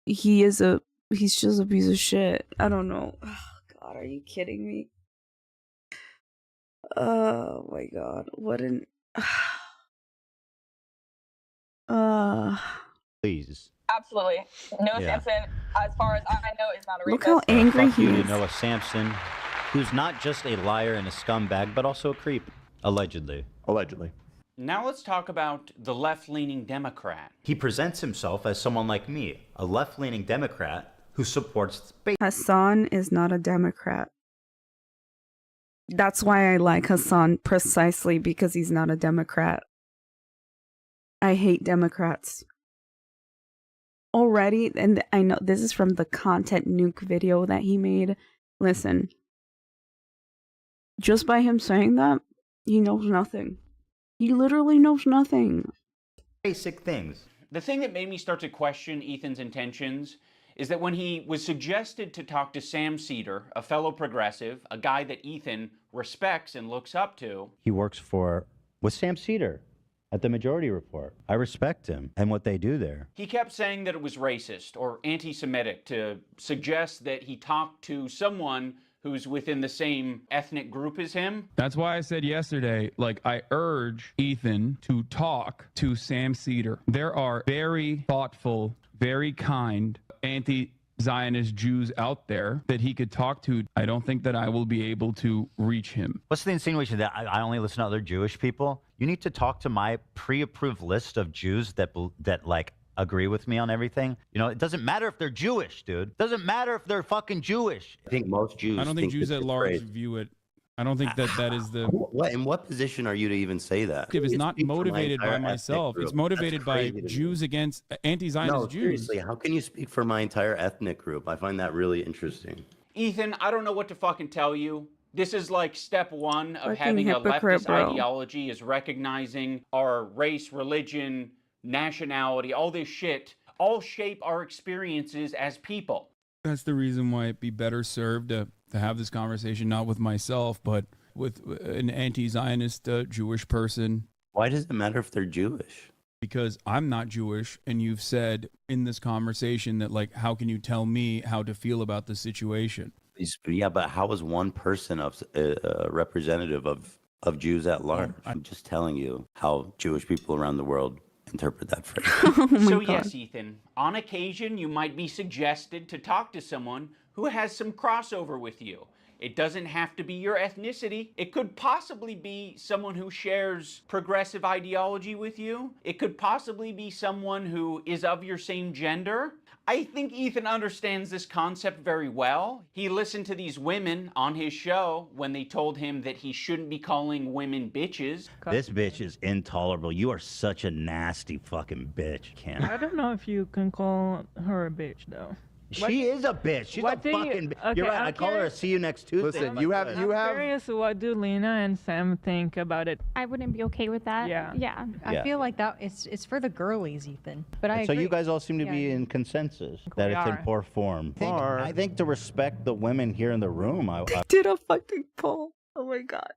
He's just a piece of shit. I don't know. Oh, God, are you kidding me? Oh my God, what an Please. Absolutely. Noah Yeah. Samson, as far as I know, is not a rapist. Look how angry Fuck he you to is. Noah Samson, who's not just a liar and a scumbag, but also a creep. Allegedly. Allegedly. Now let's talk about the left-leaning Democrat. He presents himself as someone like me, a left-leaning Democrat who supports space. Hassan is not a Democrat. That's why I like Hassan, precisely because he's not a Democrat. I hate Democrats. Already, and I know this is from the content nuke video that he made. Listen, just by him saying that, he knows nothing. He literally knows nothing. Basic things. The thing that made me start to question Ethan's intentions is that when he was suggested to talk to Sam Cedar, a fellow progressive, a guy that Ethan respects and looks up to. He works with Sam Cedar at the Majority Report. I respect him and what they do there. He kept saying that it was racist or anti-Semitic to suggest that he talked to someone who's within the same ethnic group as him. That's why I said yesterday, I urge Ethan to talk to Sam Cedar. There are very thoughtful, very kind anti-Zionist Jews out there that he could talk to. I don't think that I will be able to reach him. What's the insinuation that I only listen to other Jewish people? You need to talk to my pre-approved list of Jews that agree with me on everything. It doesn't matter if they're Jewish, dude. It doesn't matter if they're fucking Jewish. I think most Jews. I don't think Jews at large view it. I don't think that is the. In what position are you to even say that? It's not motivated by myself. It's motivated by Jews against anti-Zionist No, Jews. seriously, how can you speak for my entire ethnic group? I find that really interesting. Ethan, I don't know what to fucking tell you. This is like step one of Fucking having a hypocrite, leftist bro. ideology is recognizing our race, religion, nationality, all this shit, all shape our experiences as people. That's the reason why it'd be better served to have this conversation not with myself, but with an anti-Zionist Jewish person. Why does it matter if they're Jewish? Because I'm not Jewish, and you've said in this conversation that, how can you tell me how to feel about the situation? Yeah, but how is one person a representative of Jews at large? I'm just telling you how Jewish people around the world interpret that phrase. So yes, Ethan, on occasion you might be suggested to talk to someone who has some crossover with you. It doesn't have to be your ethnicity. It could possibly be someone who shares progressive ideology with you. It could possibly be someone who is of your same gender. I think Ethan understands this concept very well. He listened to these women on his show when they told him that he shouldn't be calling women bitches. This bitch is intolerable. You are such a nasty fucking bitch, Ken. I don't know if you can call her a bitch though. She is a bitch. She's a fucking bitch. You're right. I call her a see you next Tuesday. Listen, you have. I'm curious, what do Lena and Sam think about it? I wouldn't be okay with that. Yeah. Yeah. Yeah. I feel like that it's for the girlies, Ethan. But I So agree. you guys all seem to be in consensus that We it's in are. poor form. I think to respect the women here in the room, I Did a fucking poll. Oh my god.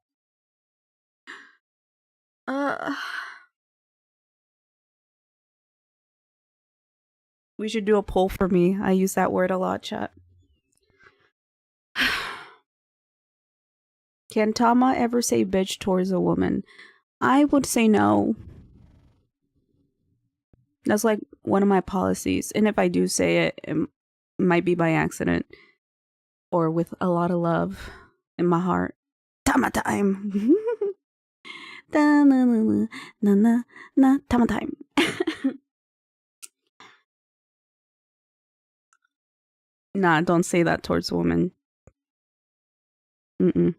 We should do a poll for me. I use that word a lot, chat. Can Tama ever say bitch towards a woman? I would say no. That's like one of my policies. And if I do say it, it might be by accident. Or with a lot of love in my heart. Tama time. Da-na-na-na-na-na, Tama time. Nah, don't say that towards a woman. Mm-mm.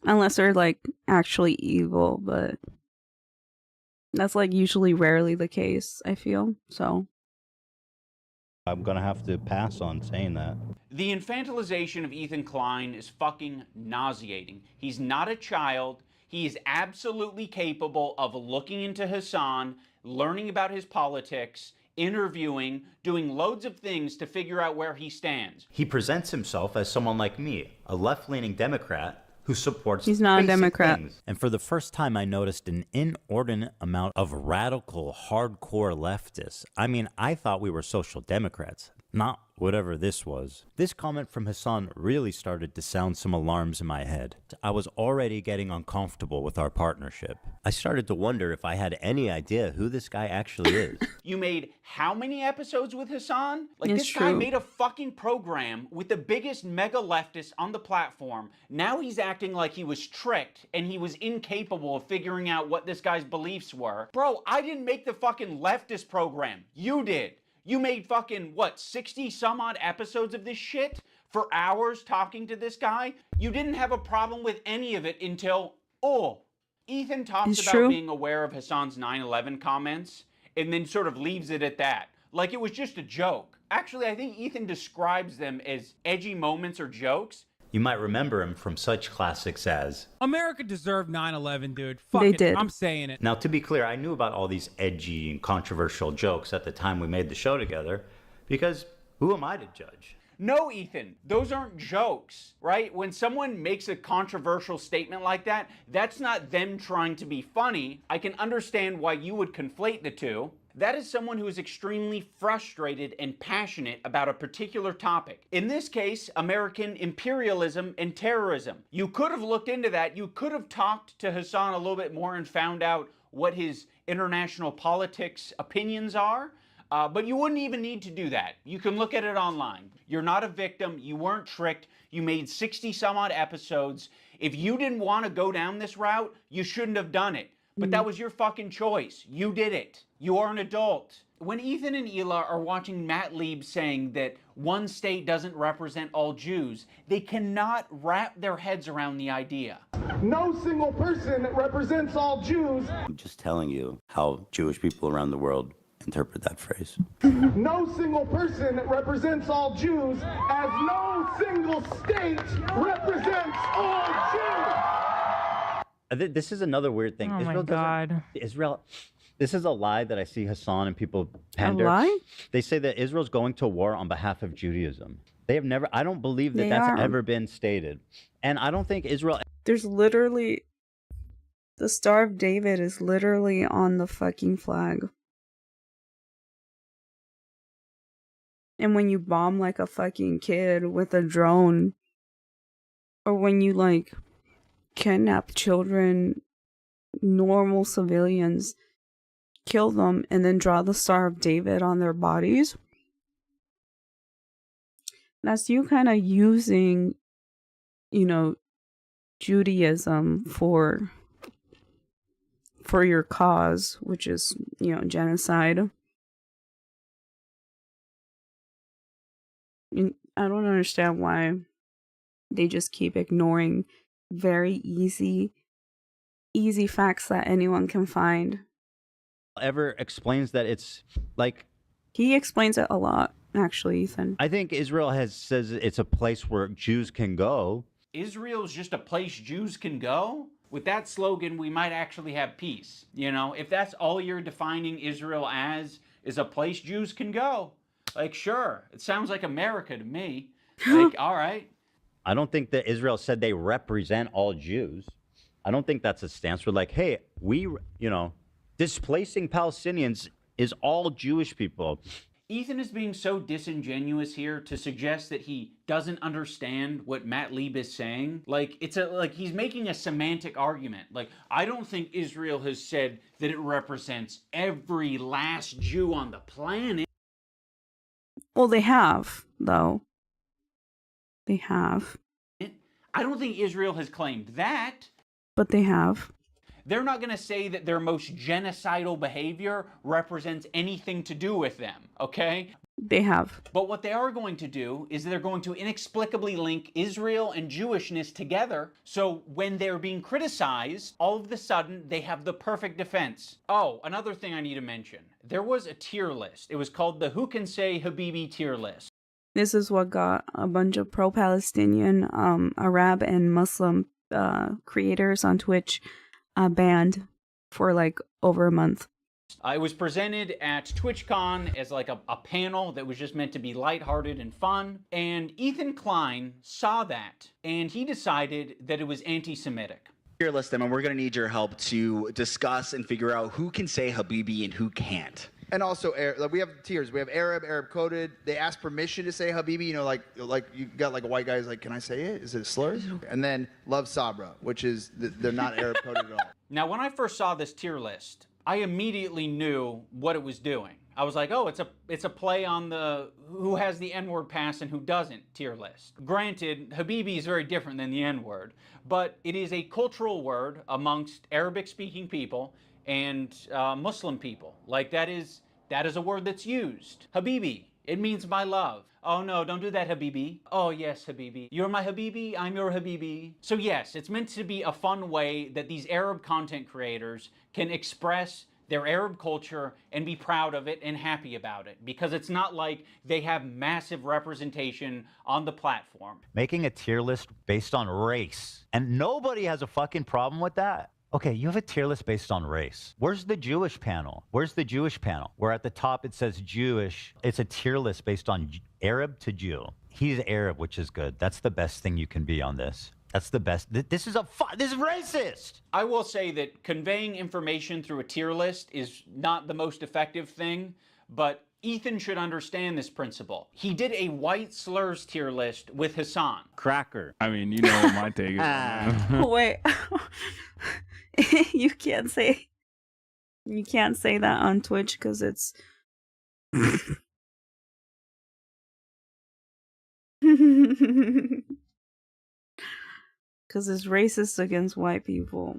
Unless they're like actually evil, but that's like usually rarely the case, I feel. So I'm gonna have to pass on saying that. The infantilization of Ethan Klein is fucking nauseating. He's not a child. He is absolutely capable of looking into Hassan, learning about his politics, interviewing, doing loads of things to figure out where he stands. He presents himself as someone like me, a left-leaning Democrat who supports He's not a basic Democrat. things. And for the first time, I noticed an inordinate amount of radical, hardcore leftists. I mean, I thought we were social democrats, not whatever this was. This comment from Hassan really started to sound some alarms in my head. I was already getting uncomfortable with our partnership. I started to wonder if I had any idea who this guy actually is. You made how many episodes with Hassan? Like, It's this guy true. made a fucking program with the biggest mega leftist on the platform. Now he's acting like he was tricked and he was incapable of figuring out what this guy's beliefs were. Bro, I didn't make the fucking leftist program. You did. You made fucking, what, 60 some odd episodes of this shit for hours talking to this guy? You didn't have a problem with any of it until, Ethan talks It's about true. being aware of Hassan's 9/11 comments and then sort of leaves it at that. Like it was just a joke. Actually, I think Ethan describes them as edgy moments or jokes. You might remember him from such classics as... America deserved 9/11, dude. Fuck They it. did. I'm saying it. Now, to be clear, I knew about all these edgy and controversial jokes at the time we made the show together, because who am I to judge? No, Ethan, those aren't jokes, right? When someone makes a controversial statement like that, that's not them trying to be funny. I can understand why you would conflate the two. That is someone who is extremely frustrated and passionate about a particular topic. In this case, American imperialism and terrorism. You could have looked into that. You could have talked to Hassan a little bit more and found out what his international politics opinions are. But you wouldn't even need to do that. You can look at it online. You're not a victim. You weren't tricked. You made 60 some odd episodes. If you didn't want to go down this route, you shouldn't have done it. But that was your fucking choice. You did it. You are an adult. When Ethan and Hila are watching Matt Lieb saying that one state doesn't represent all Jews, they cannot wrap their heads around the idea. No single person represents all Jews. I'm just telling you how Jewish people around the world interpret that phrase. No single person represents all Jews, as no single state represents all Jews. This is another weird thing. Oh my Israel God. Israel. This is a lie that I see Hassan and people pander. lie? They say that Israel's going to war on behalf of Judaism. They have never. I don't believe that They that's are. ever been stated, and I don't think Israel. There's literally the Star of David is literally on the fucking flag. And when you bomb like a fucking kid with a drone, or when you like kidnap children, normal civilians, kill them, and then draw the Star of David on their bodies, that's you kind of using you know, Judaism for your cause, which is, you know, genocide. I don't understand why they just keep ignoring very easy facts that anyone can find. Ever explains that it's like He explains it a lot, actually, Ethan. I think Israel says it's a place where Jews can go. Israel's just a place Jews can go? With that slogan, we might actually have peace. You know, if that's all you're defining Israel as, is a place Jews can go. Like, sure, it sounds like America to me. Like, all right. I don't think that Israel said they represent all Jews. I don't think that's a stance. We're like, hey, displacing Palestinians is all Jewish people. Ethan is being so disingenuous here to suggest that he doesn't understand what Matt Lieb is saying. Like, he's making a semantic argument. Like, I don't think Israel has said that it represents every last Jew on the planet. Well, they have, though. They have. I don't think Israel has claimed that. But they have. They're not going to say that their most genocidal behavior represents anything to do with them, okay? They have. But what they are going to do is they're going to inexplicably link Israel and Jewishness together. So when they're being criticized, all of a sudden they have the perfect defense. Oh, another thing I need to mention. There was a tier list. It was called the Who Can Say Habibi tier list. This is what got a bunch of pro-Palestinian, Arab and Muslim creators on Twitch banned for like over a month. It was presented at TwitchCon as like a panel that was just meant to be lighthearted and fun. And Ethan Klein saw that and he decided that it was anti-Semitic. Tier list them, and we're going to need your help to discuss and figure out who can say Habibi and who can't. And also, we have tiers. We have Arab coded. They ask permission to say Habibi. You know, like you got like a white guy's like, can I say it? Is it slurs? And then Love Sabra, which is they're not Arab coded at all. Now, when I first saw this tier list, I immediately knew what it was doing. I was like, oh, it's a play on the who has the N-word pass and who doesn't tier list. Granted, Habibi is very different than the N-word, but it is a cultural word amongst Arabic-speaking people and Muslim people. Like that is a word that's used. Habibi, it means my love. Oh no, don't do that, Habibi. Oh yes, Habibi. You're my Habibi, I'm your Habibi. So yes, it's meant to be a fun way that these Arab content creators can express their Arab culture and be proud of it and happy about it. Because it's not like they have massive representation on the platform. Making a tier list based on race. And nobody has a fucking problem with that. Okay, you have a tier list based on race. Where's the Jewish panel? Where's the Jewish panel? Where at the top it says Jewish. It's a tier list based on Arab to Jew. He's Arab, which is good. That's the best thing you can be on this. That's the best. This is racist. I will say that conveying information through a tier list is not the most effective thing, but Ethan should understand this principle. He did a white slurs tier list with Hassan. Cracker. I mean, you know what my take is. Wait. You can't say that on Twitch because it's because it's racist against white people.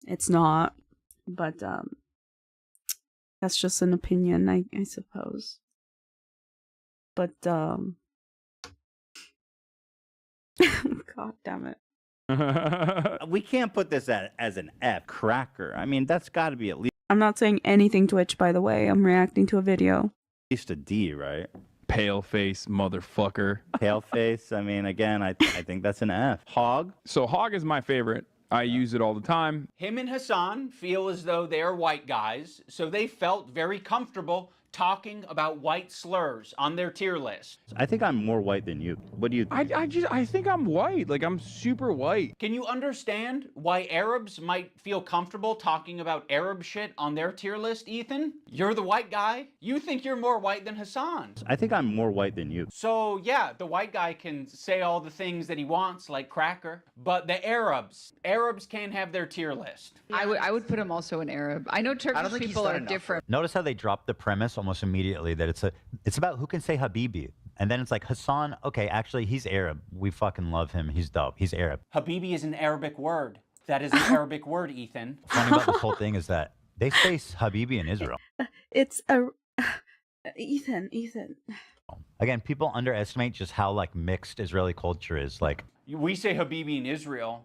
It's not, but that's just an opinion, I suppose. But God damn it. We can't put this as an F. Cracker. I mean, that's got to be at I'm not saying anything Twitch, by the way. I'm reacting to a video. least a D, right? Pale face motherfucker. Pale face. I mean, again, I think that's an F. Hog. So hog is my favorite. I use it all the time. Him and Hassan feel as though they are white guys, so they felt very comfortable talking about white slurs on their tier list. I think I'm more white than you. What do you think? I think I'm white. Like, I'm super white. Can you understand why Arabs might feel comfortable talking about Arab shit on their tier list, Ethan? You're the white guy. You think you're more white than Hassan. I think I'm more white than you. So, yeah, the white guy can say all the things that he wants, like cracker, but the Arabs can't have their tier list. I would put him also in Arab. I know Turkish people are different. Notice how they dropped the premise almost immediately that it's about who can say Habibi. And then it's like, Hassan, okay, actually, he's Arab. We fucking love him. He's dope. He's Arab. Habibi is an Arabic word. That is an Arabic word, Ethan. Funny about this whole thing is that they say Habibi in Israel. It's a Ethan. Again, people underestimate just how like mixed Israeli culture is. Like, We say Habibi in Israel.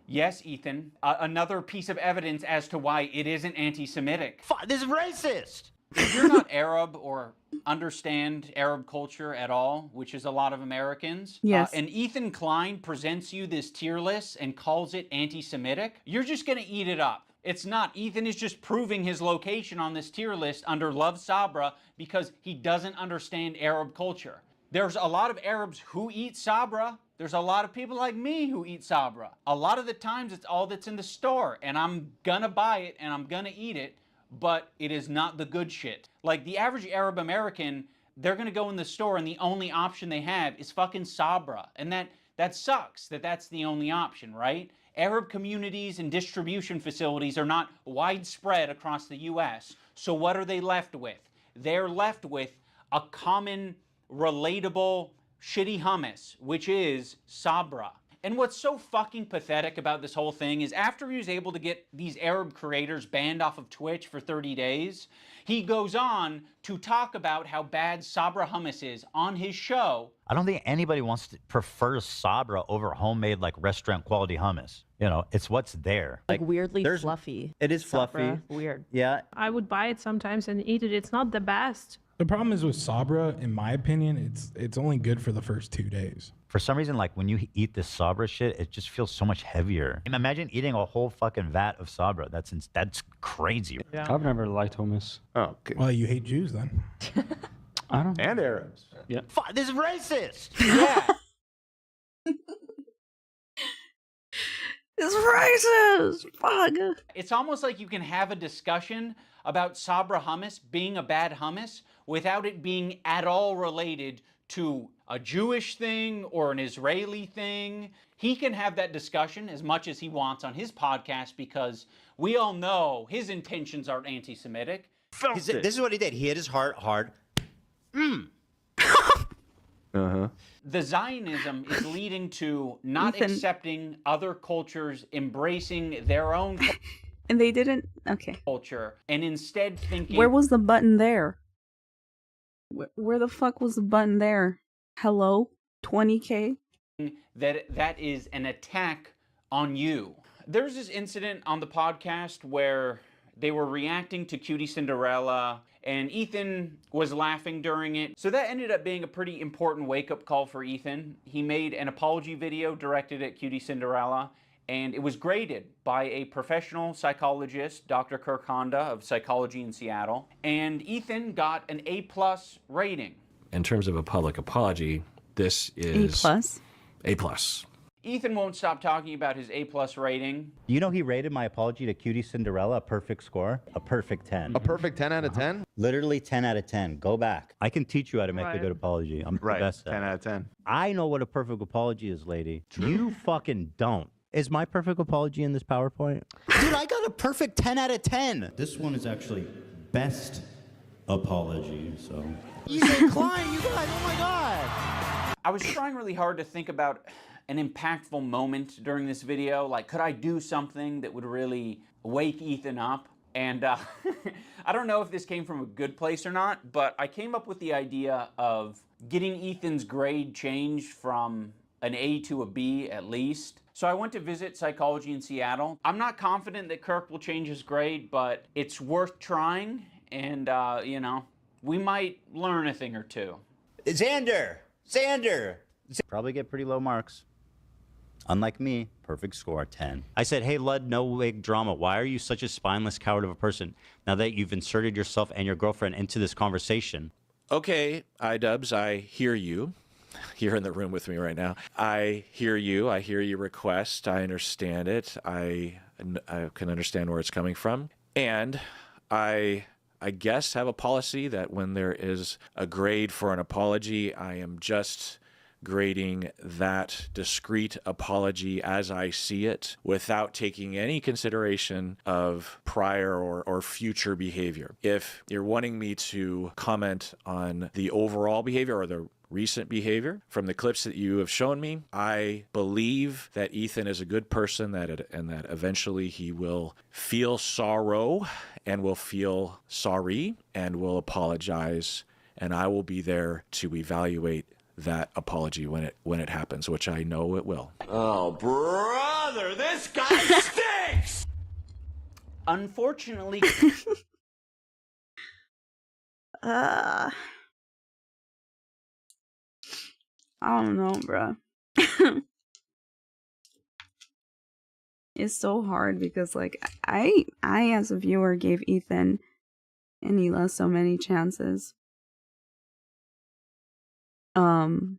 Yes, Ethan. Another piece of evidence as to why it isn't anti-Semitic. This is racist. If you're not Arab or understand Arab culture at all, which is a lot of Americans, Yes. and Ethan Klein presents you this tier list and calls it anti-Semitic, you're just going to eat it up. It's not. Ethan is just proving his location on this tier list under Love Sabra because he doesn't understand Arab culture. There's a lot of Arabs who eat Sabra. There's a lot of people like me who eat Sabra. A lot of the times it's all that's in the store, and I'm gonna buy it and I'm gonna eat it, but it is not the good shit. Like the average Arab American, they're gonna go in the store and the only option they have is fucking Sabra. And that sucks that that's the only option, right? Arab communities and distribution facilities are not widespread across the US. So what are they left with? They're left with a common, relatable, shitty hummus, which is Sabra. And what's so fucking pathetic about this whole thing is after he was able to get these Arab creators banned off of Twitch for 30 days, he goes on to talk about how bad Sabra hummus is on his show. I don't think anybody prefers Sabra over homemade like restaurant quality hummus. You know, it's what's there. Like weirdly fluffy. It is fluffy. Sabra. Weird. Yeah. I would buy it sometimes and eat it. It's not the best. The problem is with Sabra, in my opinion, it's only good for the first 2 days. For some reason, like when you eat this Sabra shit, it just feels so much heavier. And imagine eating a whole fucking vat of Sabra. That's crazy. Yeah. I've never liked hummus. Oh, okay. Well, you hate Jews then. I don't. And Arabs. Yeah. This is racist. Yeah. It's racist. Fuck. It's almost like you can have a discussion about Sabra hummus being a bad hummus without it being at all related to a Jewish thing or an Israeli thing. He can have that discussion as much as he wants on his podcast because we all know his intentions aren't anti-Semitic. This is what he did. He hit his heart hard. The Zionism is leading to not Ethan. accepting other cultures, embracing their own And they didn't. Okay. culture, and instead thinking Where was the button there? Where the fuck was the button there? Hello? 20K? that is an attack on you. There's this incident on the podcast where they were reacting to Cutie Cinderella, and Ethan was laughing during it. So that ended up being a pretty important wake-up call for Ethan. He made an apology video directed at Cutie Cinderella, and it was graded by a professional psychologist, Dr. Kirk Honda of Psychology in Seattle, and Ethan got an A+ rating. In terms of a public apology, this is A+? A+. Ethan won't stop talking about his A+ rating. You know, he rated my apology to Cutie Cinderella a perfect score, a perfect 10. A perfect 10 out of 10? Literally 10 out of 10. Go back. I can teach you how to make a Right. good apology. I'm Right, the best at 10 it. out of 10. I know what a perfect apology is, lady. You fucking don't. Is my perfect apology in this PowerPoint? Dude, I got a perfect 10 out of 10. This one is actually best apology, so. Ethan Klein, you guys, oh my God. I was trying really hard to think about an impactful moment during this video. Like, could I do something that would really wake Ethan up? And I don't know if this came from a good place or not, but I came up with the idea of getting Ethan's grade changed from an A to a B at least. So I went to visit Psychology in Seattle. I'm not confident that Kirk will change his grade, but it's worth trying. And, you know, we might learn a thing or two. Xander! Probably get pretty low marks. Unlike me, perfect score, 10. I said, hey, Lud, no wig drama. Why are you such a spineless coward of a person now that you've inserted yourself and your girlfriend into this conversation? Okay, Idubbbz, I hear you. You're in the room with me right now. I hear you. I hear your request. I understand it. I can understand where it's coming from. And I guess have a policy that when there is a grade for an apology, I am just grading that discrete apology as I see it without taking any consideration of prior or future behavior. If you're wanting me to comment on the overall behavior or the recent behavior. From the clips that you have shown me, I believe that Ethan is a good person, and that eventually he will feel sorrow and will feel sorry and will apologize, and I will be there to evaluate that apology when it happens, which I know it will. Oh, brother, this guy stinks! Unfortunately... I don't know, bruh. It's so hard because, like, I as a viewer gave Ethan and Hila so many chances. To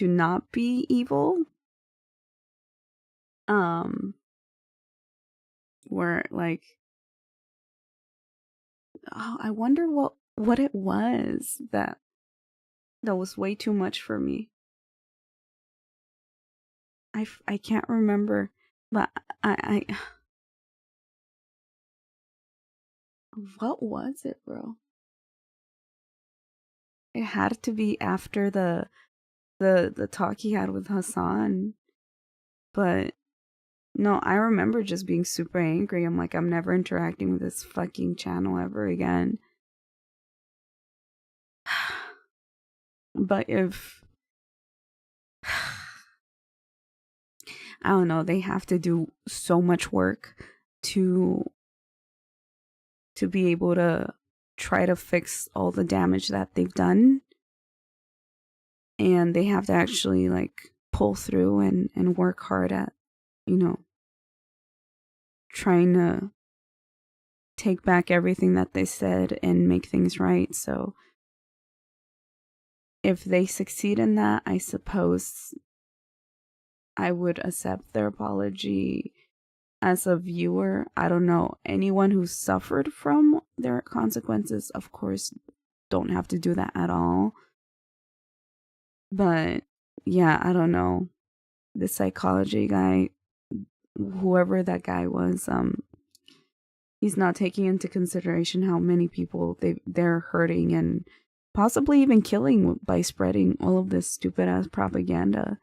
not be evil. Where, like, oh, I wonder what it was that was way too much for me. I can't remember, but I what was it, bro? It had to be after the talk he had with Hassan. But no, I remember just being super angry. I'm like, I'm never interacting with this fucking channel ever again. But if I don't know, they have to do so much work to be able to try to fix all the damage that they've done. And they have to actually, like, pull through and work hard at, you know, trying to take back everything that they said and make things right. So if they succeed in that, I suppose I would accept their apology. As a viewer, I don't know, anyone who suffered from their consequences, of course, don't have to do that at all. But yeah, I don't know. The psychology guy, whoever that guy was, he's not taking into consideration how many people they're hurting and possibly even killing by spreading all of this stupid ass propaganda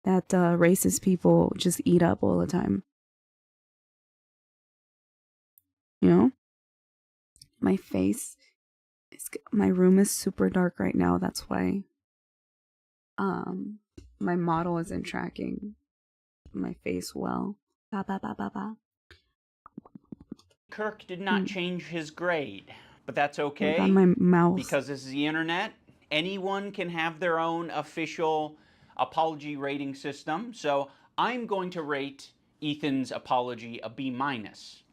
that racist people just eat up all the time. You know? My face, my room is super dark right now. That's why my model isn't tracking my face well. Ba ba ba ba ba. Kirk did not change his grade, but that's okay. On my mouse. Because this is the internet. Anyone can have their own official apology rating system. So I'm going to rate Ethan's apology a B-.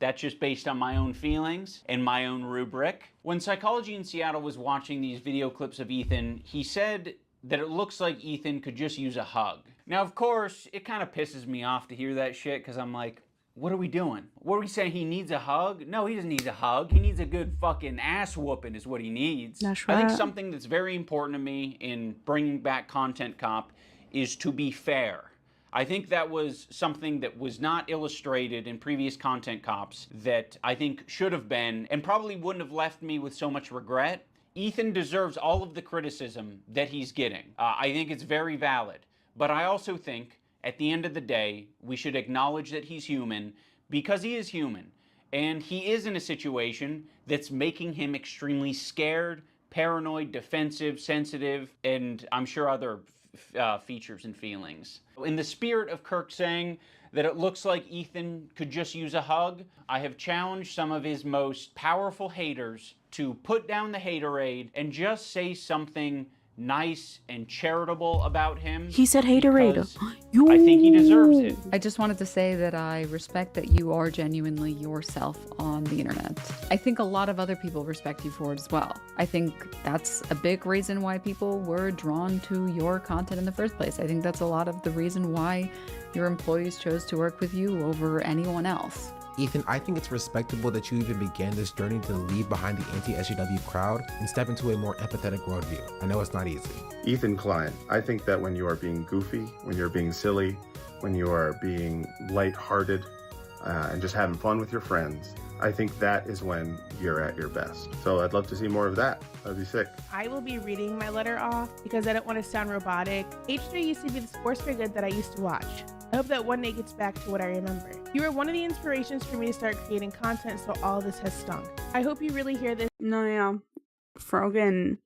That's just based on my own feelings and my own rubric. When Psychology in Seattle was watching these video clips of Ethan, he said that it looks like Ethan could just use a hug. Now, of course, it kind of pisses me off to hear that shit, because I'm like, what are we doing? What are we saying? He needs a hug? No, he doesn't need a hug. He needs a good fucking ass whooping is what he needs. That's I think right. something that's very important to me in bringing back Content Cop is to be fair. I think that was something that was not illustrated in previous Content Cops that I think should have been, and probably wouldn't have left me with so much regret. Ethan deserves all of the criticism that he's getting. I think it's very valid. But I also think, at the end of the day, we should acknowledge that he's human, because he is human. And he is in a situation that's making him extremely scared, paranoid, defensive, sensitive, and I'm sure other features and feelings. In the spirit of Kirk saying that it looks like Ethan could just use a hug, I have challenged some of his most powerful haters to put down the haterade and just say something nice and charitable about him. He said haterade. I think he deserves it. I just wanted to say that I respect that you are genuinely yourself on the internet. I think a lot of other people respect you for it as well. I think that's a big reason why people were drawn to your content in the first place. I think that's a lot of the reason why your employees chose to work with you over anyone else. Ethan, I think it's respectable that you even began this journey to leave behind the anti-SJW crowd and step into a more empathetic worldview. I know it's not easy. Ethan Klein, I think that when you are being goofy, when you're being silly, when you are being lighthearted, and just having fun with your friends, I think that is when you're at your best. So I'd love to see more of that. That'd be sick. I will be reading my letter off because I don't want to sound robotic. H3 used to be the sports for good that I used to watch. I hope that one day gets back to what I remember. You were one of the inspirations for me to start creating content, so all this has stunk. I hope you really hear this. No, yeah. Frogan,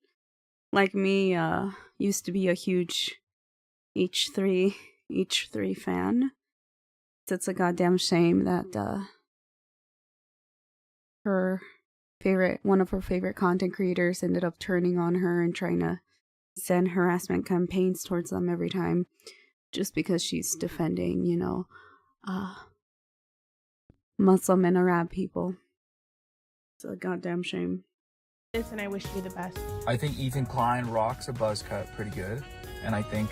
like me, used to be a huge H3 fan. It's a goddamn shame that one of her favorite content creators ended up turning on her and trying to send harassment campaigns towards them every time, just because she's defending, Muslim and Arab people. It's a goddamn shame. And I wish you the best. I think Ethan Klein rocks a buzz cut pretty good, and I think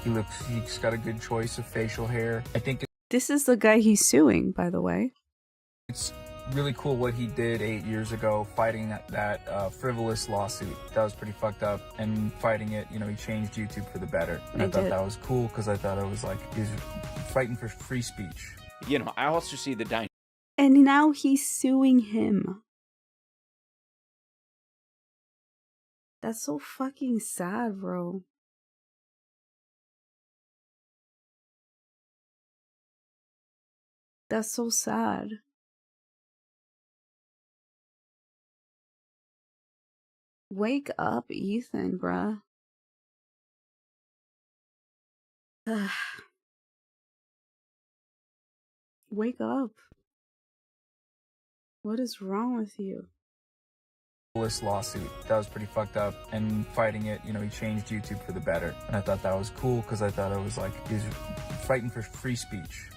he's got a good choice of facial hair. I think This is the guy he's suing, by the way. it's really cool what he did 8 years ago, fighting that frivolous lawsuit. That was pretty fucked up, and fighting it, he changed YouTube for the better. And I thought that was cool because I thought it was like he was fighting for free speech. I also see the dynamic. And now he's suing him. That's so fucking sad, bro. That's so sad. Wake up, Ethan, bruh. Wake up. What is wrong with you? This lawsuit, that was pretty fucked up, and fighting it, he changed YouTube for the better. And I thought that was cool because I thought it was like he was fighting for free speech.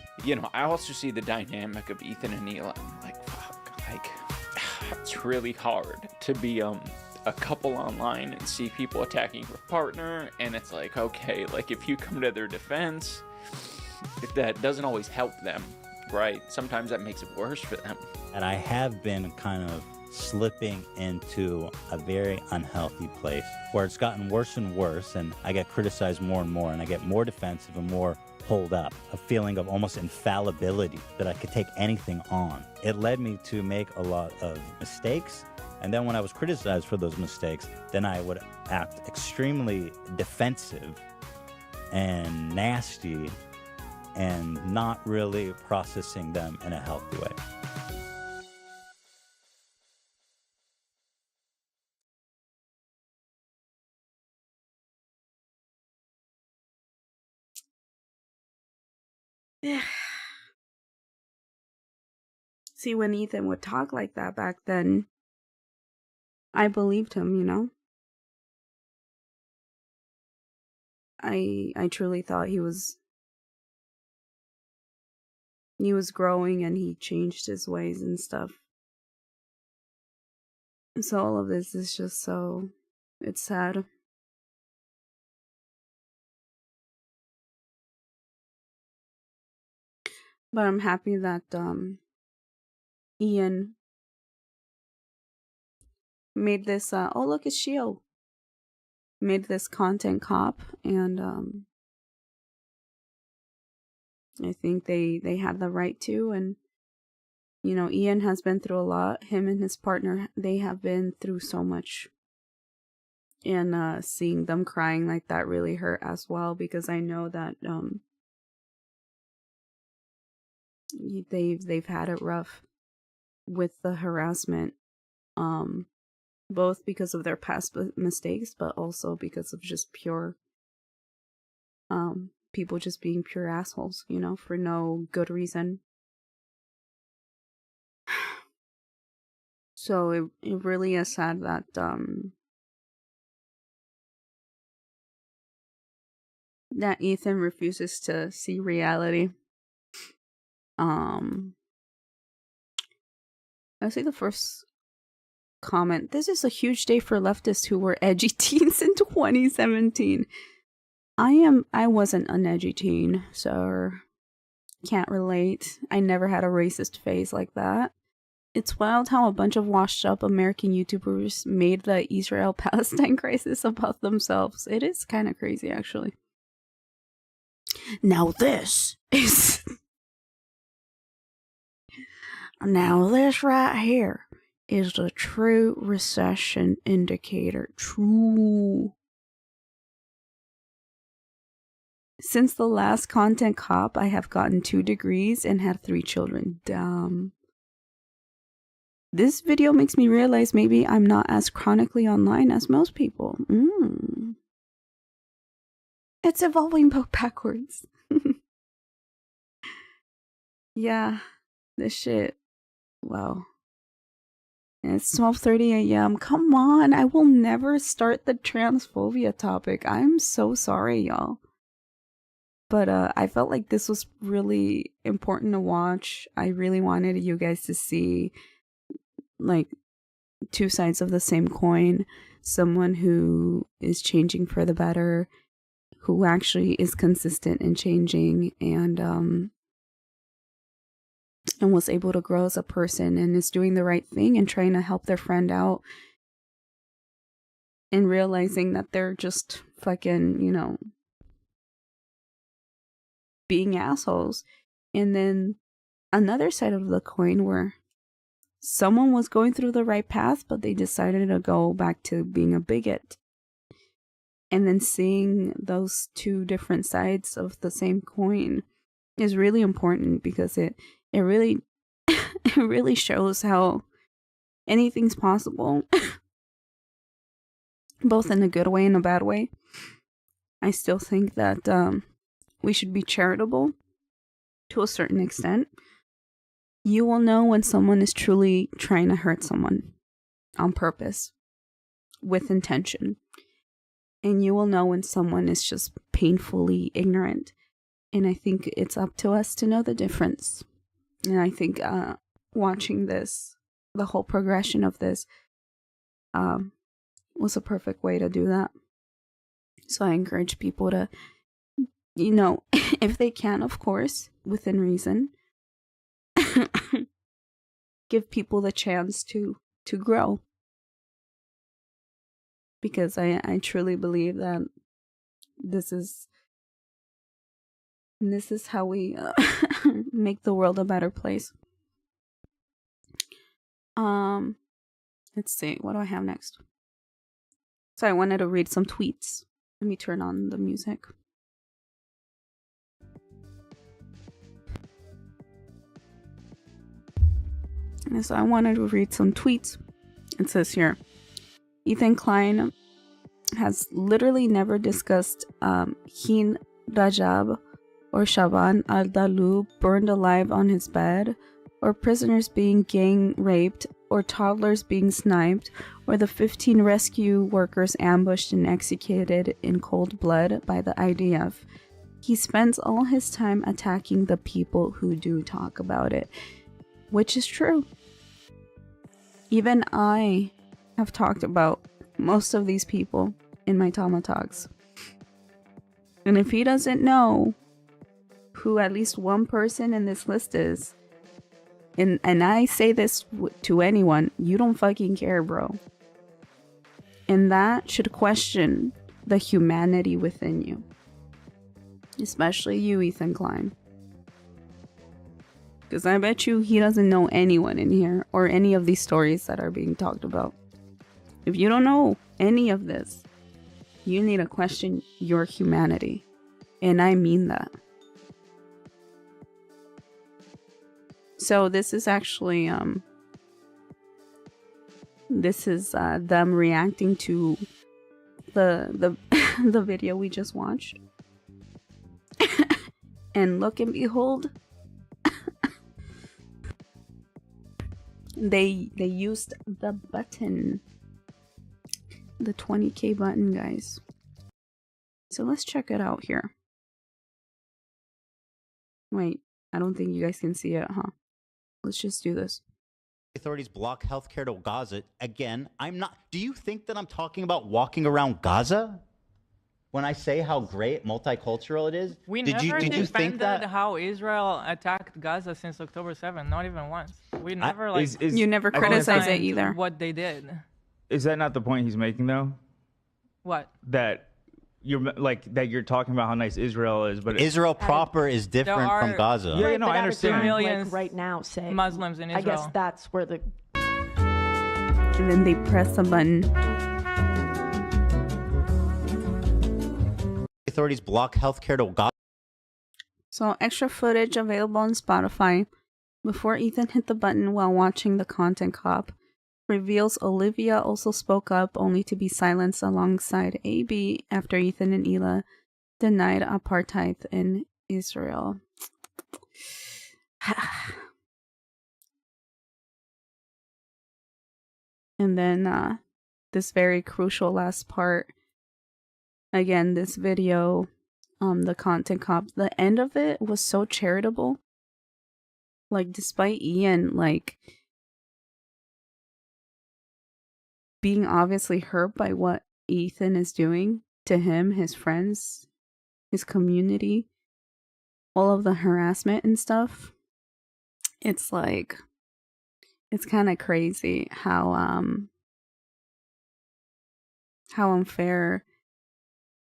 I also see the dynamic of Ethan and Elon. It's really hard to be a couple online and see people attacking your partner, and it's like, okay, if you come to their defense, if that doesn't always help them, right? Sometimes that makes it worse for them. And I have been kind of slipping into a very unhealthy place where it's gotten worse and worse, and I get criticized more and more, and I get more defensive and more pulled up, a feeling of almost infallibility, that I could take anything on. It led me to make a lot of mistakes, and then when I was criticized for those mistakes, then I would act extremely defensive and nasty and not really processing them in a healthy way. Yeah. See, when Ethan would talk like that back then, I believed him, I truly thought he was growing and he changed his ways and stuff. So all of this is just it's sad. But I'm happy that Ian made this oh look, it's Shio. Made this content cop, and I think they had the right to, and Ian has been through a lot. Him and his partner, they have been through so much. And seeing them crying like that really hurt as well, because I know that they've had it rough with the harassment, both because of their past mistakes, but also because of just pure people just being pure assholes, for no good reason. So it really is sad that that Ethan refuses to see reality. I see the first comment. This is a huge day for leftists who were edgy teens in 2017. I wasn't an edgy teen, so can't relate. I never had a racist phase like that. It's wild how a bunch of washed up American YouTubers made the Israel-Palestine crisis about themselves. It is kind of crazy, actually. Now this is Now this right here is the true recession indicator. True. Since the last content cop, I have gotten 2 degrees and had 3 children. Damn. This video makes me realize maybe I'm not as chronically online as most people. It's evolving backwards. Yeah, this shit. Wow. And it's 12:30 a.m. Come on, I will never start the transphobia topic. I'm so sorry, y'all. But I felt like this was really important to watch. I really wanted you guys to see like 2 sides of the same coin. Someone who is changing for the better, who actually is consistent in changing and was able to grow as a person and is doing the right thing and trying to help their friend out and realizing that they're just fucking, you know, being assholes. And then another side of the coin where someone was going through the right path, but they decided to go back to being a bigot. And then seeing those 2 different sides of the same coin is really important because it really it really shows how anything's possible, both in a good way and a bad way. I still think that we should be charitable to a certain extent. You will know when someone is truly trying to hurt someone on purpose, with intention. And you will know when someone is just painfully ignorant. And I think it's up to us to know the difference. And I think watching this, the whole progression of this, was a perfect way to do that. So I encourage people to, you know, if they can, of course, within reason, give people the chance to grow. Because I truly believe that this is how we make the world a better place. Let's see, what do I have next? So I wanted to read some tweets. Let me turn on the music. And so I wanted to read some tweets. It says here, Ethan Klein has literally never discussed Hind Rajab or Shaban al-Dalu burned alive on his bed, or prisoners being gang raped, or toddlers being sniped, or the 15 rescue workers ambushed and executed in cold blood by the IDF. He spends all his time attacking the people who do talk about it, which is true. Even I have talked about most of these people in my TamaTalks. And if he doesn't know who at least one person in this list is, and I say this to anyone, you don't fucking care, bro. And that should question the humanity within you. Especially you, Ethan Klein. Because I bet you he doesn't know anyone in here or any of these stories that are being talked about. If you don't know any of this, you need to question your humanity. And I mean that. So this is actually them reacting to the the video we just watched. And look and behold, they used the button, the 20K button, guys. So let's check it out here. Wait, I don't think you guys can see it, huh? Let's just do this. Authorities block healthcare to Gaza. Again, I'm not. Do you think that I'm talking about walking around Gaza when I say how great multicultural it is? We did never you think that? how Israel attacked Gaza since October 7th, not even once. We never you never criticize it either. What they did. Is that not the point he's making though? What? That you're like that you're talking about how nice Israel is, but Israel proper is different from Gaza. Yeah, no, I understand. Millions right now, say Muslims in Israel. I guess that's where the. And then they press a button. Authorities block healthcare to Gaza. So extra footage available on Spotify. Before Ethan hit the button while watching The Content Cop, reveals Olivia also spoke up only to be silenced alongside AB after Ethan and Hila denied apartheid in Israel. And then this very crucial last part. Again, this video, The Content Cop, the end of it was so charitable. Like, despite Ian, like, being obviously hurt by what Ethan is doing to him, his friends, his community, all of the harassment and stuff, it's like, it's kind of crazy how unfair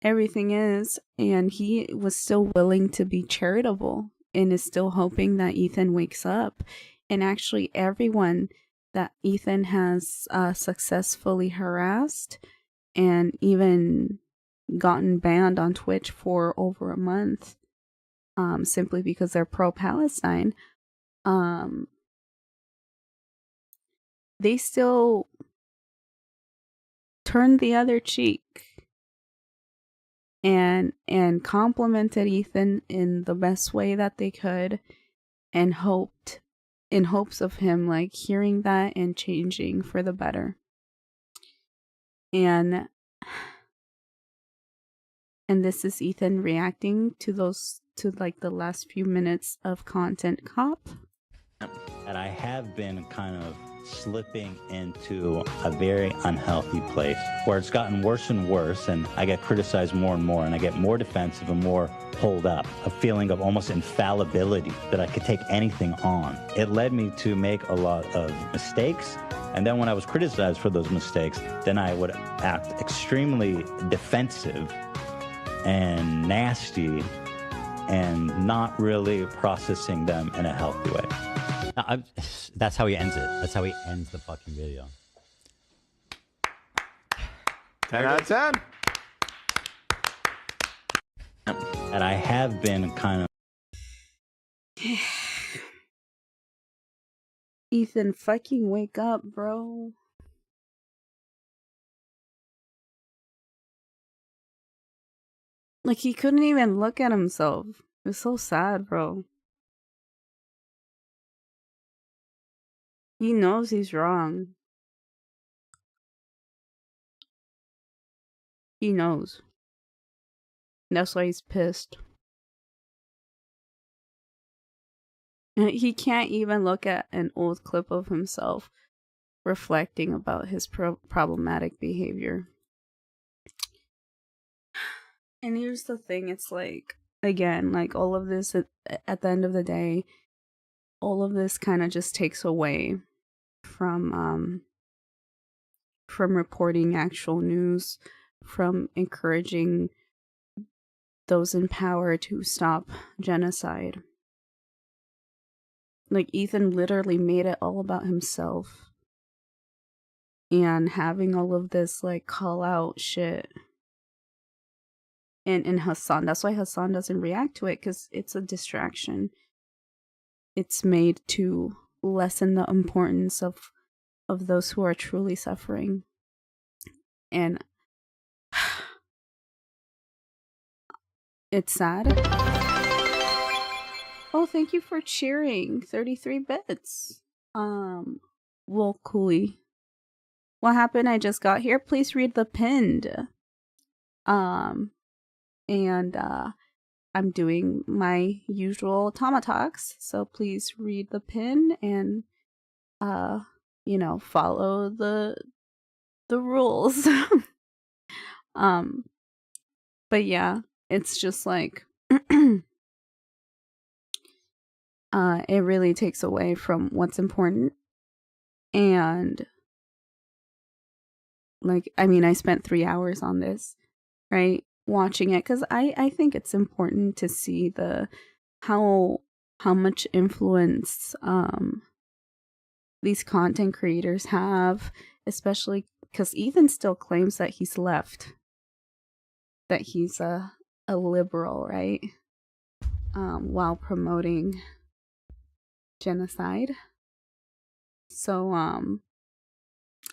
everything is. And he was still willing to be charitable and is still hoping that Ethan wakes up. And actually everyone that Ethan has successfully harassed and even gotten banned on Twitch for over a month, simply because they're pro-Palestine, they still turned the other cheek and complimented Ethan in the best way that they could, and hoped in hopes of him like hearing that and changing for the better. And this is Ethan reacting to like the last few minutes of Content Cop. And I have been kind of slipping into a very unhealthy place where it's gotten worse and worse, and I get criticized more and more, and I get more defensive and more pulled up, a feeling of almost infallibility that I could take anything on. It led me to make a lot of mistakes, and then when I was criticized for those mistakes, then I would act extremely defensive and nasty and not really processing them in a healthy way. That's how he ends it. That's how he ends the fucking video. 10 out of 10. And I have been kind of... Ethan, fucking wake up, bro. Like, he couldn't even look at himself. It was so sad, bro. He knows he's wrong. He knows. That's why he's pissed. And he can't even look at an old clip of himself reflecting about his problematic behavior. And here's the thing, it's like, again, like all of this, at the end of the day, all of this kind of just takes away from reporting actual news, from encouraging those in power to stop genocide. Like, Ethan literally made it all about himself. And having all of this, like, call out shit. And Hassan, that's why Hassan doesn't react to it, because it's a distraction. It's made to lessen the importance of those who are truly suffering. And it's sad. Oh, thank you for cheering. 33 bits. Well, coolly. What happened? I just got here. Please read the pinned. And I'm doing my usual TamaTalks, so please read the pin and you know, follow the rules. But yeah, it's just like it really takes away from what's important. And like, I mean, I spent 3 hours on this, right? watching it because I think it's important to see the how much influence these content creators have, especially because Ethan still claims that he's left, that he's a liberal, right? While promoting genocide. So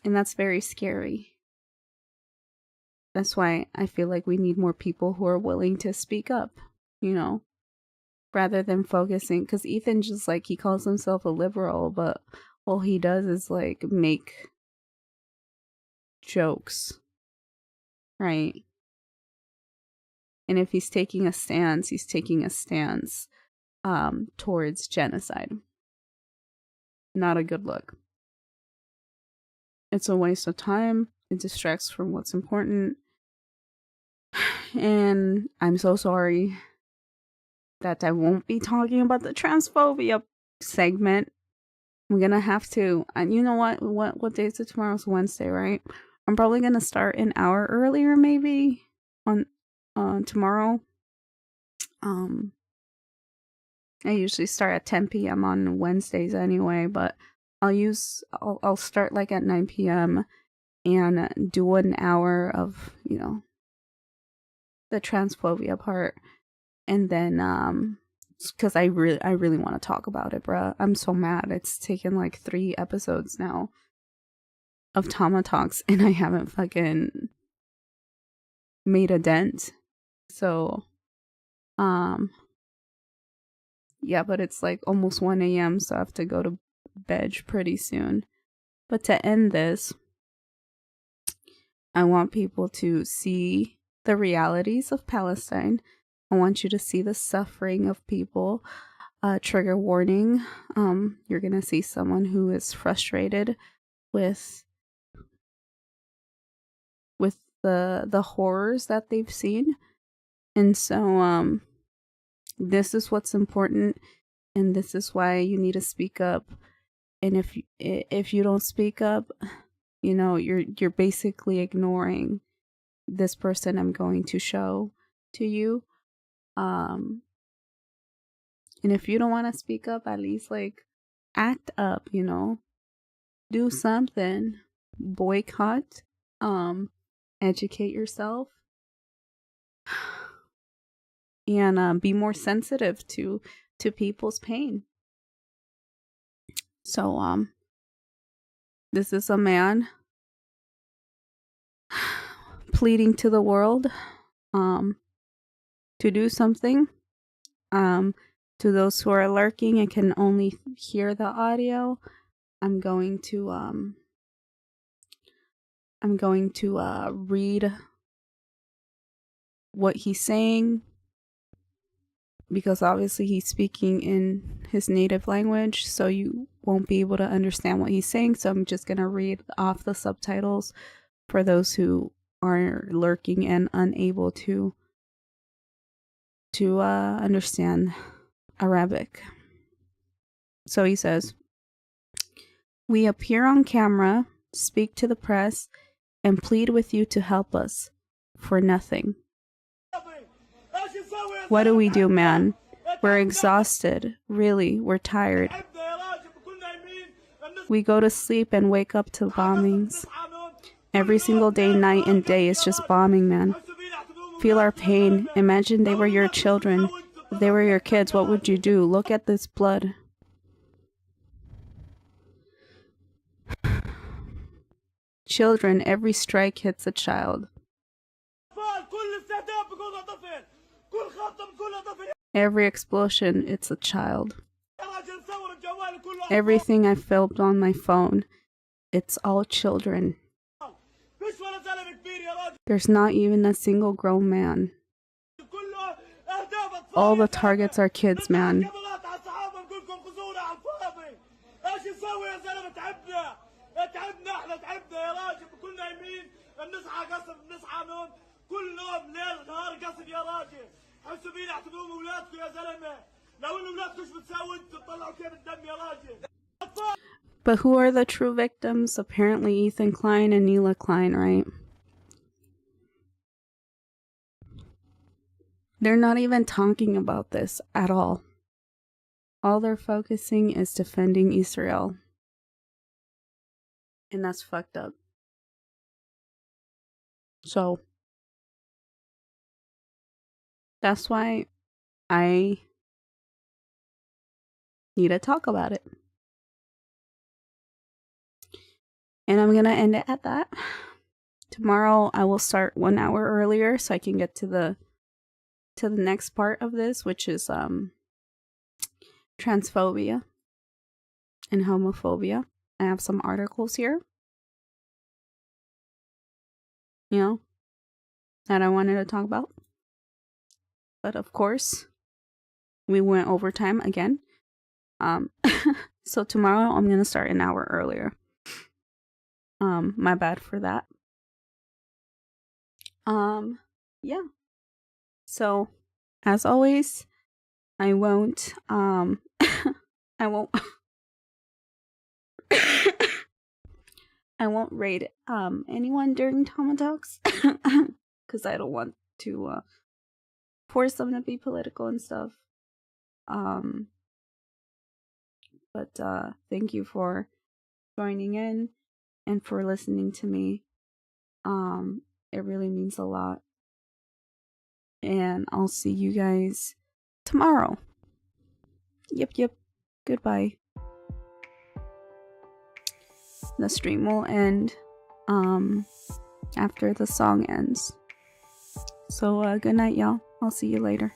and that's very scary. That's why I feel like we need more people who are willing to speak up, you know, rather than focusing. Because Ethan just like, he calls himself a liberal, but all he does is like make jokes, right? And if he's taking a stance, he's taking a stance towards genocide. Not a good look. It's a waste of time. It distracts from what's important. And I'm so sorry that I won't be talking about the transphobia segment. I'm gonna have to, and you know what day is it? Tomorrow's Wednesday, right? I'm probably gonna start an hour earlier, maybe on tomorrow. I usually start at 10 p.m. on Wednesdays anyway, but I'll start like at 9 p.m. and do an hour of, you know, the transphobia part, and then because I really want to talk about it, bruh. I'm so mad. It's taken like 3 episodes now of TamaTalks, and I haven't fucking made a dent. So, yeah, but it's like almost 1 a.m., so I have to go to bed pretty soon. But to end this, I want people to see the realities of Palestine. I want you to see the suffering of people. Trigger warning. You're gonna see someone who is frustrated with the horrors that they've seen. And so this is what's important, and this is why you need to speak up. And if you don't speak up, you know, you're basically ignoring this person I'm going to show to you. And if you don't want to speak up, at least like act up, you know, do something, boycott, educate yourself, and be more sensitive to people's pain. So this is a man pleading to the world to do something. To those who are lurking and can only hear the audio, I'm going to read what he's saying, because obviously he's speaking in his native language, so you won't be able to understand what he's saying. So I'm just going to read off the subtitles for those who are lurking and unable to understand Arabic. So he says, "We appear on camera, speak to the press, and plead with you to help us for nothing. What do we do, man? We're exhausted. Really, we're tired. We go to sleep and wake up to bombings. Every single day, night and day, is just bombing, man. Feel our pain. Imagine they were your children. If they were your kids, what would you do? Look at this blood. Children, every strike hits a child. Every explosion, it's a child. Everything I filmed on my phone, it's all children. There's not even a single grown man. All the targets are kids, man. But who are the true victims? Apparently Ethan Klein and Neela Klein, right? They're not even talking about this at all. All they're focusing is defending Israel. And that's fucked up. So, that's why I need to talk about it. And I'm going to end it at that. Tomorrow I will start 1 hour earlier so I can get to the next part of this, which is transphobia and homophobia. I have some articles here, you know, that I wanted to talk about. But of course, we went overtime again. So tomorrow I'm going to start an hour earlier. My bad for that. Yeah. So, as always, I won't I won't I won't rate anyone during TamaTalks because I don't want to force them to be political and stuff. But thank you for joining in and for listening to me. It really means a lot. And I'll see you guys tomorrow. Yep. Goodbye. The stream will end after the song ends. So good night, y'all. I'll see you later.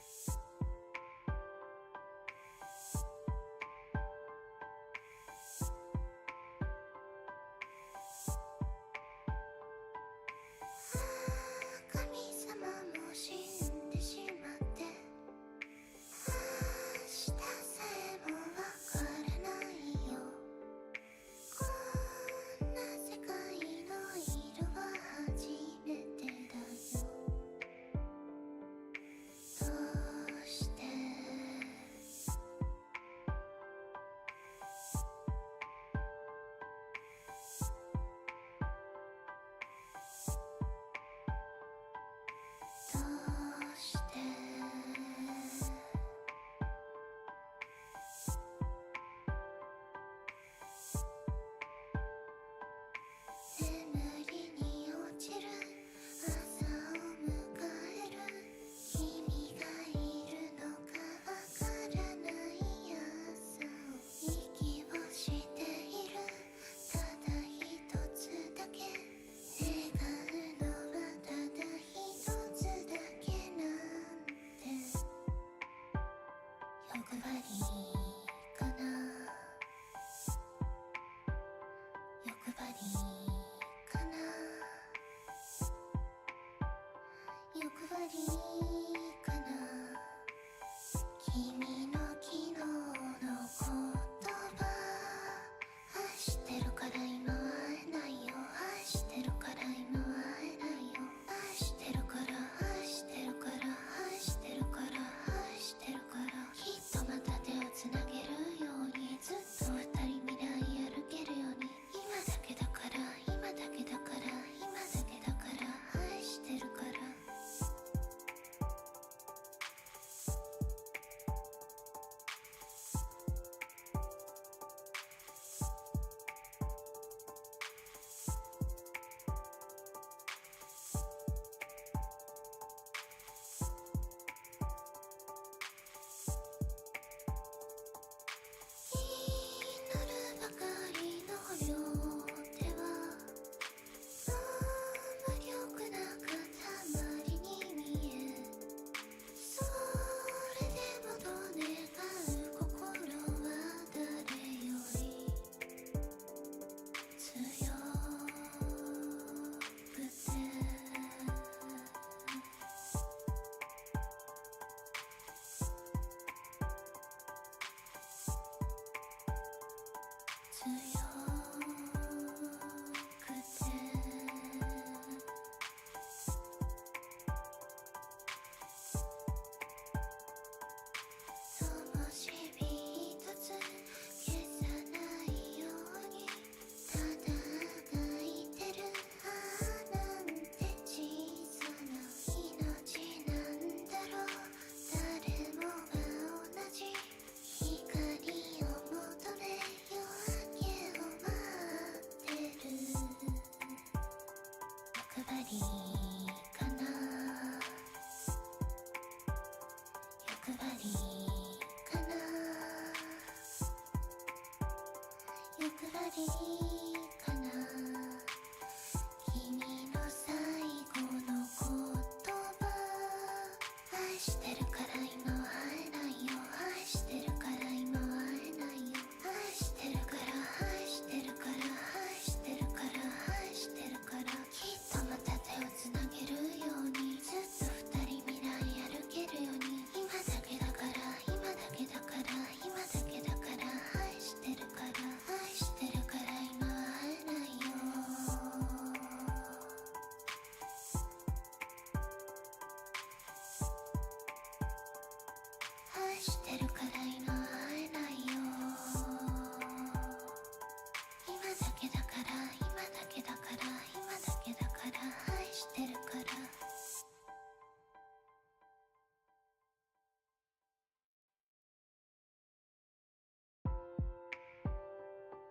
してるから今